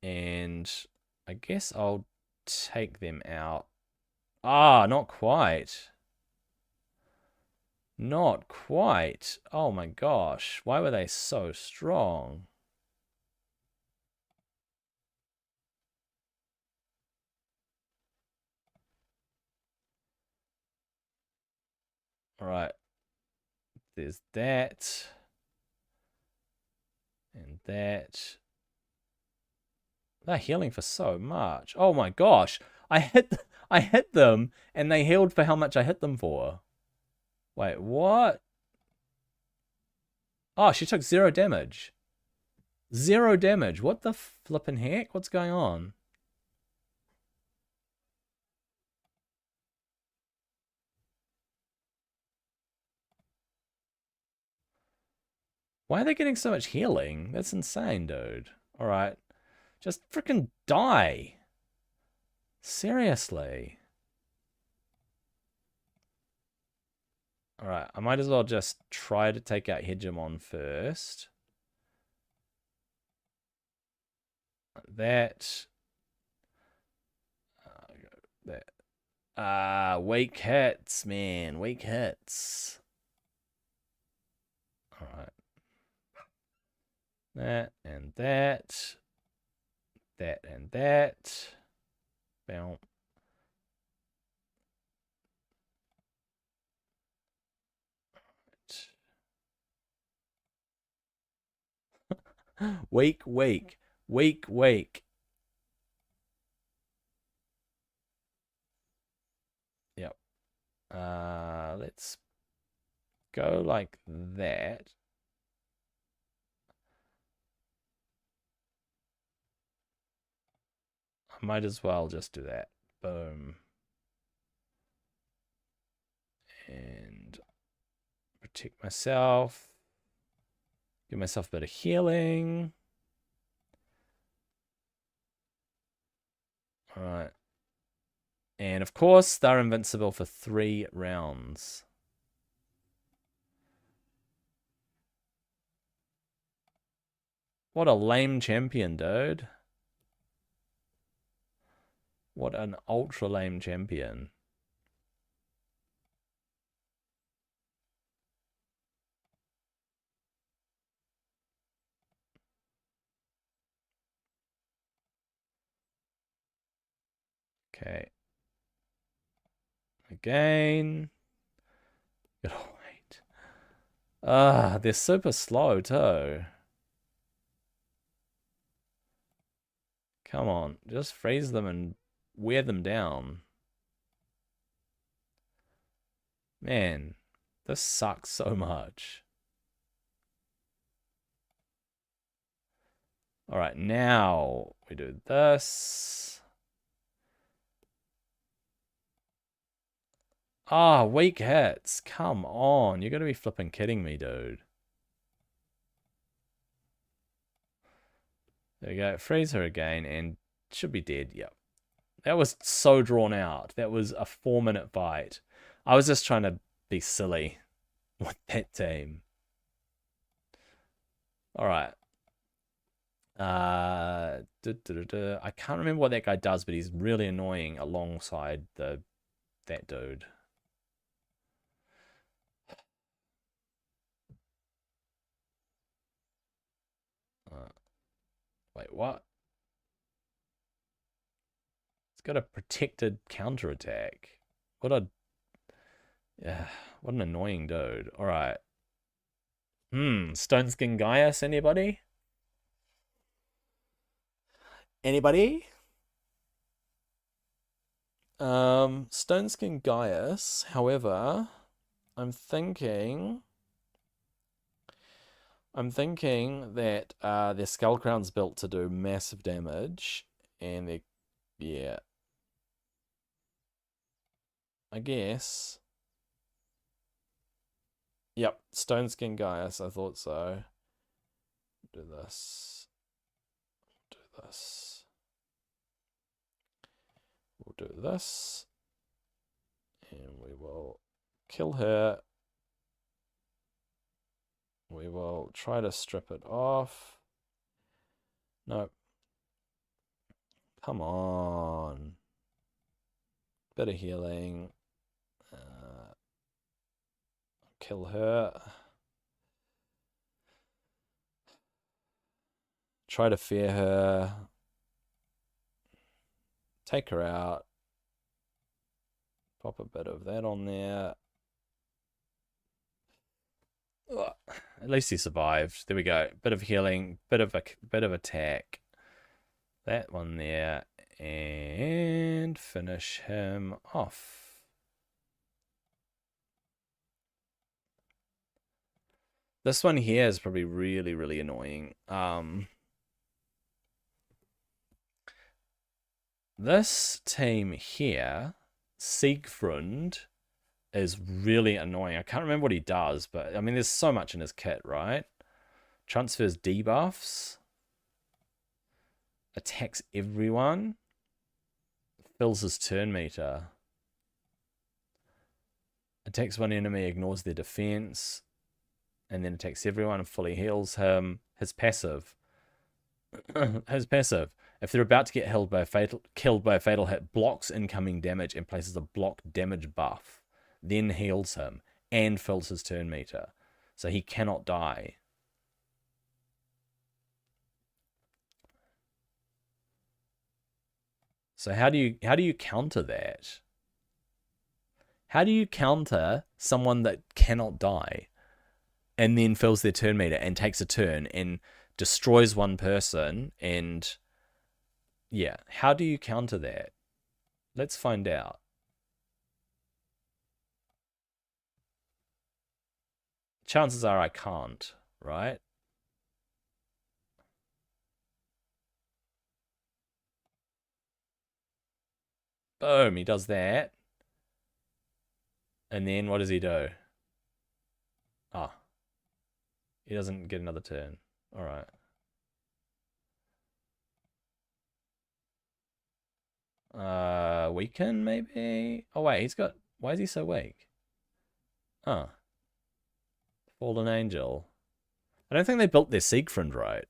And I guess I'll take them out. Ah, not quite. Not quite. Oh my gosh. Why were they so strong? Alright. There's that. And that. They're healing for so much. Oh my gosh. I hit them and they healed for how much I hit them for. Wait, what? Oh, she took 0 damage. 0 damage. What the flippin' heck? What's going on? Why are they getting so much healing? That's insane, dude. Alright. Just freaking die. Seriously. Alright, I might as well just try to take out Hegemon first. That. Weak hits, man. Weak hits. Alright. That and that. That and that. Boom. Weak, weak. Weak, weak. Yep. Let's go like that. I might as well just do that. Boom. And protect myself. Give myself a bit of healing. Alright. And of course, they're invincible for 3 rounds. What a lame champion, dude. What an ultra lame champion. Okay. Again. Gotta wait. Ah, they're super slow too. Come on, just freeze them and wear them down. Man, this sucks so much. All right, now we do this. Ah, weak hits. Come on, you're gonna be flipping kidding me, dude. There you go. Freeze her again and should be dead. Yep. That was so drawn out. That was a 4-minute fight. I was just trying to be silly with that team. All right. I can't remember what that guy does, but he's really annoying alongside that dude. Wait, what? It's got a protected counterattack. What a yeah, what an annoying dude. All right. Stone Skin Gaius, anybody? Anybody? Stone Skin Gaius, however, I'm thinking that their Skull Crown's built to do massive damage, and yeah, I guess. Yep, Stone Skin Gaius, I thought so. Do this. Do this. We'll do this. And we will kill her. We will try to strip it off. Nope. Come on. Bit of healing. Kill her. Try to fear her. Take her out. Pop a bit of that on there. Ugh. At least he survived. There we go. Bit of healing. Bit of attack. That one there. And finish him off. This one here is probably really, really annoying. This team here, Siegfried, is really annoying. I can't remember what he does, but I mean, there's so much in his kit, right? Transfers debuffs, attacks everyone, fills his turn meter, attacks one enemy, ignores their defense, and then attacks everyone and fully heals him. His passive. His passive. If they're about to get killed by a fatal hit, blocks incoming damage and places a block damage buff, then heals him and fills his turn meter, so he cannot die. So how do you counter that? How do you counter someone that cannot die and then fills their turn meter and takes a turn and destroys one person? And yeah, how do you counter that? Let's find out. Chances are I can't, right? Boom, he does that. And then what does he do? Ah, he doesn't get another turn. All right. Weaken maybe? Oh wait, why is he so weak? Oh. Fallen Angel. I don't think they built their Siegfried right.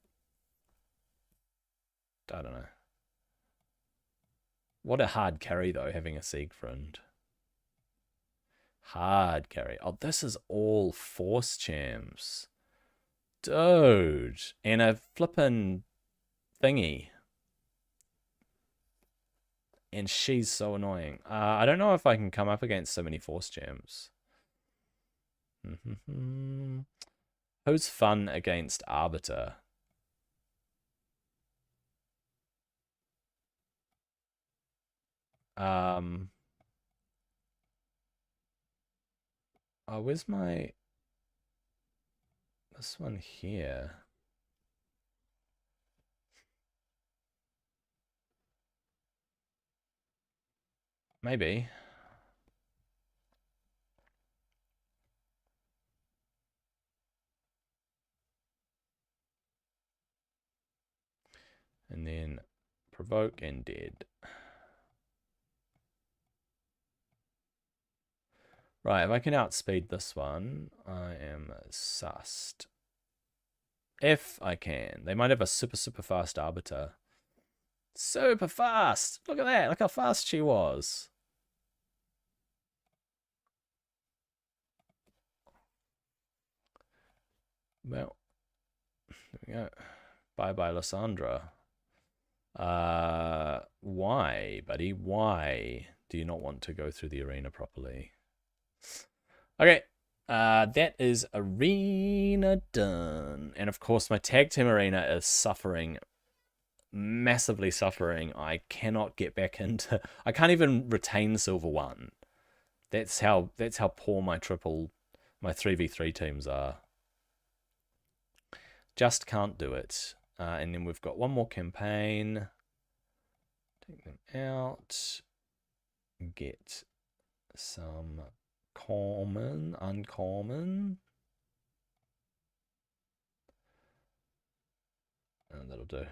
I don't know. What a hard carry though, having a Siegfried. Hard carry. Oh, this is all Force champs. Dude. And a flippin' thingy. And she's so annoying. I don't know if I can come up against so many force gems. Who's fun against Arbiter? Oh, where's my... This one here. Maybe. And then provoke and dead. Right, if I can outspeed this one, I am sussed. If I can. They might have a super, super fast Arbiter. Super fast! Look at that! Look how fast she was. Well, there we go. Bye-bye, Lysandra. Why, buddy? Why do you not want to go through the arena properly? Okay, that is arena done. And of course, my tag team arena is suffering, massively suffering. I cannot get back into... I can't even retain Silver 1. That's how poor my 3v3 teams are. Just can't do it. And then we've got one more campaign. Take them out. Get some common, uncommon. And that'll do.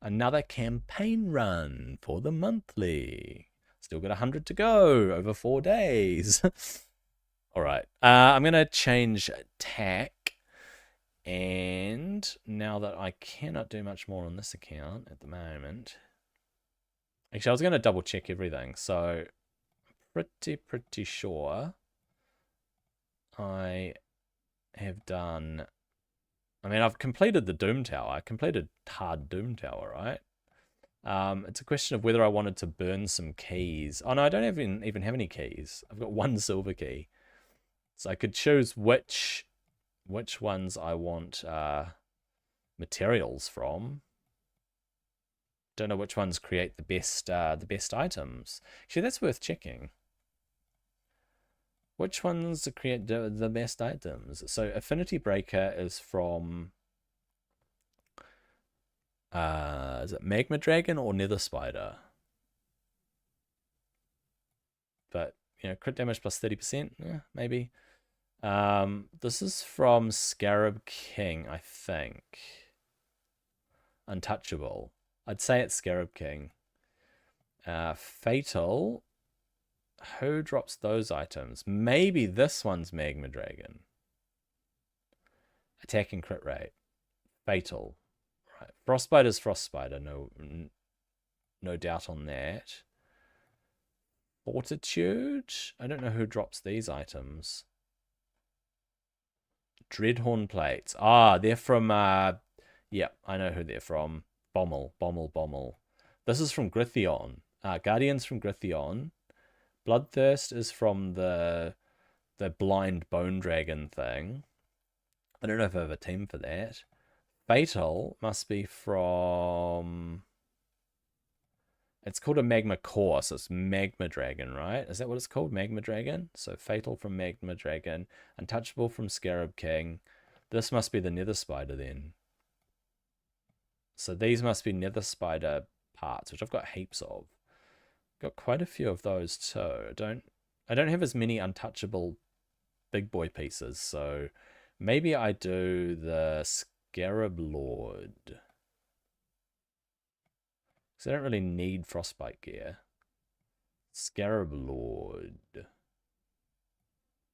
Another campaign run for the monthly. Still got 100 to go over 4 days. All right. I'm going to change tack. And now that I cannot do much more on this account at the moment. Actually, I was going to double check everything. So, pretty sure I have done... I mean, I've completed the Doom Tower. I completed hard Doom Tower, right? It's a question of whether I wanted to burn some keys. Oh, no, I don't even have any keys. I've got 1 silver key. So I could choose which ones I want materials from. Don't know which ones create the best items. Actually, that's worth checking. Which ones create the best items? So Affinity Breaker is from... is it Magma Dragon or Nether Spider? But, you know, crit damage plus 30%? Yeah, maybe. This is from Scarab King, I think. Untouchable. I'd say it's Scarab King. Fatal... Who drops those items? Maybe this one's Magma Dragon. Attack and crit rate. Fatal. Right. Frostbite is Frostbiter. No doubt on that. Fortitude? I don't know who drops these items. Dreadhorn plates. Ah, they're from... yeah, I know who they're from. Bommel. This is from Grythion. Guardians from Grythion. Bloodthirst is from the blind bone dragon thing. I don't know if I have a team for that. Fatal must be from... It's called a Magma Core, so it's Magma Dragon, right? Is that what it's called? Magma Dragon? So Fatal from Magma Dragon. Untouchable from Scarab King. This must be the Nether Spider then. So these must be Nether Spider parts, which I've got heaps of. Got quite a few of those too. I don't have as many untouchable big boy pieces, so maybe I do the Scarab Lord. Because I don't really need frostbite gear. Scarab Lord.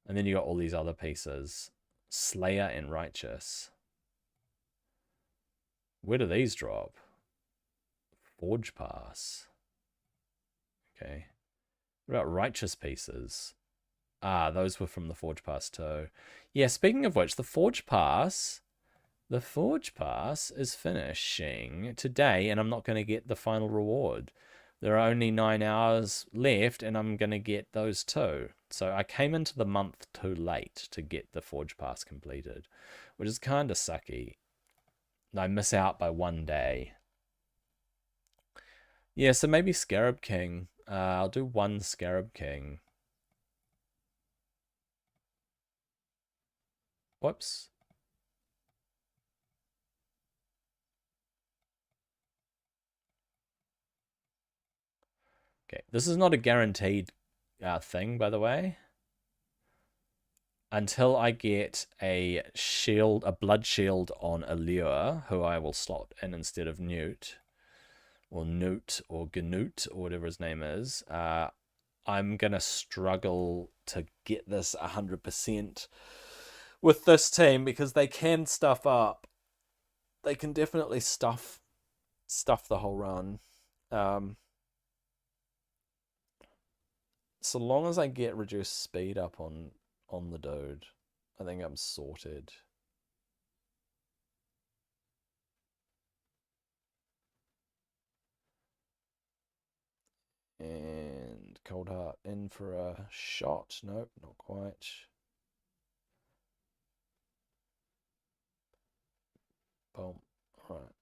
And then you got all these other pieces. Slayer and Righteous. Where do these drop? Forge Pass. Okay. What about Righteous pieces? Ah, those were from the Forge Pass too. Yeah, speaking of which, the Forge Pass, The Forge Pass is finishing today, and I'm not going to get the final reward. There are only 9 hours left, and I'm going to get those too. So I came into the month too late to get the Forge Pass completed, which is kind of sucky. I miss out by 1 day. Yeah, so maybe Scarab King. I'll do 1 Scarab King. Whoops. Okay, this is not a guaranteed thing, by the way. Until I get a shield, a blood shield on Allure, who I will slot in instead of Newt, or Newt, or Ganute, or whatever his name is, I'm going to struggle to get this 100% with this team, because they can stuff up. They can definitely stuff the whole run. So long as I get reduced speed up on the dude, I think I'm sorted. And Cold Heart in for a shot. Nope, not quite. Boom. Alright.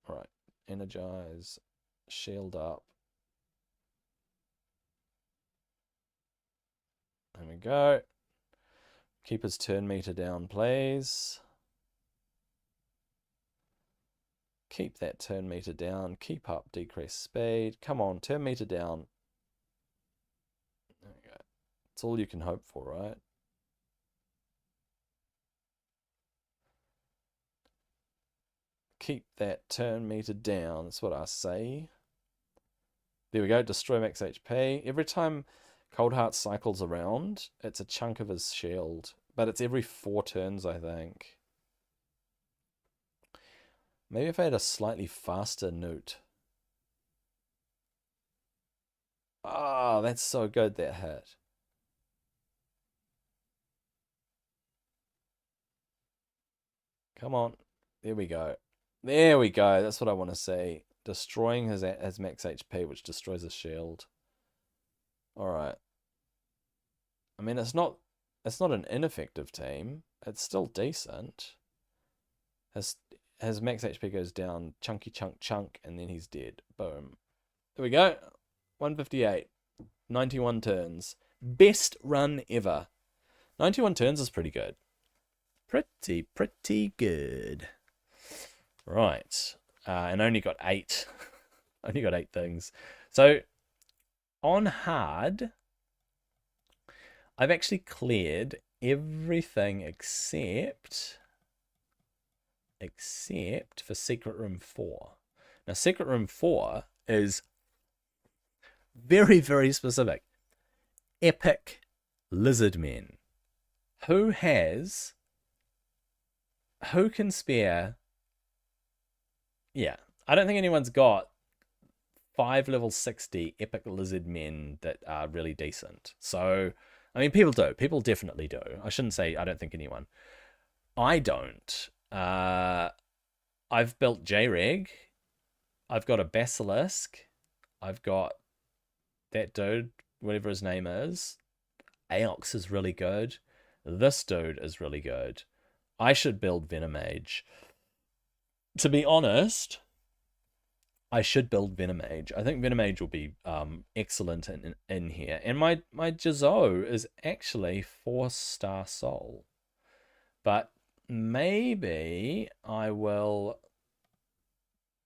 Alright. Energize. Shield up. There we go. Keep his turn meter down, please. Keep that turn meter down. Keep up decreased speed. Come on, turn meter down. There we go. That's all you can hope for, right? Keep that turn meter down. That's what I say. There we go. Destroy max HP. Every time Cold Heart cycles around, it's a chunk of his shield. But it's every 4 turns, I think. Maybe if I had a slightly faster Newt. Ah, that's so good, that hit. Come on. There we go. There we go. That's what I want to see. Destroying his max HP, which destroys his shield. Alright. I mean, it's not an ineffective team. It's still decent. His max HP goes down, chunky chunk, and then he's dead. Boom. There we go. 158. 91 turns. Best run ever. 91 turns is pretty good. Pretty good. Right. And only got 8. Only got 8 things. So, on hard, I've actually cleared everything except for Secret Room 4. Now, Secret Room 4 is very, very specific. Epic lizard men. Who can spare? Yeah, I don't think anyone's got 5 level 60 epic lizard men that are really decent. So, I mean, people do. People definitely do. I shouldn't say I don't think anyone. I don't. I've built J-Reg. I've got a Basilisk. I've got that dude, whatever his name is. Aox is really good. This dude is really good. I should build Venomage. To be honest, I should build Venomage. I think Venomage will be excellent in here. And my Jizou is actually 4-star soul. But maybe I will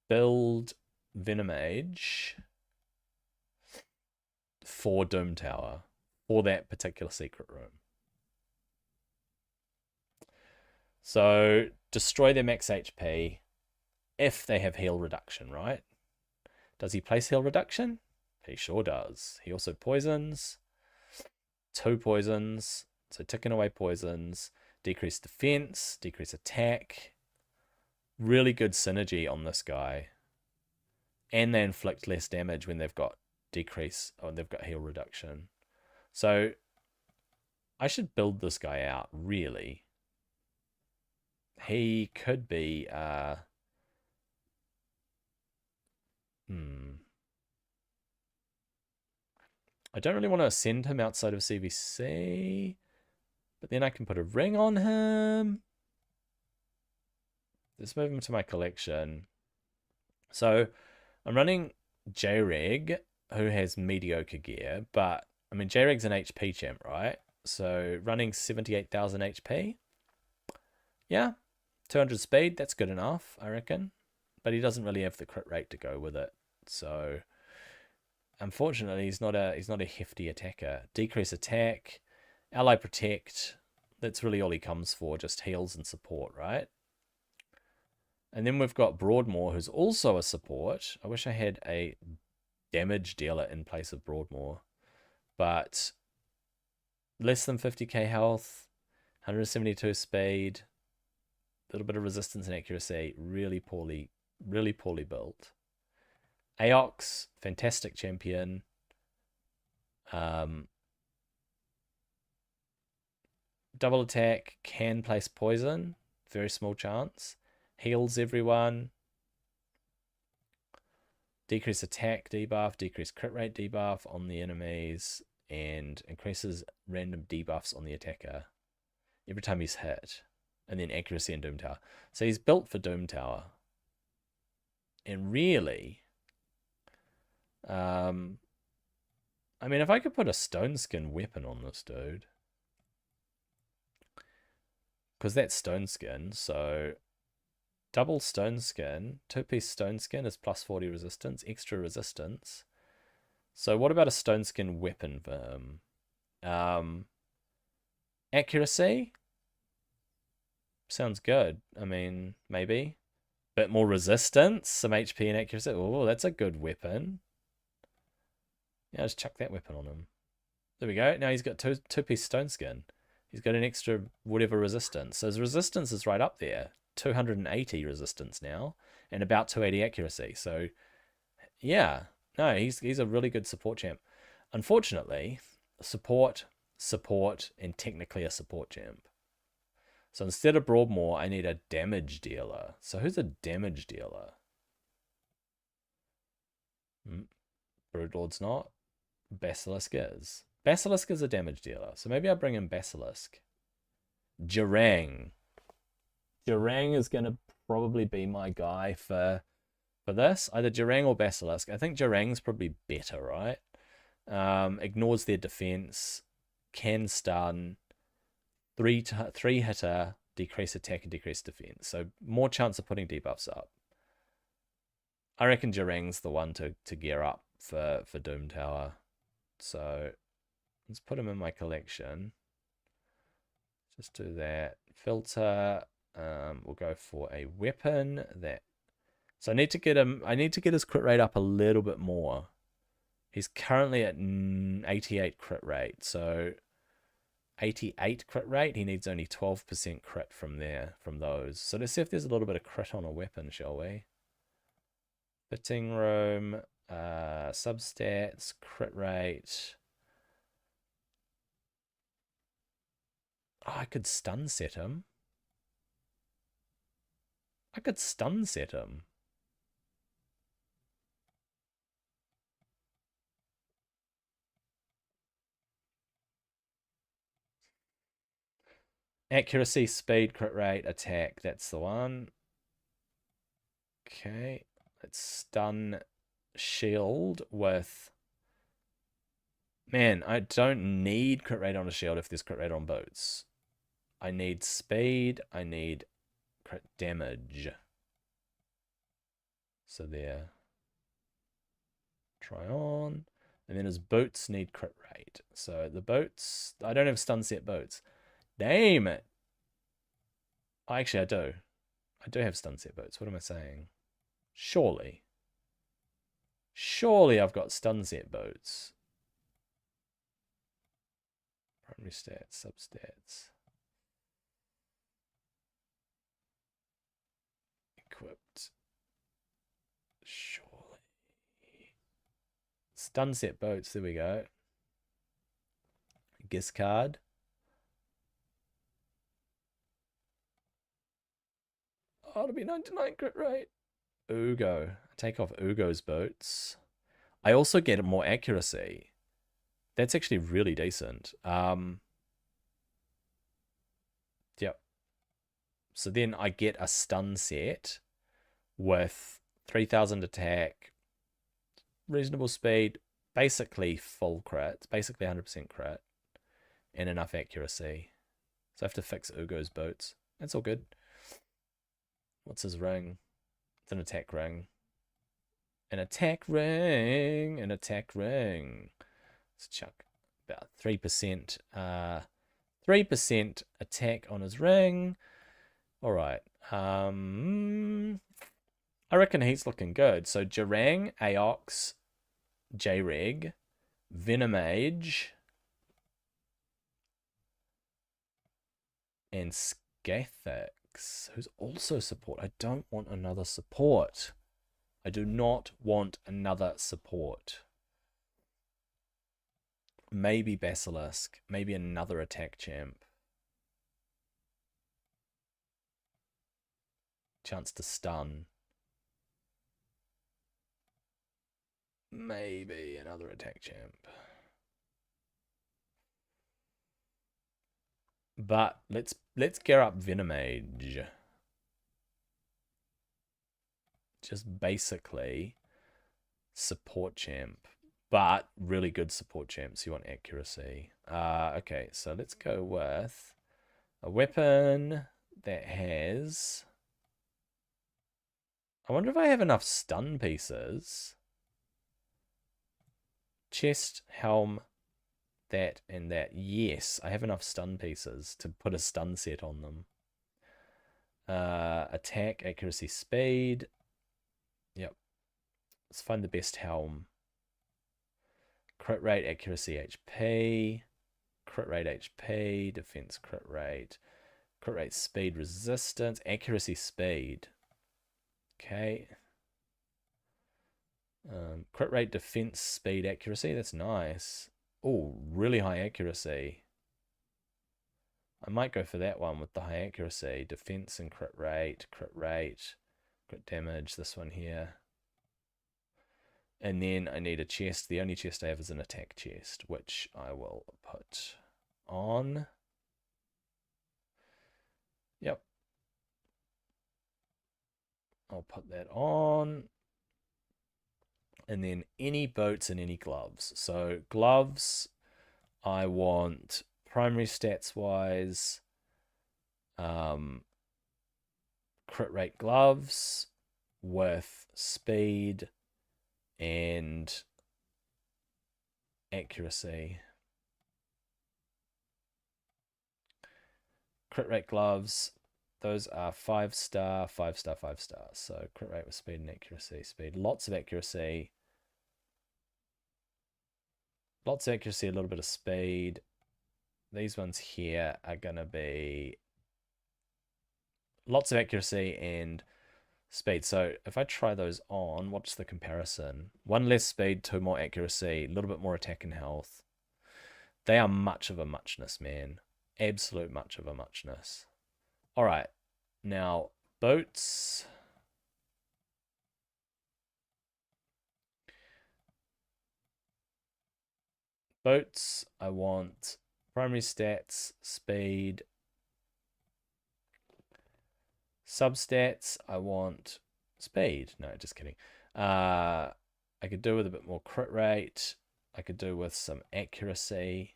build Venomage for Doom Tower, for that particular secret room. So, destroy their max HP if they have heal reduction, right? Does he place heal reduction? He sure does. He also poisons. 2 poisons. So, ticking away poisons. Decrease defense, decrease attack. Really good synergy on this guy. And they inflict less damage when they've got decrease, or they've got heal reduction. So I should build this guy out, really. He could be I don't really want to send him outside of CVC, but then I can put a ring on him. Let's move him to my collection. So I'm running JREG, who has mediocre gear, but I mean JREG's an HP champ, right? So running 78,000 HP. Yeah, 200 speed, that's good enough, I reckon. But he doesn't really have the crit rate to go with it. So unfortunately, he's not a hefty attacker. Decrease attack, ally protect. That's really all he comes for, just heals and support, right? And then we've got Broadmoor, who's also a support. I wish I had a damage dealer in place of Broadmoor, but less than 50k health, 172 speed, a little bit of resistance and accuracy. Really poorly built. Aox, fantastic champion. Double attack, can place poison, very small chance. Heals everyone. Decrease attack debuff, decrease crit rate debuff on the enemies, and increases random debuffs on the attacker every time he's hit. And then accuracy and Doom Tower. So he's built for Doom Tower. And really, I mean, if I could put a stone skin weapon on this dude, because that's stone skin, so double stone skin, 2-piece stone skin is plus 40 resistance, extra resistance. So what about a stone skin weapon for him? Accuracy sounds good. I mean, maybe bit more resistance, some HP and accuracy. Oh, that's a good weapon. Yeah, just chuck that weapon on him. There we go. Now he's got two-piece stone skin. He's got an extra whatever resistance. So his resistance is right up there. 280 resistance now and about 280 accuracy. So yeah, no, he's a really good support champ. Unfortunately, support, and technically a support champ. So instead of Broadmoor, I need a damage dealer. So who's a damage dealer? Broodlord's not. Basilisk is. Basilisk is a damage dealer. So maybe I'll bring in Basilisk. Jarang. Jarang is going to probably be my guy for this. Either Jarang or Basilisk. I think Jarang's probably better, right? Ignores their defense. Can stun. Three hitter. Decrease attack and decrease defense. So more chance of putting debuffs up. I reckon Jarang's the one to gear up for Doom Tower. So let's put him in my collection. Just do that. Filter. We'll go for a weapon that. So I need to get him. I need to get his crit rate up a little bit more. He's currently at 88 crit rate. So 88 crit rate. He needs only 12% crit from those. So let's see if there's a little bit of crit on a weapon, shall we? Fitting room. Substats. Crit rate. Oh, I could stun set him. Accuracy, speed, crit rate, attack. That's the one. Okay. Let's stun shield with. Man, I don't need crit rate on a shield if there's crit rate on boots. I need speed. I need crit damage. So there. Try on. And then his boots need crit rate. So the boots. I don't have stun set boots. Damn it. Actually, I do. I do have stun set boots. What am I saying? Surely. Surely I've got stun set boots. Primary stats, substats. Equipped. Surely. Stun set boots. There we go. Giz card. Oh, it'll be 99 crit rate. Ugo. Take off Ugo's boots. I also get more accuracy. That's actually really decent. Yep. So then I get a stun set with 3000 attack, reasonable speed, basically full crit, basically 100% crit, and enough accuracy. So I have to fix Ugo's boots. That's all good. What's his ring? It's an attack ring. An attack ring. An attack ring. Let's chuck about 3%. 3% attack on his ring. All right. I reckon he's looking good. So Jarang, Aox, J-Reg, Venomage, and Scathix, who's also support. I don't want another support. I do not want another support. Maybe Basilisk. Maybe another attack champ. Chance to stun. Maybe another attack champ. But let's gear up Venomage. Just basically support champ, but really good support champs. You want accuracy. Okay, so let's go with a weapon that has... I wonder if I have enough stun pieces. Chest, helm, that, and that. Yes, I have enough stun pieces to put a stun set on them. Attack, accuracy, speed. Yep. Let's find the best helm. Crit rate, accuracy, HP. Crit rate, HP. Defense, crit rate. Crit rate, speed, resistance. Accuracy, speed. Okay. Crit rate, defense, speed, accuracy. That's nice. Oh, really high accuracy. I might go for that one with the high accuracy. Defense and crit rate, crit damage. This one here. And then I need a chest. The only chest I have is an attack chest, which I will put on. Yep. I'll put that on. And then any boats and any gloves. So gloves, I want primary stats wise, crit rate gloves with speed and accuracy. Crit rate gloves, those are 5-star, 5-star, 5-star. So crit rate with speed and accuracy. Speed, lots of accuracy. Lots of accuracy, a little bit of speed. These ones here are going to be lots of accuracy and speed. So if I try those on, what's the comparison? 1 less speed, 2 more accuracy, a little bit more attack and health. They are much of a muchness, man. Absolute much of a muchness. All right. Now, boats. Boats, I want primary stats, speed. Substats, I want speed. No, just kidding. I could do with a bit more crit rate. I could do with some accuracy.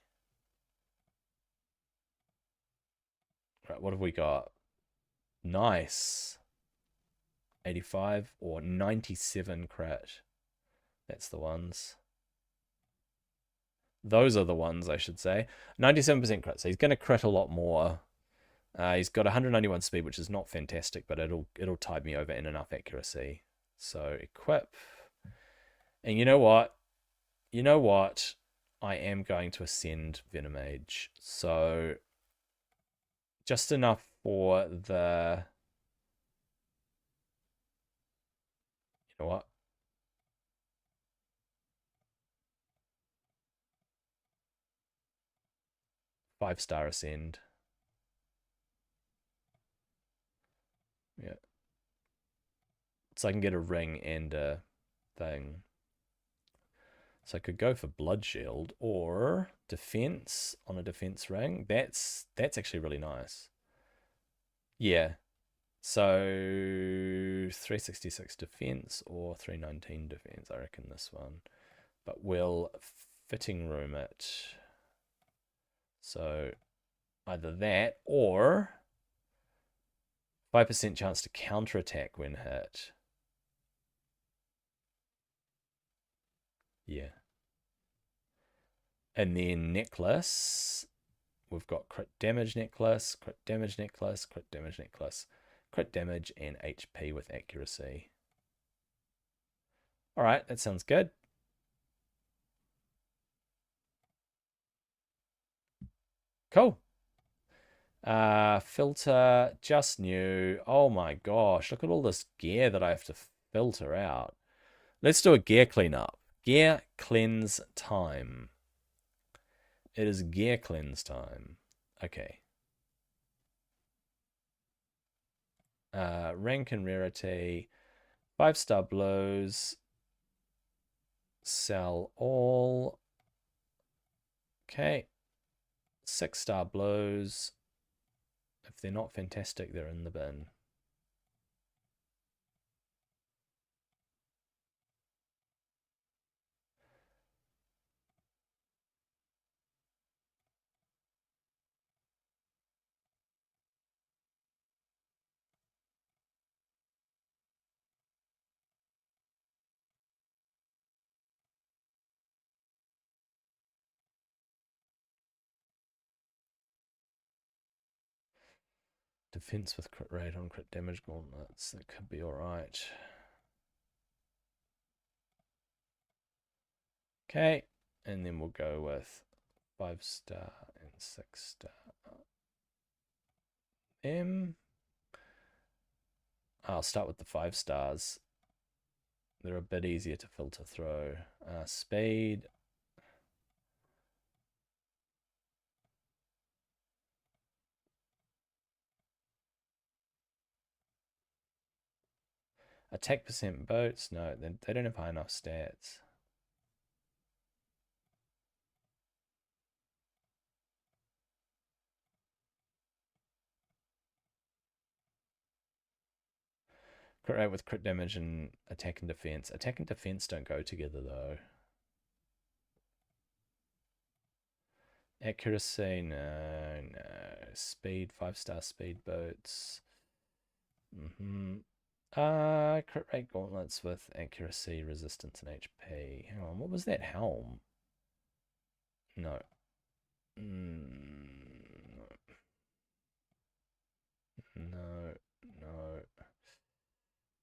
Right, what have we got? Nice. 85 or 97 crit. That's the ones. Those are the ones, I should say. 97% crit. So he's going to crit a lot more. He's got 191 speed, which is not fantastic, but it'll tide me over in enough accuracy. So equip. And you know what? You know what? I am going to ascend Venomage. So just enough for the... You know what? Five-star ascend. Yeah. So I can get a ring and a thing. So I could go for blood shield or defense on a defense ring. That's actually really nice. Yeah. So 366 defense or 319 defense. I reckon this one. But we'll fitting room it. So either that or 5% chance to counterattack when hit. Yeah. And then necklace. We've got crit damage necklace, crit damage necklace, crit damage necklace, crit damage, and HP with accuracy. All right, that sounds good. Cool. Filter, just new. Oh my gosh, look at all this gear that I have to filter out. Let's do a gear cleanup. Gear cleanse time. It is gear cleanse time. Okay. Rank and rarity. 5-star blows. Sell all. Okay. 6-star blows. If they're not fantastic, they're in the bin. Defense with crit rate on crit damage gauntlets. That could be alright. Okay. And then we'll go with 5-star and 6-star. I'll start with the 5 stars. They're a bit easier to filter through. Speed. Attack percent boats. No, they don't have high enough stats. Crit rate with crit damage and attack and defense. Attack and defense don't go together though. Accuracy, no. Speed, 5-star speed boats. Crit rate gauntlets with accuracy, resistance, and HP. Hang on, what was that helm? No. No, no,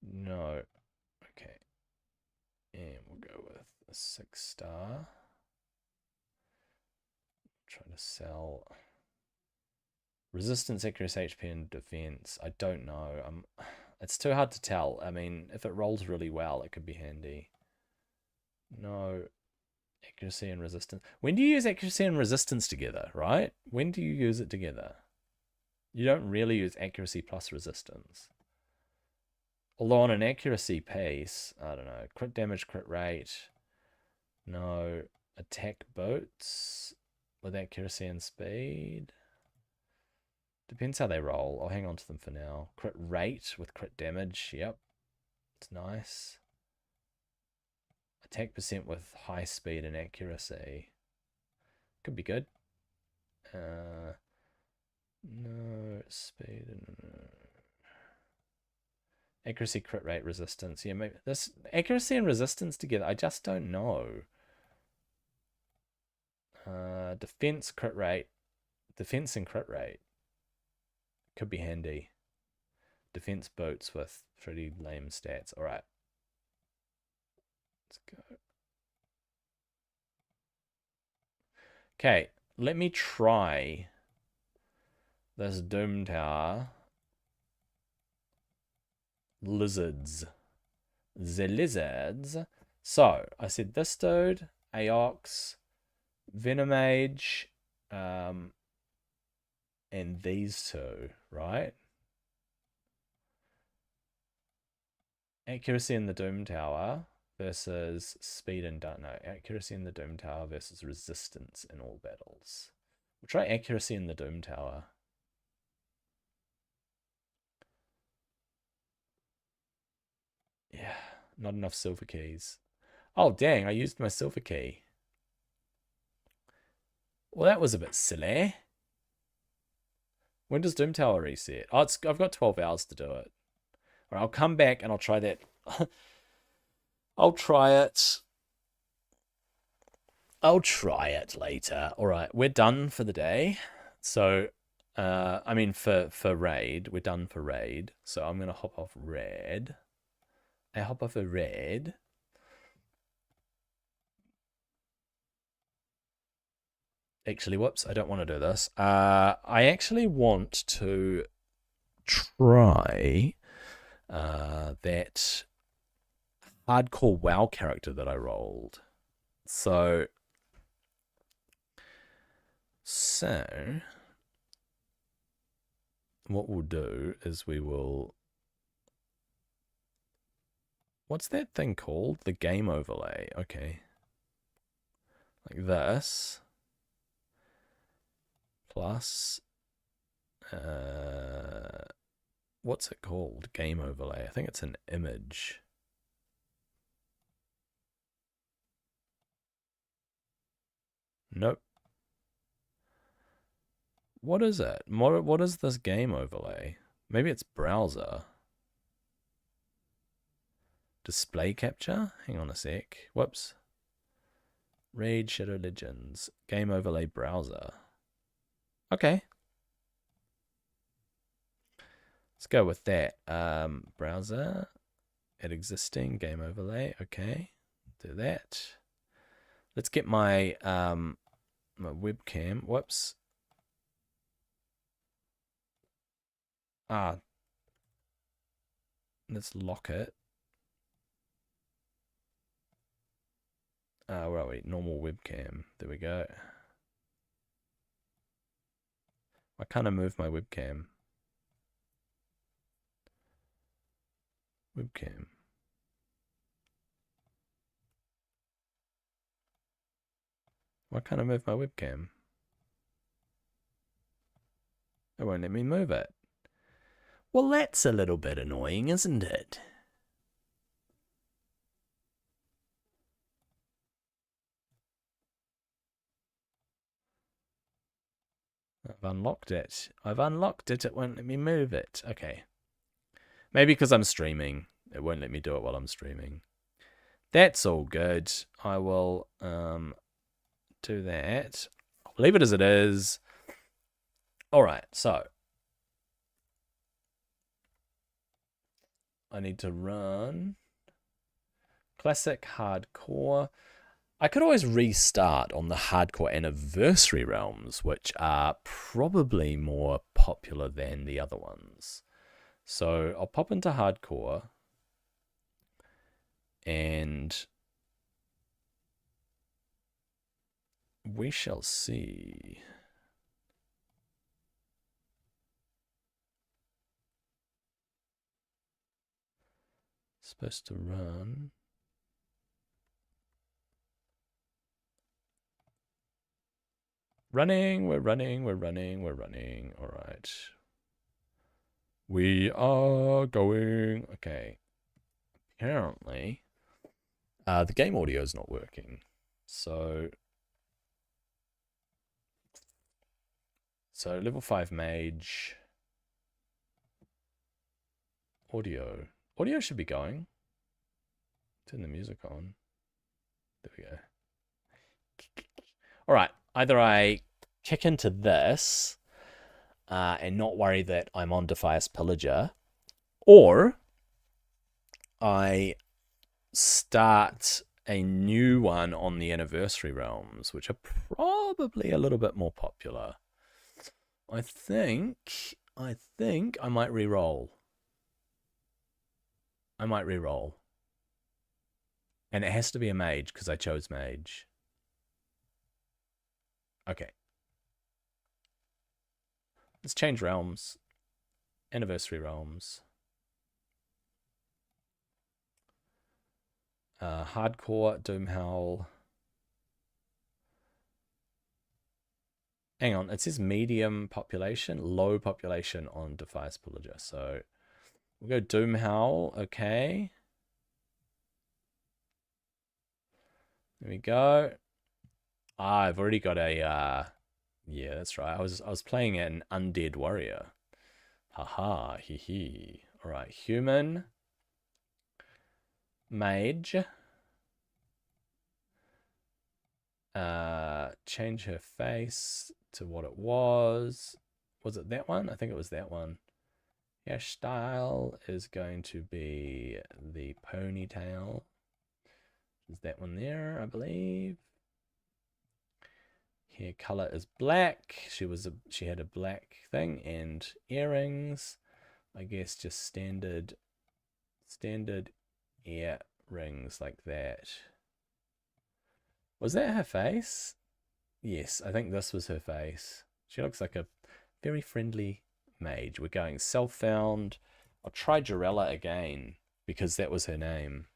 no. Okay. And we'll go with a 6-star. Try to sell resistance, accuracy, HP, and defense. I don't know. It's too hard to tell. I mean, if it rolls really well, it could be handy. No. Accuracy and resistance. When do you use accuracy and resistance together, right? When do you use it together? You don't really use accuracy plus resistance. Although on an accuracy piece, I don't know. Crit damage, crit rate. No. Attack boats with accuracy and speed. Depends how they roll. I'll hang on to them for now. Crit rate with crit damage. Yep. It's nice. Attack percent with high speed and accuracy. Could be good. No speed. No. Accuracy, crit rate, resistance. Yeah, maybe this accuracy and resistance together. I just don't know. Defense, crit rate. Defense and crit rate. Could be handy. Defense boats with pretty lame stats. Alright. Let's go. Okay, let me try this Doom Tower. Lizards. The lizards. So, I said this dude, Aox, Venomage, and these two, right? Accuracy in the Doom Tower versus speed and no, accuracy in the Doom Tower versus resistance in all battles. We'll try accuracy in the Doom Tower. Yeah, not enough silver keys. Oh, dang, I used my silver key. Well, that was a bit silly. When does Doom Tower reset? Oh, I've got 12 hours to do it. All right, I'll come back and I'll try that. I'll try it. I'll try it later. All right, we're done for the day. So, I mean, for raid, we're done for raid. So I'm gonna hop off red. I hop off a red. Actually, whoops, I don't want to do this. I actually want to try that hardcore WoW character that I rolled. So what we'll do is we will... What's that thing called? The game overlay. Okay. Like this. Plus... what's it called? Game overlay. I think it's an image. Nope. What is it? What is this game overlay? Maybe it's browser. Display capture? Hang on a sec. Whoops. Raid Shadow Legends. Game overlay browser. Okay. Let's go with that. Browser. Add existing. Game overlay. Okay. Do that. Let's get my my webcam. Whoops. Let's lock it. Where are we? Normal webcam. There we go. Why can't I move my webcam? Webcam. Why can't I move my webcam? It won't let me move it. Well, that's a little bit annoying, isn't it? I've unlocked it. I've unlocked it. It won't let me move it. Okay. Maybe because I'm streaming. It won't let me do it while I'm streaming. That's all good. I will do that. I'll leave it as it is. All right, so I need to run classic hardcore. I could always restart on the hardcore anniversary realms, which are probably more popular than the other ones. So I'll pop into hardcore and we shall see. Supposed to run. Running, we're running, we're running, we're running. All right. We are going. Okay. Apparently, the game audio is not working. So level 5 mage. Audio. Audio should be going. Turn the music on. There we go. All right. Either I kick into this and not worry that I'm on Defias Pillager, or I start a new one on the anniversary realms, which are probably a little bit more popular. I think I might re-roll. And it has to be a mage because I chose mage. Okay. Let's change realms. Anniversary realms. Hardcore Doomhowl. Hang on, it says medium population, low population on Defias Pillager. So we'll go Doomhowl, okay. There we go. I've already got a yeah, that's right. I was playing an undead warrior. Haha, hee hee. Alright, human. Mage. Change her face to what it was. Was it that one? I think it was that one. Hairstyle is going to be the ponytail. Is that one there, I believe. Hair color is black. She had a black thing and earrings. I guess just standard earrings like that. Was that her face? Yes, I think this was her face. She looks like a very friendly mage. We're going self-found. I'll try Jarella again because that was her name.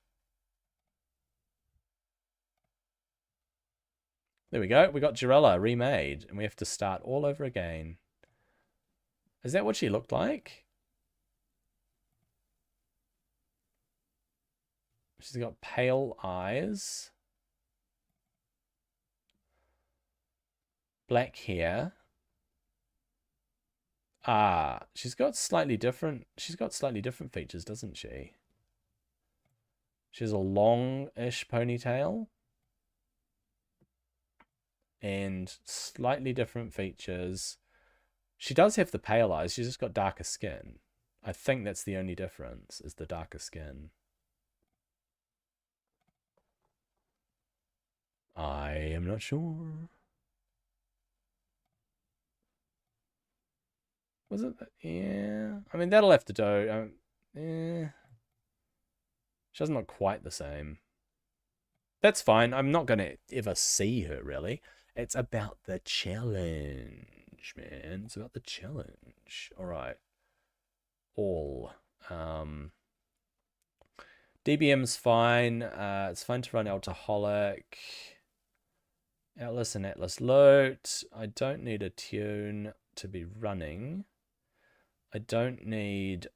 There we go. We got Jarella remade and we have to start all over again. Is that what she looked like? She's got pale eyes. Black hair. Ah, she's got slightly different features, doesn't she? She has a long-ish ponytail. And slightly different features. She does have the pale eyes, she's just got darker skin. I think that's the only difference, is the darker skin. I am not sure. Was it? Yeah. I mean, that'll have to do. Yeah. She doesn't look quite the same. That's fine. I'm not going to ever see her, really. It's about the challenge, man. It's about the challenge. All right. All. DBM's fine. It's fine to run Alcoholic. Atlas and Atlas Loot. I don't need a tune to be running. I don't need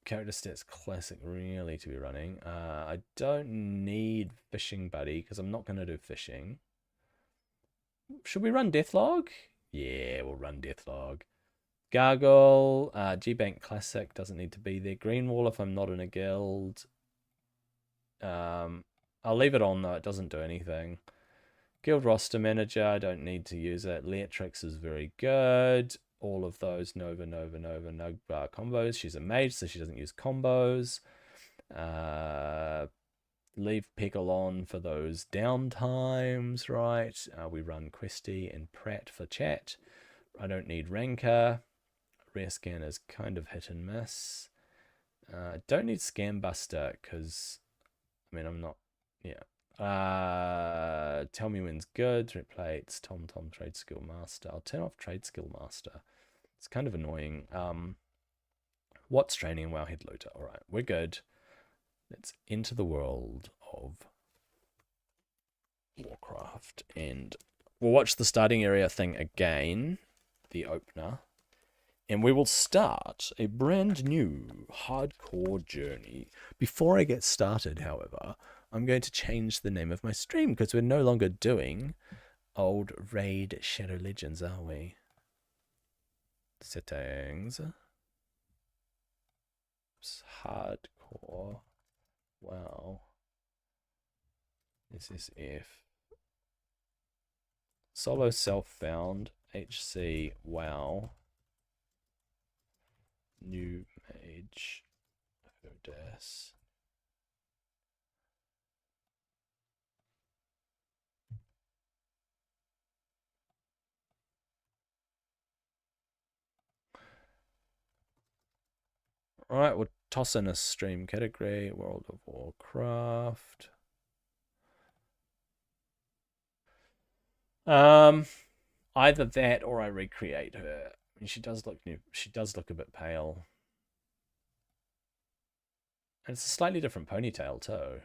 character stats classic really to be running. I don't need fishing buddy because I'm not going to do fishing. Should we run Deathlog? Yeah, we'll run Deathlog. Gargle, G-Bank Classic doesn't need to be there. Greenwall if I'm not in a guild. I'll leave it on though, it doesn't do anything. Guild Roster Manager, I don't need to use it. Leatrix is very good. All of those Nova combos. She's a mage, so she doesn't use combos. Leave Peggle on for those downtimes, right? We run Questy and Pratt for chat. I don't need Ranker. Rare Scan is kind of hit and miss. Don't need Scam Buster because, I mean, I'm not, yeah. Tell me when's good. Red plates. Tom Trade Skill Master. I'll turn off Trade Skill Master. It's kind of annoying. What's training? Wowhead Looter. All right, we're good. Let's enter the world of Warcraft, and we'll watch the starting area thing again, the opener, and we will start a brand new hardcore journey. Before I get started, however, I'm going to change the name of my stream because we're no longer doing old Raid Shadow Legends, are we? Settings. It's hardcore. Wow. SSF. Solo self-found. HC. Wow. New mage. Hodas. Alright, we'll toss in a stream category, World of Warcraft. Either that or I recreate her. I mean, she does look new. She does look a bit pale. And it's a slightly different ponytail too.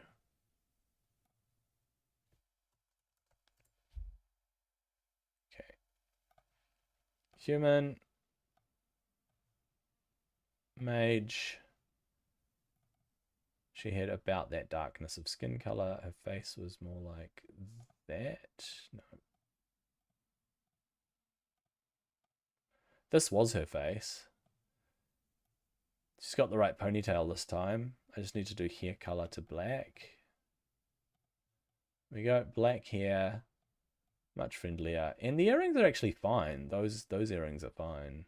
Okay. Human. Mage. She had about that darkness of skin color. Her face was more like that. No. This was her face. She's got the right ponytail this time. I just need to do hair color to black. There we go. Black hair. Much friendlier. And the earrings are actually fine. Those earrings are fine.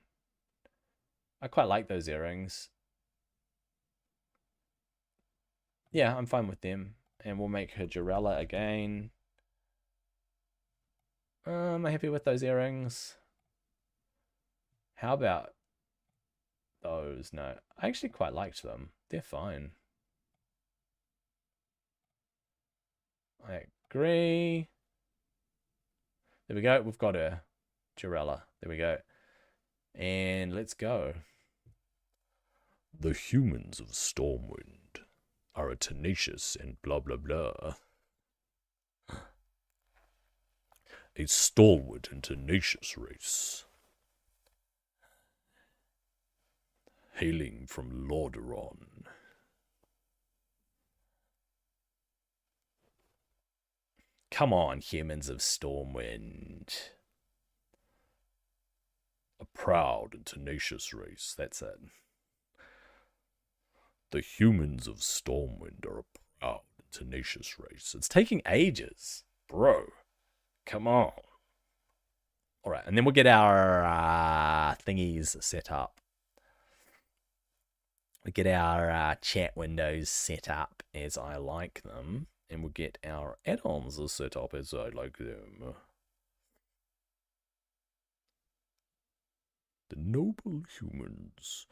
I quite like those earrings. Yeah, I'm fine with them. And we'll make her Jirella again. Am I happy with those earrings? How about those? No, I actually quite liked them. They're fine. I agree. There we go. We've got her Jirella. There we go. And let's go. The humans of Stormwind are a tenacious and blah blah blah. A stalwart and tenacious race. Hailing from Lordaeron. Come on, humans of Stormwind. A proud and tenacious race, that's it. The humans of Stormwind are a proud and tenacious race. It's taking ages. Bro, come on. Alright, and then we'll get our thingies set up. We get our chat windows set up as I like them. And we'll get our add-ons set up as I like them. The noble humans.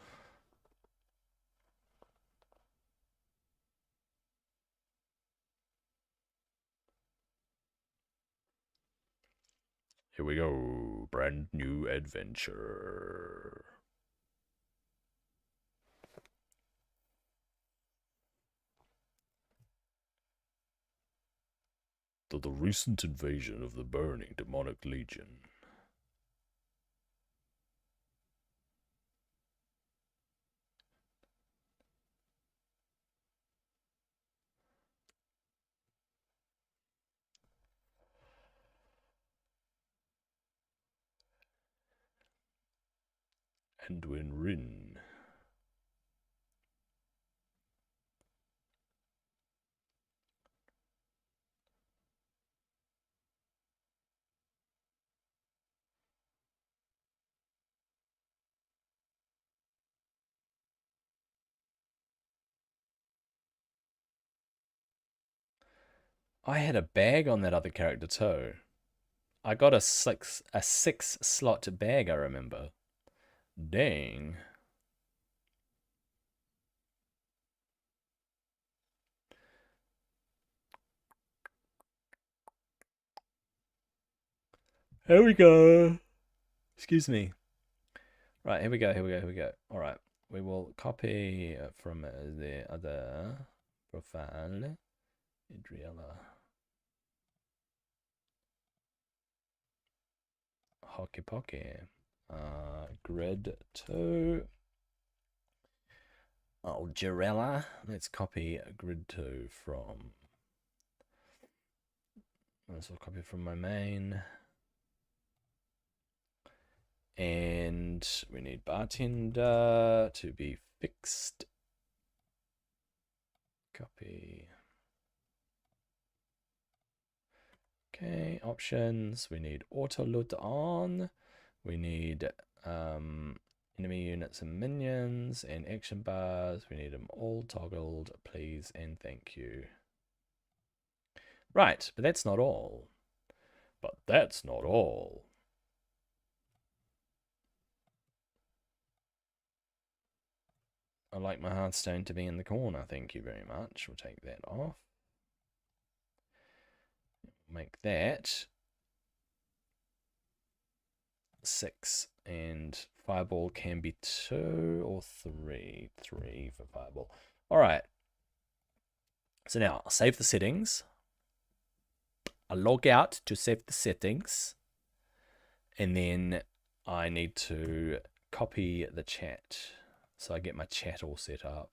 Here we go. Brand new adventure. The recent invasion of the burning demonic legion. Anduin Rin. I had a bag on that other character too. I got a six slot bag, I remember. Dang. Here we go. Excuse me. Right, here we go, here we go, here we go. All right, we will copy from the other profile. Adriella. Hockey Pocky. Grid 2. Oh, Jirella. Let's copy grid 2 from. Let's copy from my main. And we need bartender to be fixed. Copy. Okay, options. We need auto loot on. We need enemy units and minions and action bars. We need them all toggled, please and thank you. Right, but that's not all. But that's not all. I like my Hearthstone to be in the corner. Thank you very much. We'll take that off. Make that 6, and fireball can be 2 or 3. 3 for fireball. All right. So now I'll save the settings. I'll log out to save the settings. And then I need to copy the chat. So I get my chat all set up.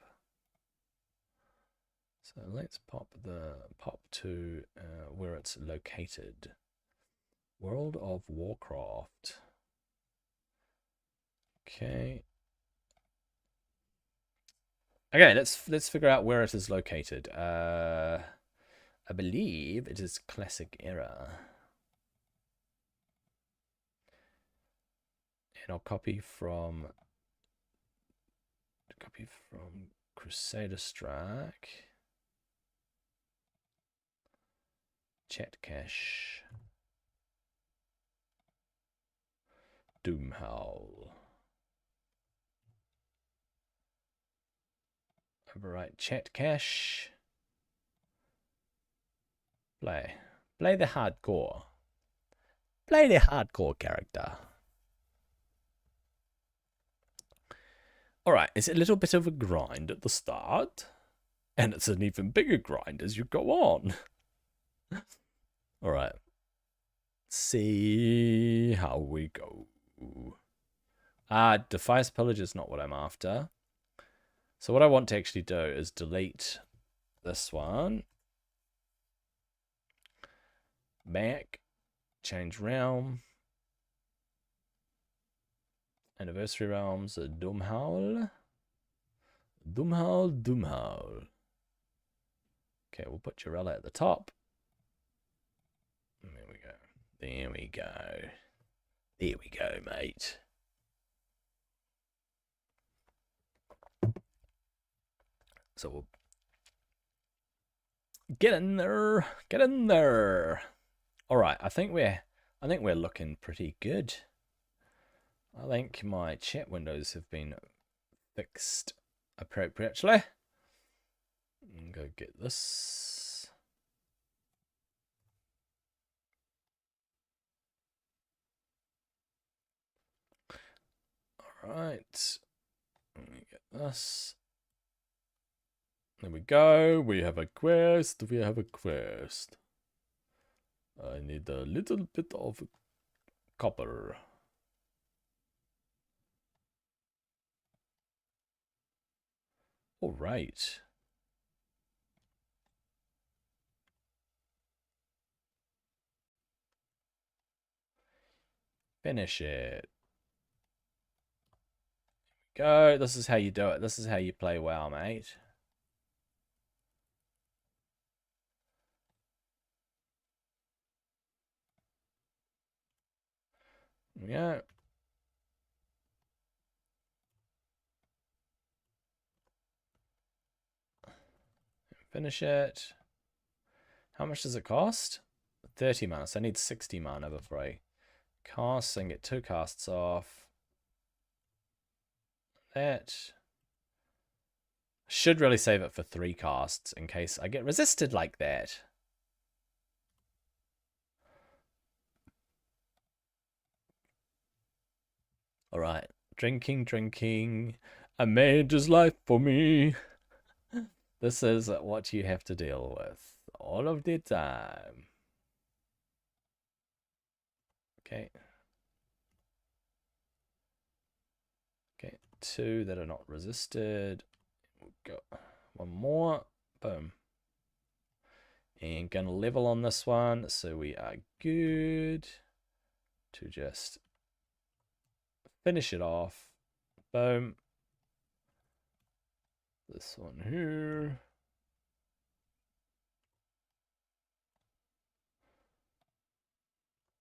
So let's pop to where it's located. World of Warcraft. Okay. Okay, let's figure out where it is located. I believe it is classic era. And I'll copy from Crusader Strike. Chat cache. Doomhowl. Overwrite chat cache. Play the hardcore. Play the hardcore character. Alright, it's a little bit of a grind at the start. And it's an even bigger grind as you go on. Alright. See how we go. Defias Pillage is not what I'm after. So what I want to actually do is delete this one. Back. Change realm. Anniversary realms. Doomhowl. Doomhowl. Okay, we'll put Urella at the top. There we go. There we go. There we go, mate. So we'll get in there. Get in there. All right, I think we're looking pretty good. I think my chat windows have been fixed appropriately. Go get this. All right. Let me get this. There we go. We have a quest. We have a quest. I need a little bit of copper. All right. Finish it. Go. This is how you do it. This is how you play WoW, mate. Yeah. Finish it. How much does it cost? 30 mana. So I need 60 mana before I cast and get 2 casts off. That. Should really save it for 3 casts in case I get resisted like that. Alright. Drinking. A mage's life for me. This is what you have to deal with all of the time. Okay. Okay, 2 that are not resisted. We'll go 1 more. Boom. And gonna level on this one, so we are good to just finish it off. Boom. This one here.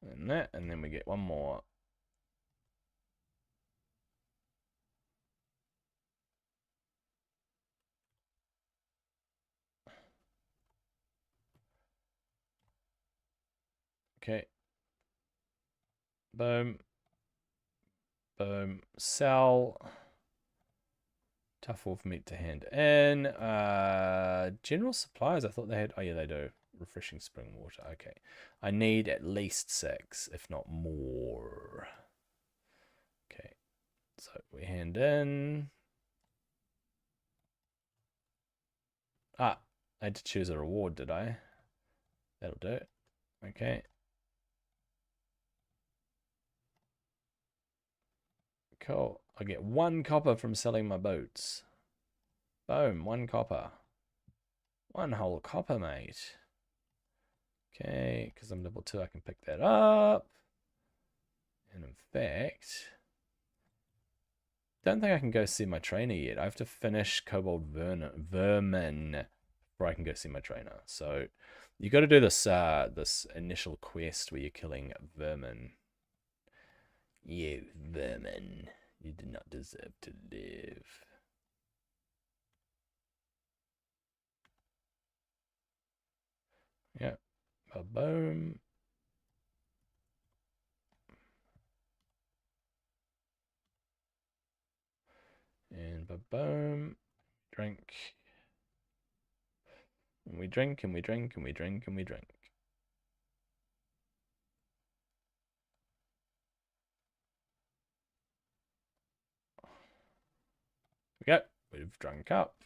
And that, and then we get 1 more. Okay. Boom. Boom. Sell. Tough wolf meat to hand in. General supplies. I thought they had. Oh yeah, they do. Refreshing spring water. Okay. I need at least 6, if not more. Okay. So we hand in. I had to choose a reward, did I? That'll do it. Okay. Cool. I get 1 copper from selling my boots. Boom, 1 copper. 1 whole copper, mate. Okay, because I'm level 2, I can pick that up. And in fact, don't think I can go see my trainer yet. I have to finish Kobold Vermin before I can go see my trainer. So you got to do this this initial quest where you're killing vermin. You vermin, you do not deserve to live. Yeah, boom. And boom. Drink. And we drink and we drink and we drink and we drink. We go. We've drunk up.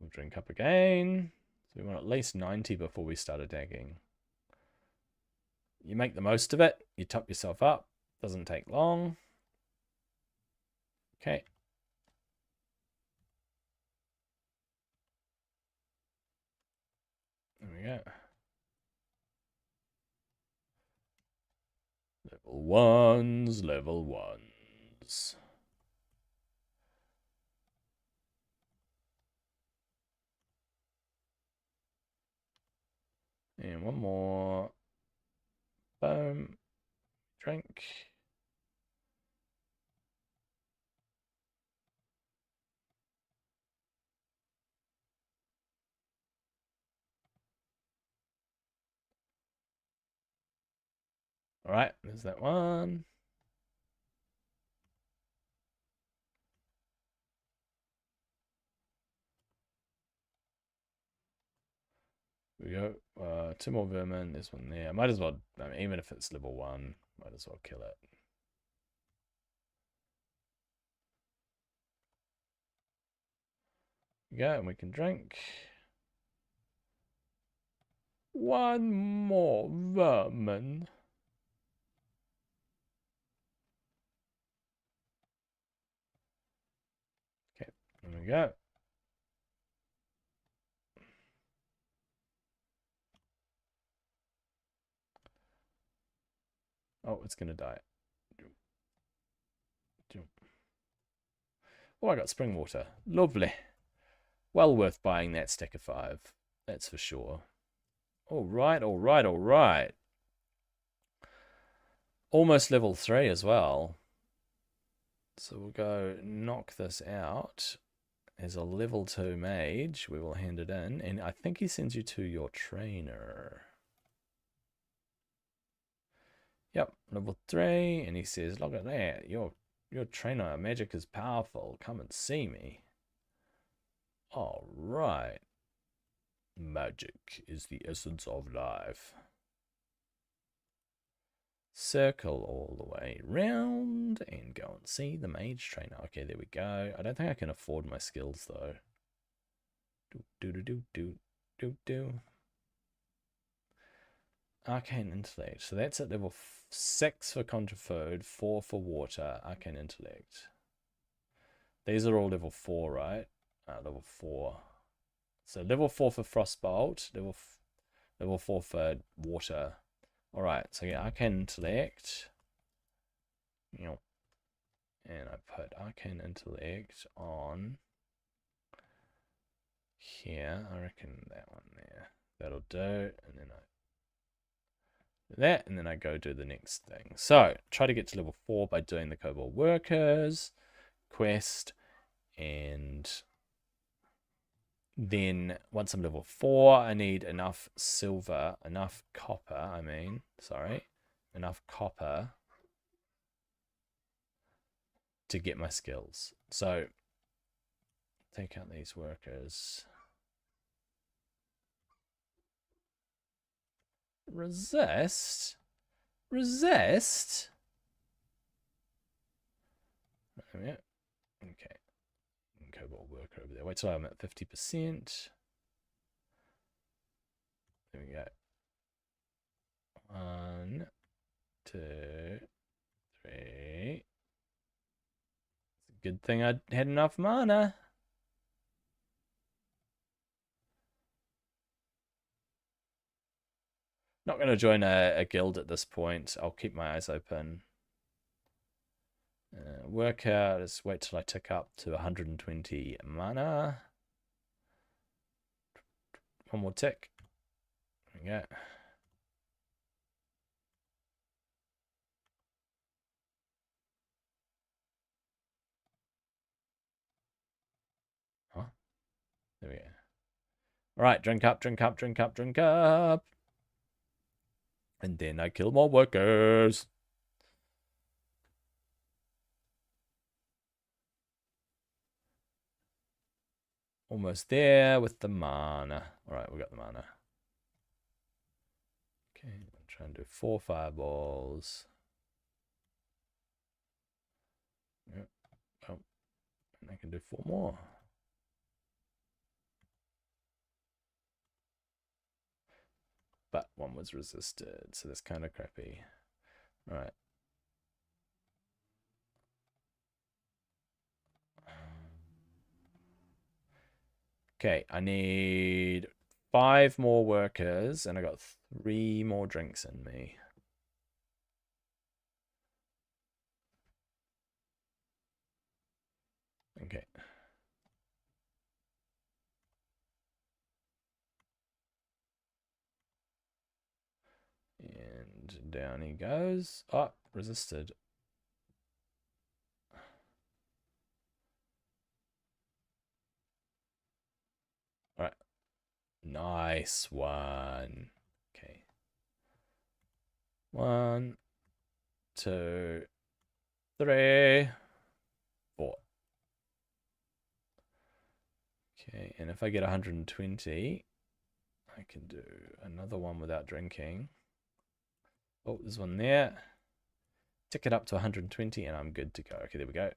We'll drink up again. So we want at least 90 before we start attacking. You make the most of it. You top yourself up. Doesn't take long. Okay. There we go. Level 1s, level 1s. And one more. Boom. Drink. All right, there's that one. We go. 2 more vermin. There's one there. Might as well, I mean, even if it's level 1, might as well kill it. We go, and we can drink. 1 more vermin. Okay, there we go. Oh, it's gonna die. Oh, I got spring water. Lovely. Well worth buying that stack of 5. That's for sure. All right, all right, all right. Almost level 3 as well. So we'll go knock this out. As a level 2 mage, we will hand it in. And I think he sends you to your trainer. Yep, level 3. And he says, look at that. Your trainer magic is powerful. Come and see me. All right. Magic is the essence of life. Circle all the way round and go and see the mage trainer. Okay, there we go. I don't think I can afford my skills though. Do. Arcane intellect. So that's at level 6 for conjure food, 4 for water, arcane intellect. These are all level 4, right? Level 4. So level 4 for frostbolt, level 4 for water. All right, so yeah, arcane intellect. And I put arcane intellect on here. I reckon that one there. That'll do. And then I do that, and then I go do the next thing. So try to get to level 4 by doing the Kobold Workers quest, and then once I'm level 4, I need enough silver, enough copper, enough copper to get my skills. So take out these workers. Resist? Resist? Okay. Cobalt worker over there. Wait till I'm at 50%. There we go. 1, 2, 3. It's a good thing I had enough mana. Not going to join a guild at this point. I'll keep my eyes open. Work out. Just wait till I tick up to 120 mana. One more tick. There we go. Huh? There we go. All right, drink up, drink up, drink up, drink up. And then I kill more workers. Almost there with the mana. All right, we got the mana. Okay, I'm trying to do 4 fireballs. Yep. Oh, and I can do 4 more. But one was resisted, so that's kind of crappy. All right. Okay, I need 5 more workers, and I got 3 more drinks in me. Okay. And down he goes. Oh, resisted. All right. Nice one. Okay. 1, 2, 3, 4. Okay, and if I get 120, I can do another one without drinking. Oh, there's one there. Tick it up to 120 and I'm good to go. Okay, there we go.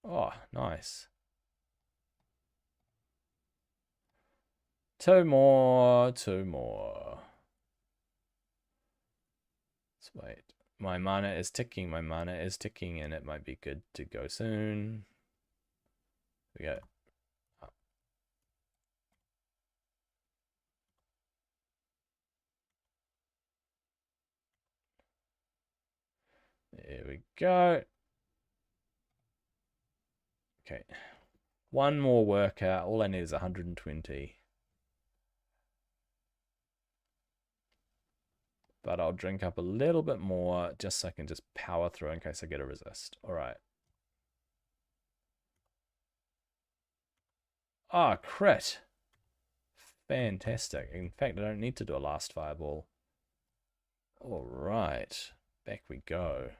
Oh, nice. 2 more, 2 more. Let's wait. My mana is ticking, and it might be good to go soon. We go. There we go. Okay. 1 more workout. All I need is 120. But I'll drink up a little bit more just so I can just power through in case I get a resist. All right. Ah, oh, crit. Fantastic. In fact, I don't need to do a last fireball. All right. Back we go.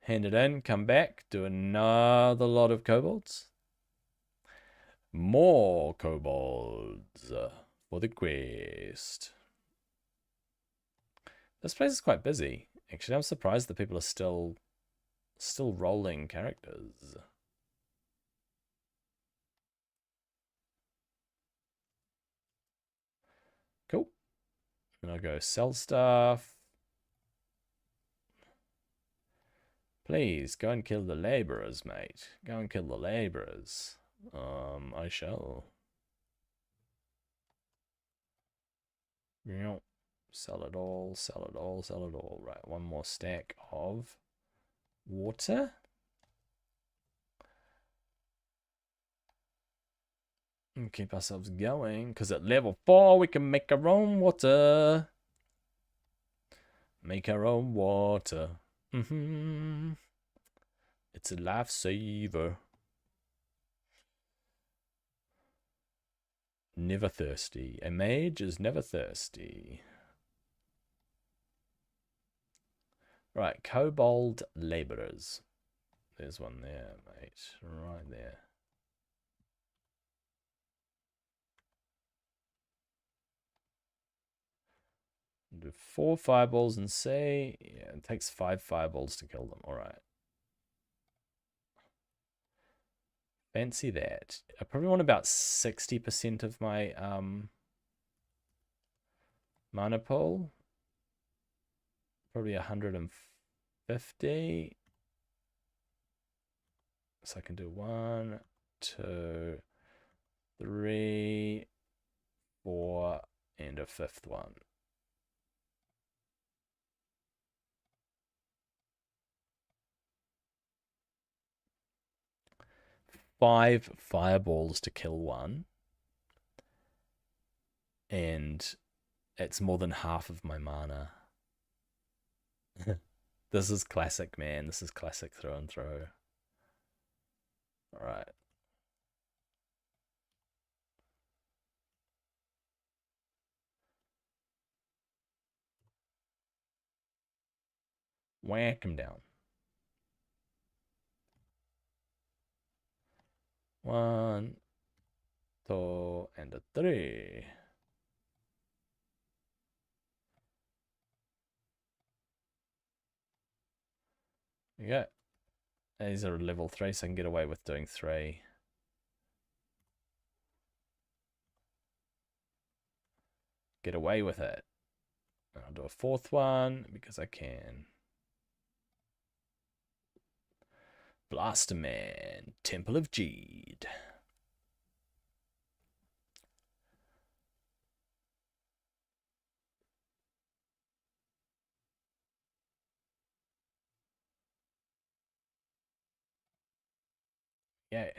Hand it in, come back, do another lot of kobolds. More kobolds for the quest. This place is quite busy. Actually, I'm surprised that people are still rolling characters. Cool. And I'll go sell stuff. Please, go and kill the laborers, mate. Go and kill the laborers. I shall. Yep. Sell it all, sell it all, sell it all. Right, 1 more stack of water. And keep ourselves going, because at level 4 we can make our own water. Make our own water. It's a lifesaver. Never thirsty. A mage is never thirsty. Right, kobold laborers. There's one there, mate. Right there. Do 4 fireballs and say, yeah, it takes 5 fireballs to kill them. All right. Fancy that. I probably want about 60% of my mana pool. Probably 150. So I can do 1, 2, 3, 4, and a 5th one. 5 fireballs to kill one. And it's more than half of my mana. This is classic, man. This is classic throw and throw. All right. Whack him down. 1, 2, and a 3. Yeah. These are level 3, so I can get away with doing 3. Get away with it. I'll do a 4th one because I can. Blaster Man, Temple of Jeed. Yeah.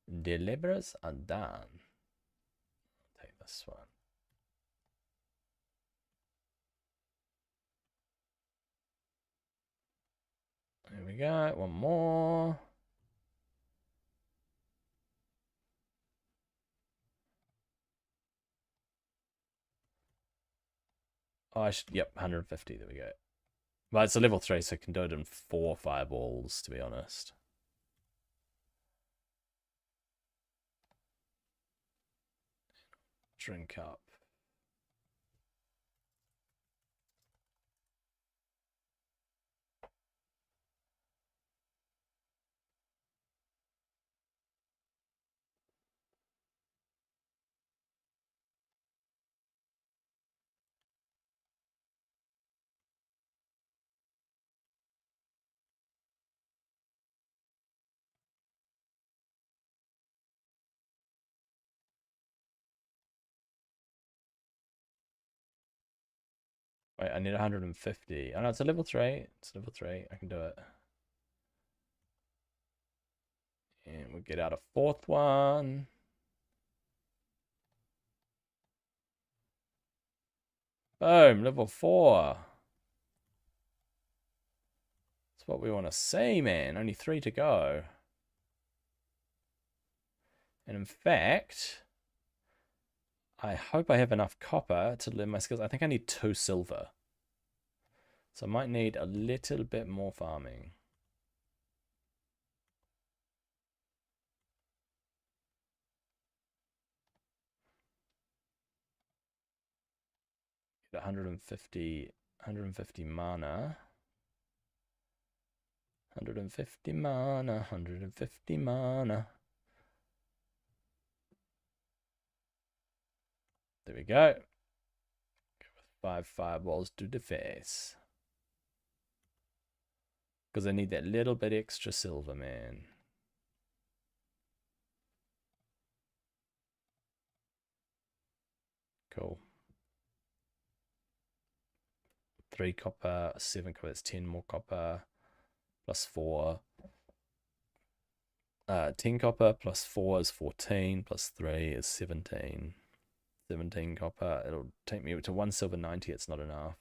Deliberers are done. I'll take this one. There we go. One more. Oh, yep, 150. There we go. Well, it's a level 3, so I can do it in 4 fireballs, to be honest. Drink up. Wait, I need 150. Oh no, it's a level 3. It's level 3. I can do it. And we'll get out a 4th one. Boom, level 4. That's what we want to see, man. Only 3 to go. And in fact, I hope I have enough copper to learn my skills. I think I need 2 silver. So I might need a little bit more farming. Get 150 mana. 150 mana, 150 mana. There we go. Go with 5 fireballs to the face. Because I need that little bit extra silver, man. Cool. 3 copper, 7 copper, that's 10 more copper. Plus 4. 10 copper plus 4 is 14, plus 3 is 17. 17 copper. It'll take me to 1 silver 90. It's not enough.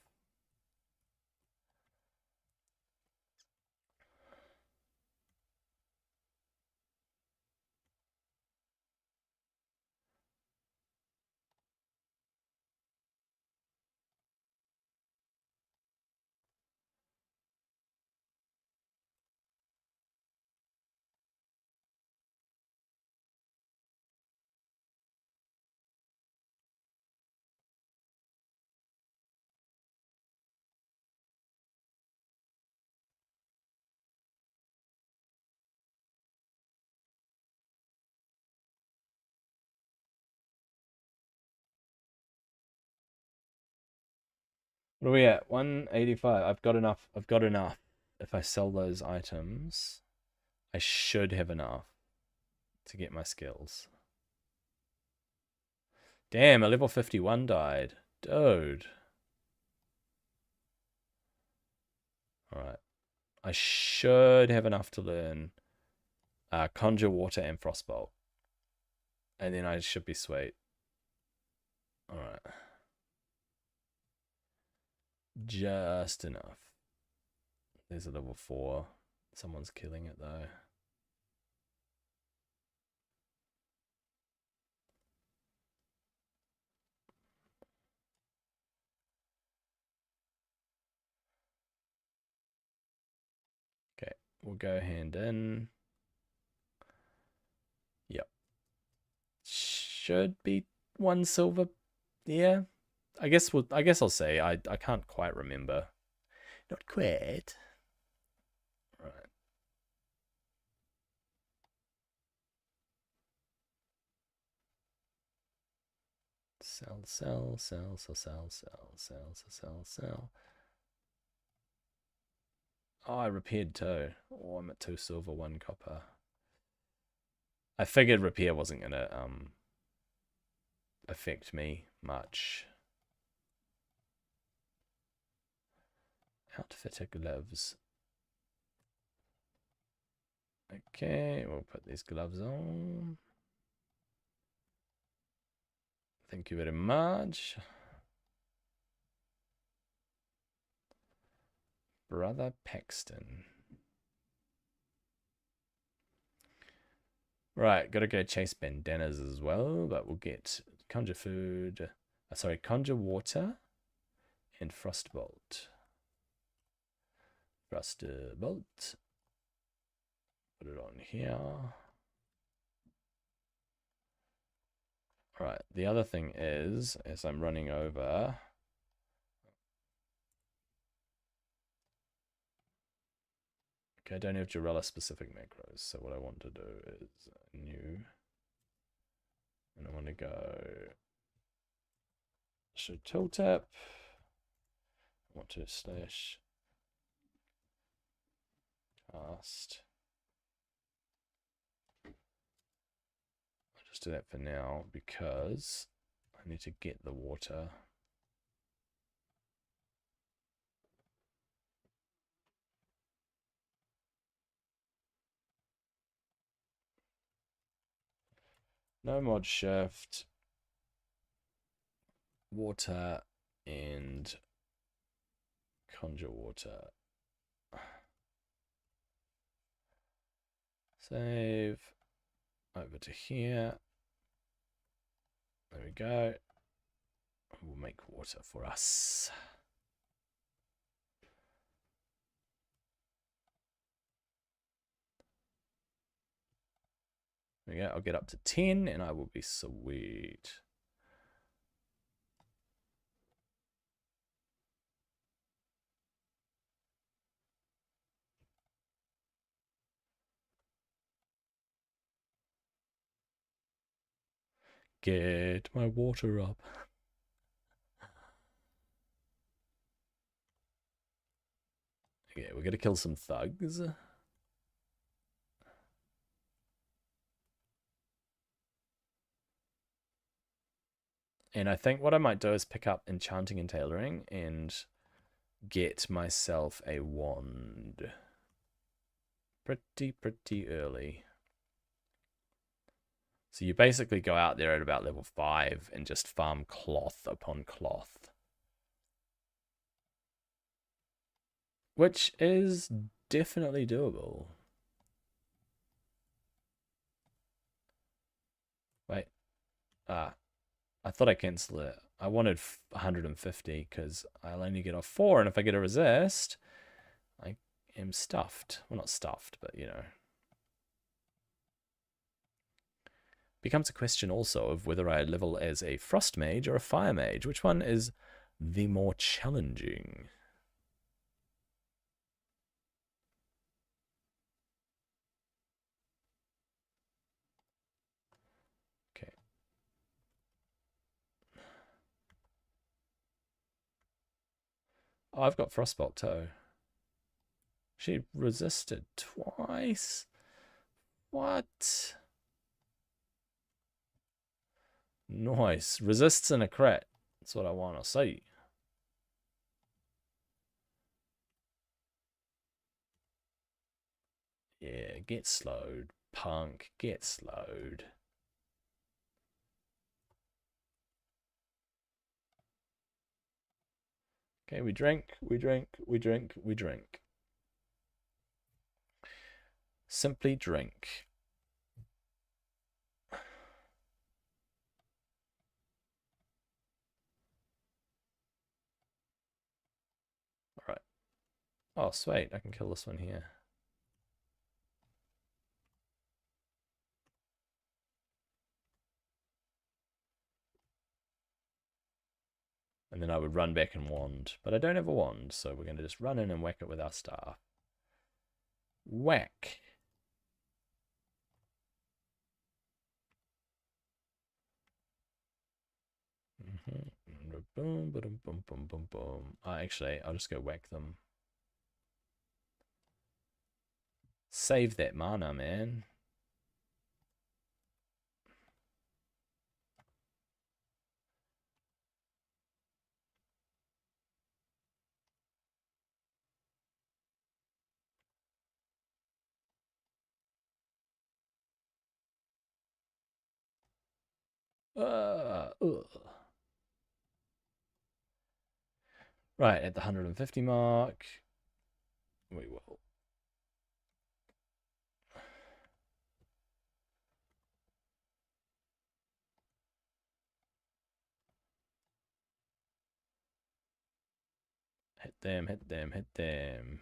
What are we at? 185. I've got enough. I've got enough. If I sell those items, I should have enough to get my skills. Damn, a level 51 died. Dude. Alright. I should have enough to learn Conjure Water and Frostbolt. And then I should be sweet. Alright. Just enough. There's a level 4. Someone's killing it though. Okay, we'll go hand in. Yep. Should be 1 silver. Yeah. I guess I'll say I can't quite remember. Not quite. Right. Sell, sell, sell, sell, sell, sell, sell, sell, sell. Oh, I repaired too. Oh, I'm at 2 silver, 1 copper. I figured repair wasn't gonna affect me much. Outfitter gloves. Okay, we'll put these gloves on. Thank you very much. Brother Paxton. Right, gotta go chase bandanas as well, but we'll get conjure food. Sorry, conjure water and frostbolt. Frostbolt. Put it on here. Right, the other thing is, as I'm running over, okay, I don't have Jarella specific macros, so what I want to do is new, and I want to go show tooltip. I want to slash cast. I'll just do that for now because I need to get the water. No mod shift, water, and conjure water. Save. Over to here. There we go. We'll make water for us. There we go. I'll get up to 10 and I will be sweet. Get my water up. Okay, we're gonna kill some thugs. And I think what I might do is pick up enchanting and tailoring and get myself a wand. Pretty early. So you basically go out there at about level 5 and just farm cloth upon cloth. Which is definitely doable. Wait. I thought I cancelled it. I wanted 150 because I'll only get off 4, and if I get a resist, I am stuffed. Well, not stuffed, but you know. Becomes a question also of whether I level as a frost mage or a fire mage. Which one is the more challenging? Okay. Oh, I've got Frostbolt too. She resisted twice? What? Nice. Resists in a crit. That's what I want to see. Yeah, get slowed. Punk, get slowed. Okay, we drink, we drink, we drink, we drink. Simply drink. Alright. Oh, sweet. I can kill this one here. And then I would run back and wand. But I don't have a wand, so we're going to just run in and whack it with our staff. Whack. Boom, boom, boom, boom, boom, boom. Actually, I'll just go whack them. Save that mana, man. Ugh. Right, at the 150 mark, we will. Hit them, hit them, hit them.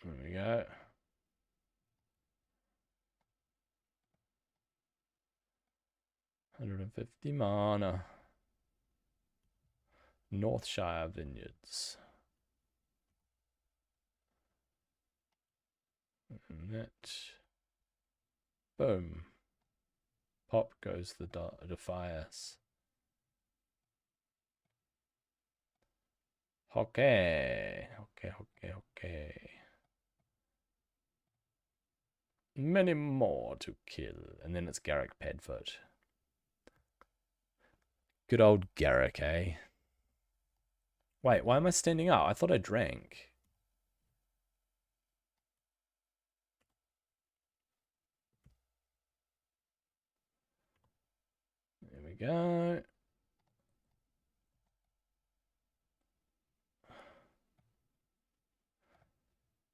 There we go. $150 mana. Northshire Vineyards. And that. Boom. Pop goes the Defias. Okay. Okay. Many more to kill. And then it's Garrick Padfoot. Good old Garrick, eh? Wait, why am I standing up? I thought I drank. There we go.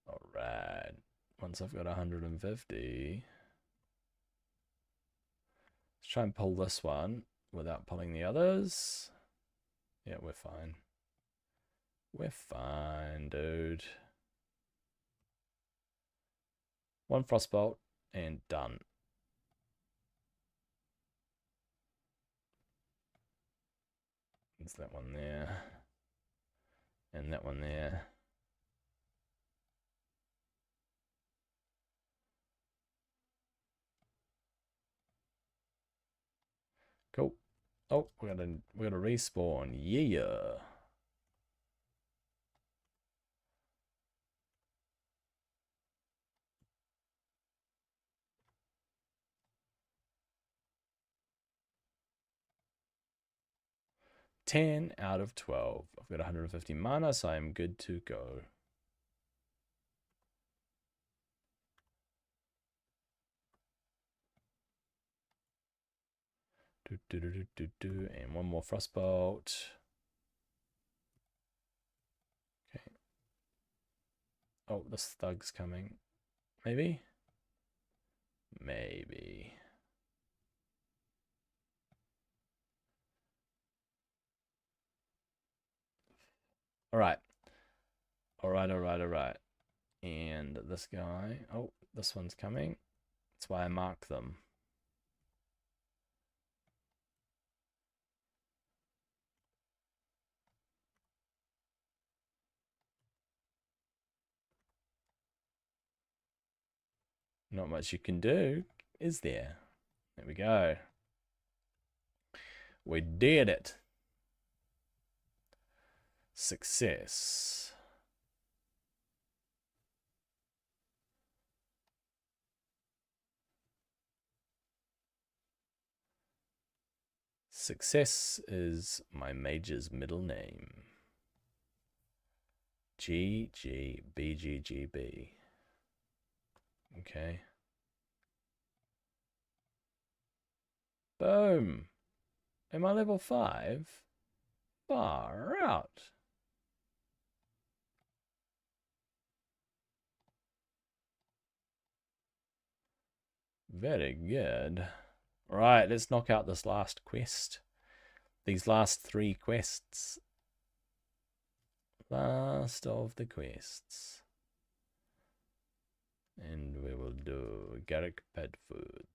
Alright. Once I've got 150. Let's try and pull this one without pulling the others. Yeah, we're fine. We're fine, dude. One Frostbolt and done. There's that one there. And that one there. Cool. Oh, we gotta respawn. Yeah. Ten out of 12. I've got 150 mana, so I'm good to go. And one more Frostbolt. Okay. Oh, this thug's coming. Maybe? Maybe. All right. Alright, alright, alright. And this guy. Oh, this one's coming. That's why I mark them. Not much you can do, is there? There we go. We did it. Success. Success is my major's middle name. GGBGGB. Okay. Boom. Am I level 5? Far out. Very good. Right, let's knock out this last quest. These last 3 quests. Last of the quests. And we will do Garrick Pet Food.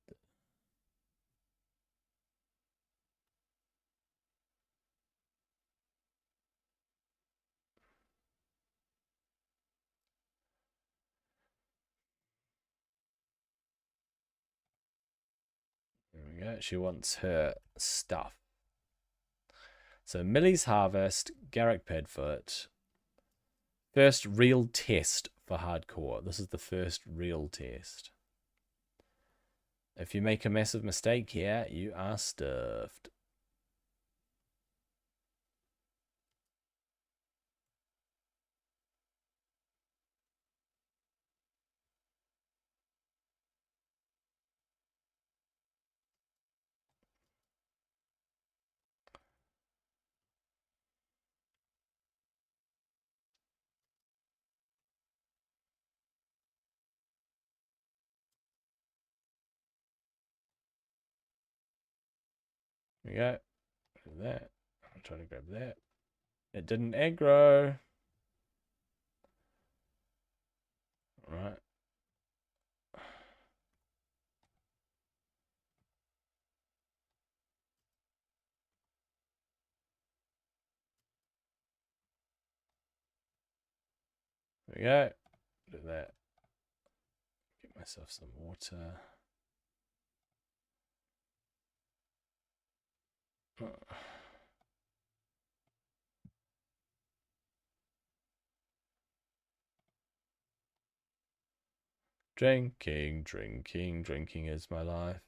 There we go. She wants her stuff. So Millie's Harvest, Garrick Padfoot. First real test for hardcore. This is the first real test. If you make a massive mistake here, you are stuffed. There we go. Grab that. I'm trying to grab that. It didn't aggro. Right. There we go. Do that. Get myself some water. Drinking, drinking, drinking is my life.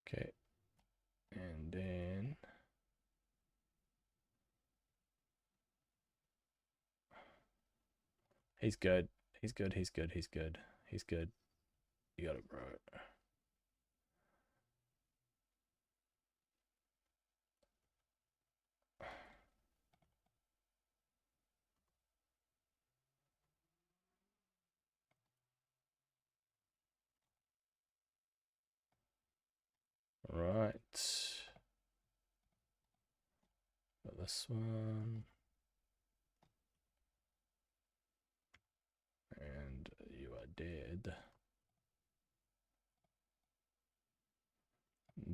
Okay. And then he's good. He's good. He's good. He's good. He's good. You got it, bro. Right. Got this one. And you are dead.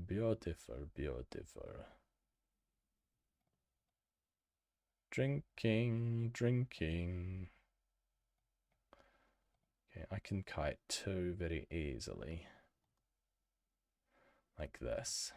Beautiful, beautiful. Drinking, drinking. Okay, I can kite 2 very easily. Like this.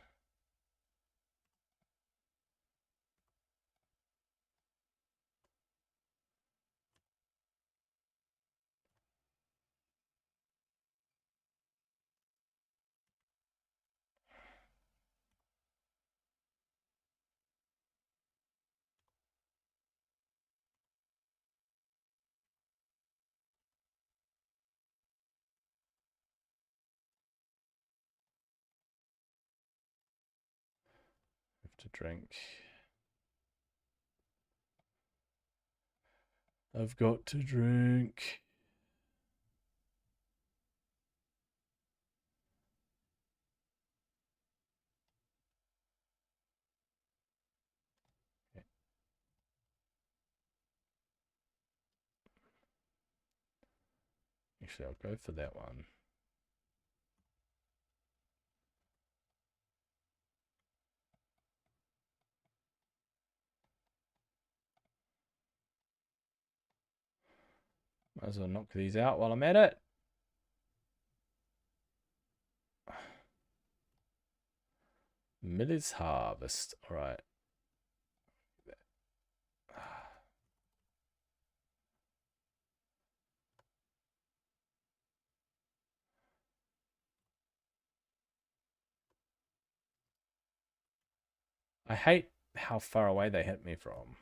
drink. I've got to drink. Actually, I'll go for that one. Might as well knock these out while I'm at it. Miller's Harvest. All right. I hate how far away they hit me from.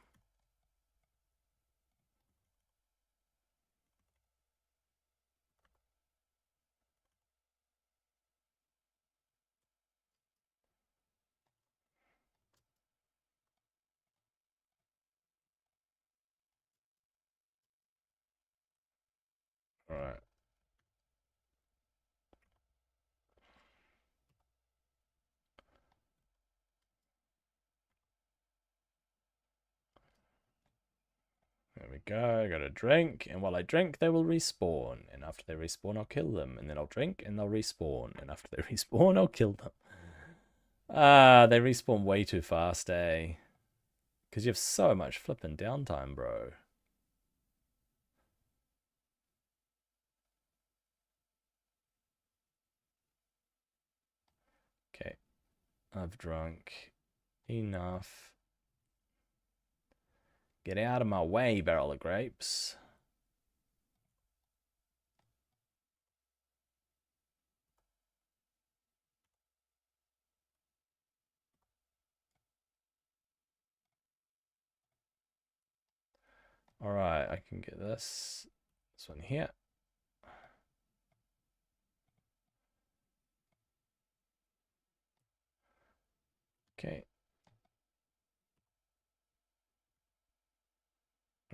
All right. There we go. I got a drink, and while I drink, they will respawn. And after they respawn, I'll kill them. And then I'll drink, and they'll respawn. And after they respawn, I'll kill them. Ah, they respawn way too fast, eh? Because you have so much flipping downtime, bro. Okay. I've drunk enough. Get out of my way, barrel of grapes. All right, I can get this one here. Okay.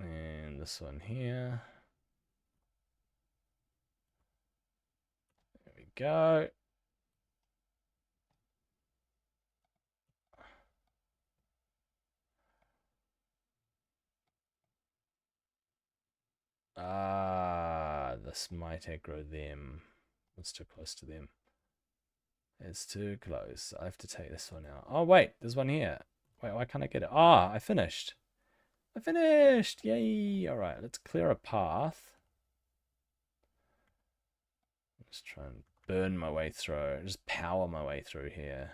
And this one here. There we go. Ah, this might aggro them. It's too close to them. It's too close. I have to take this one out. Oh, wait, there's one here. Wait, why can't I get it? Ah, I finished. I finished! Yay! All right, let's clear a path. Just try and burn my way through. Just power my way through here.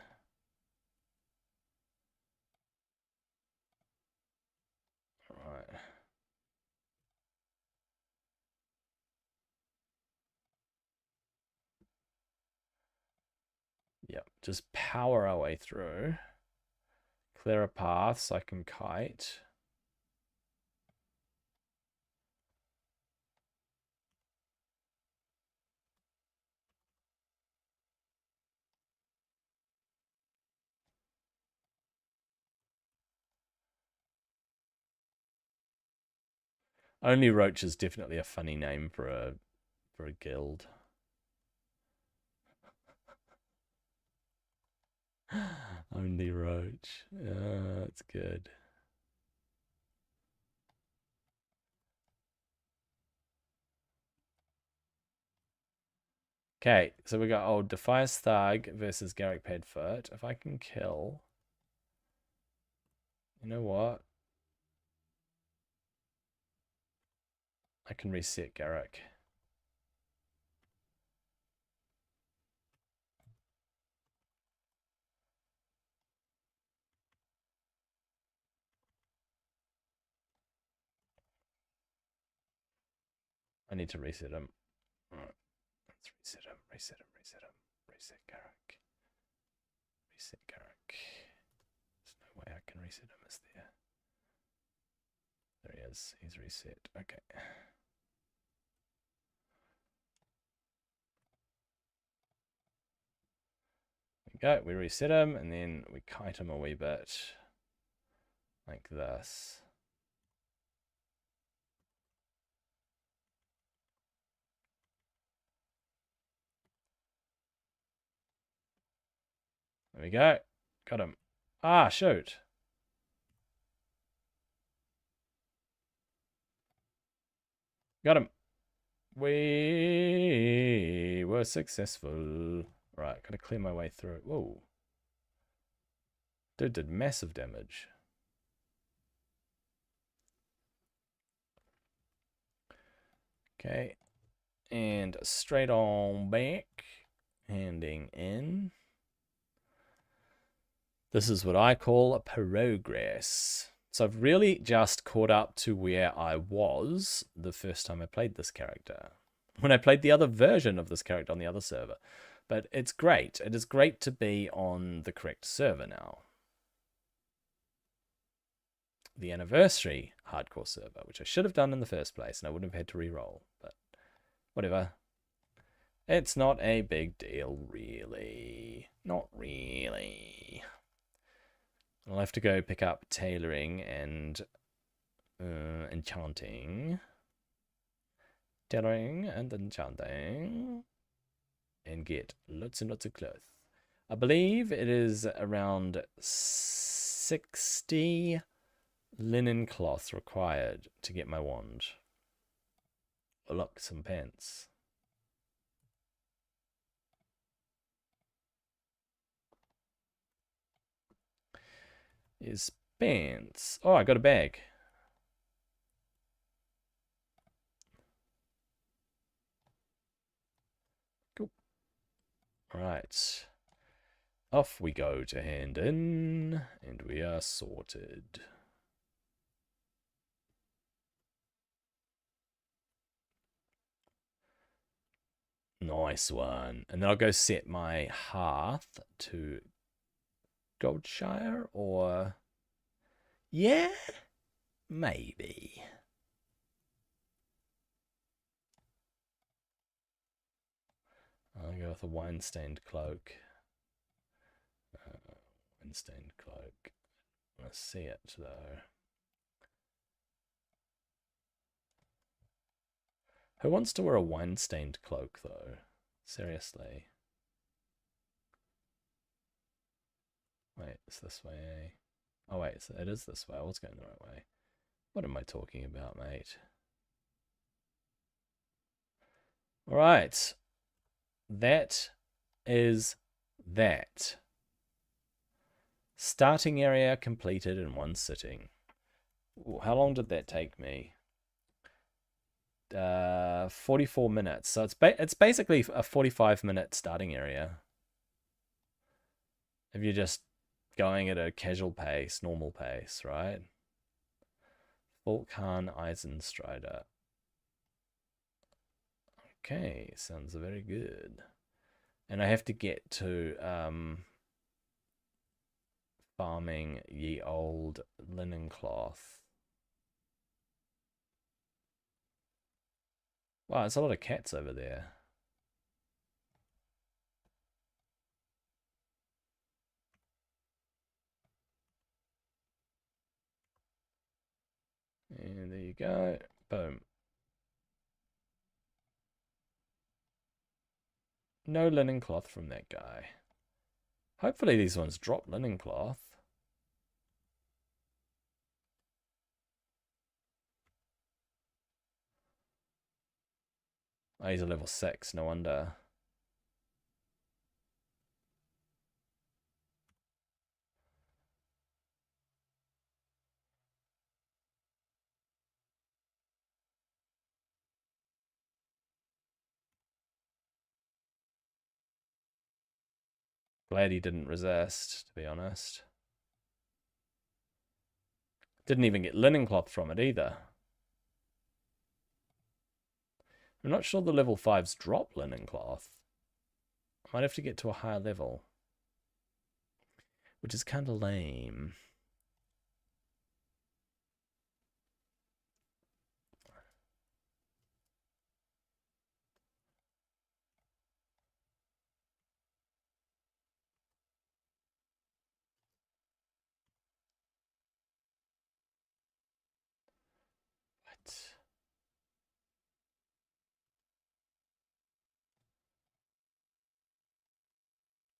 All right. Yep, just power our way through. Clear a path so I can kite. Only Roach is definitely a funny name for a guild. Only Roach. That's good. Okay, so we got old Defias Thug versus Garrick Padfoot. If I can kill... You know what? I can reset Garrick. I need to reset him. Alright, let's reset him, reset him, reset him. Reset Garrick. Reset Garrick. There's no way I can reset him, is there? There he is. He's reset. Okay. we go. We reset him, and then we kite him a wee bit. Like this. There we go. Got him. Ah, shoot. Got him. We were successful. Right, gotta clear my way through. Whoa. Dude did massive damage. Okay. And straight on back. Handing in. This is what I call progress. So I've really just caught up to where I was the first time I played this character. When I played the other version of this character on the other server. But it's great. It is great to be on the correct server now. The anniversary hardcore server, which I should have done in the first place, and I wouldn't have had to re-roll. But whatever. It's not a big deal, really. Not really. I'll have to go pick up tailoring and enchanting. Tailoring and enchanting. And get lots and lots of clothes. I believe it is around 60 linen cloth required to get my wand. Oh, look, some pants. Is pants. Oh, I got a bag. Cool. Right. Off we go to hand in, and we are sorted. Nice one. And then I'll go set my hearth to Goldshire, or... Yeah? Maybe. I'll go with a wine-stained cloak. Wine-stained cloak. I see it, though. Who wants to wear a wine-stained cloak, though? Seriously. Wait, it's this way, eh? Oh, wait, it is this way. I was going the right way. What am I talking about, mate? Alright. That is that. Starting area completed in one sitting. Ooh, how long did that take me? 44 minutes. So it's basically a 45-minute starting area. If you're just going at a casual pace, normal pace, right? Volkan Eisenstrider. Okay, sounds very good. And I have to get to farming ye old linen cloth. Wow, there's a lot of cats over there. And there you go. Boom. No linen cloth from that guy. Hopefully these ones drop linen cloth. Oh, he's a level 6, no wonder. Glad he didn't resist, to be honest. Didn't even get linen cloth from it either. I'm not sure the level 5s drop linen cloth. Might have to get to a higher level. Which is kind of lame.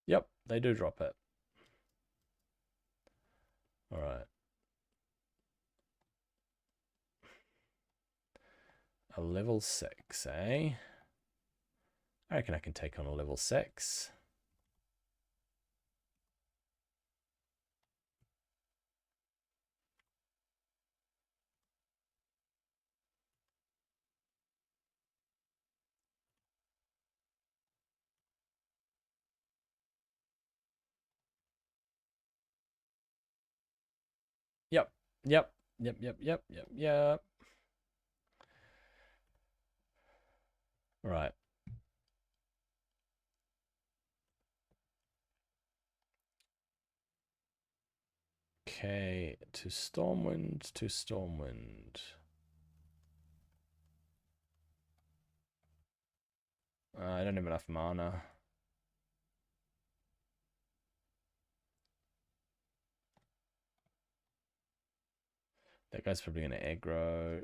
Yep, they do drop it. All right. A level 6, eh? I reckon I can take on a level 6. Yep, yep, yep, yep, yep, yep, yep. Right. Okay, to Stormwind, to Stormwind. I don't have enough mana. That guy's probably going to aggro.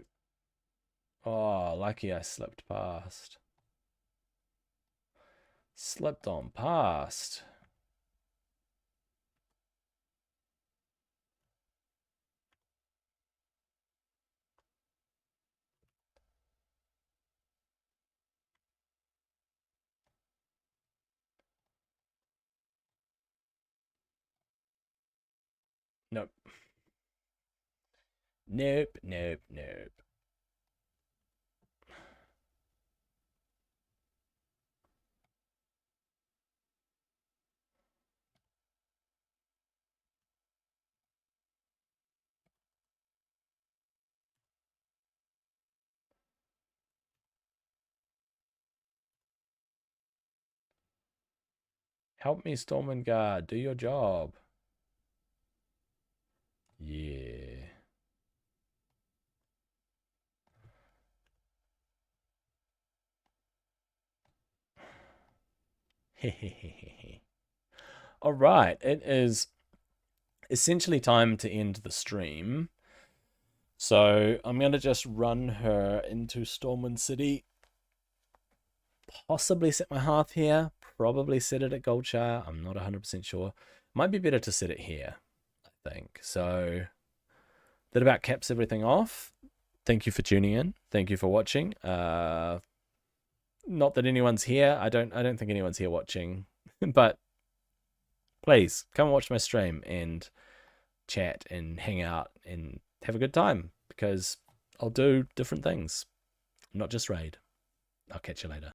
Oh, lucky I slipped past. Slipped on past. Nope. Nope, nope, nope. Help me, Stormwind Guard. Do your job. Yeah. All right. It is essentially time to end the stream. So I'm going to just run her into Stormwind City. Possibly set my hearth here. Probably set it at Goldshire. I'm not 100% sure. Might be better to set it here, I think. So that about caps everything off. Thank you for tuning in. Thank you for watching. Not that anyone's here. I don't think anyone's here watching. But please come and watch my stream and chat and hang out and have a good time, because I'll do different things, not just raid. I'll catch you later.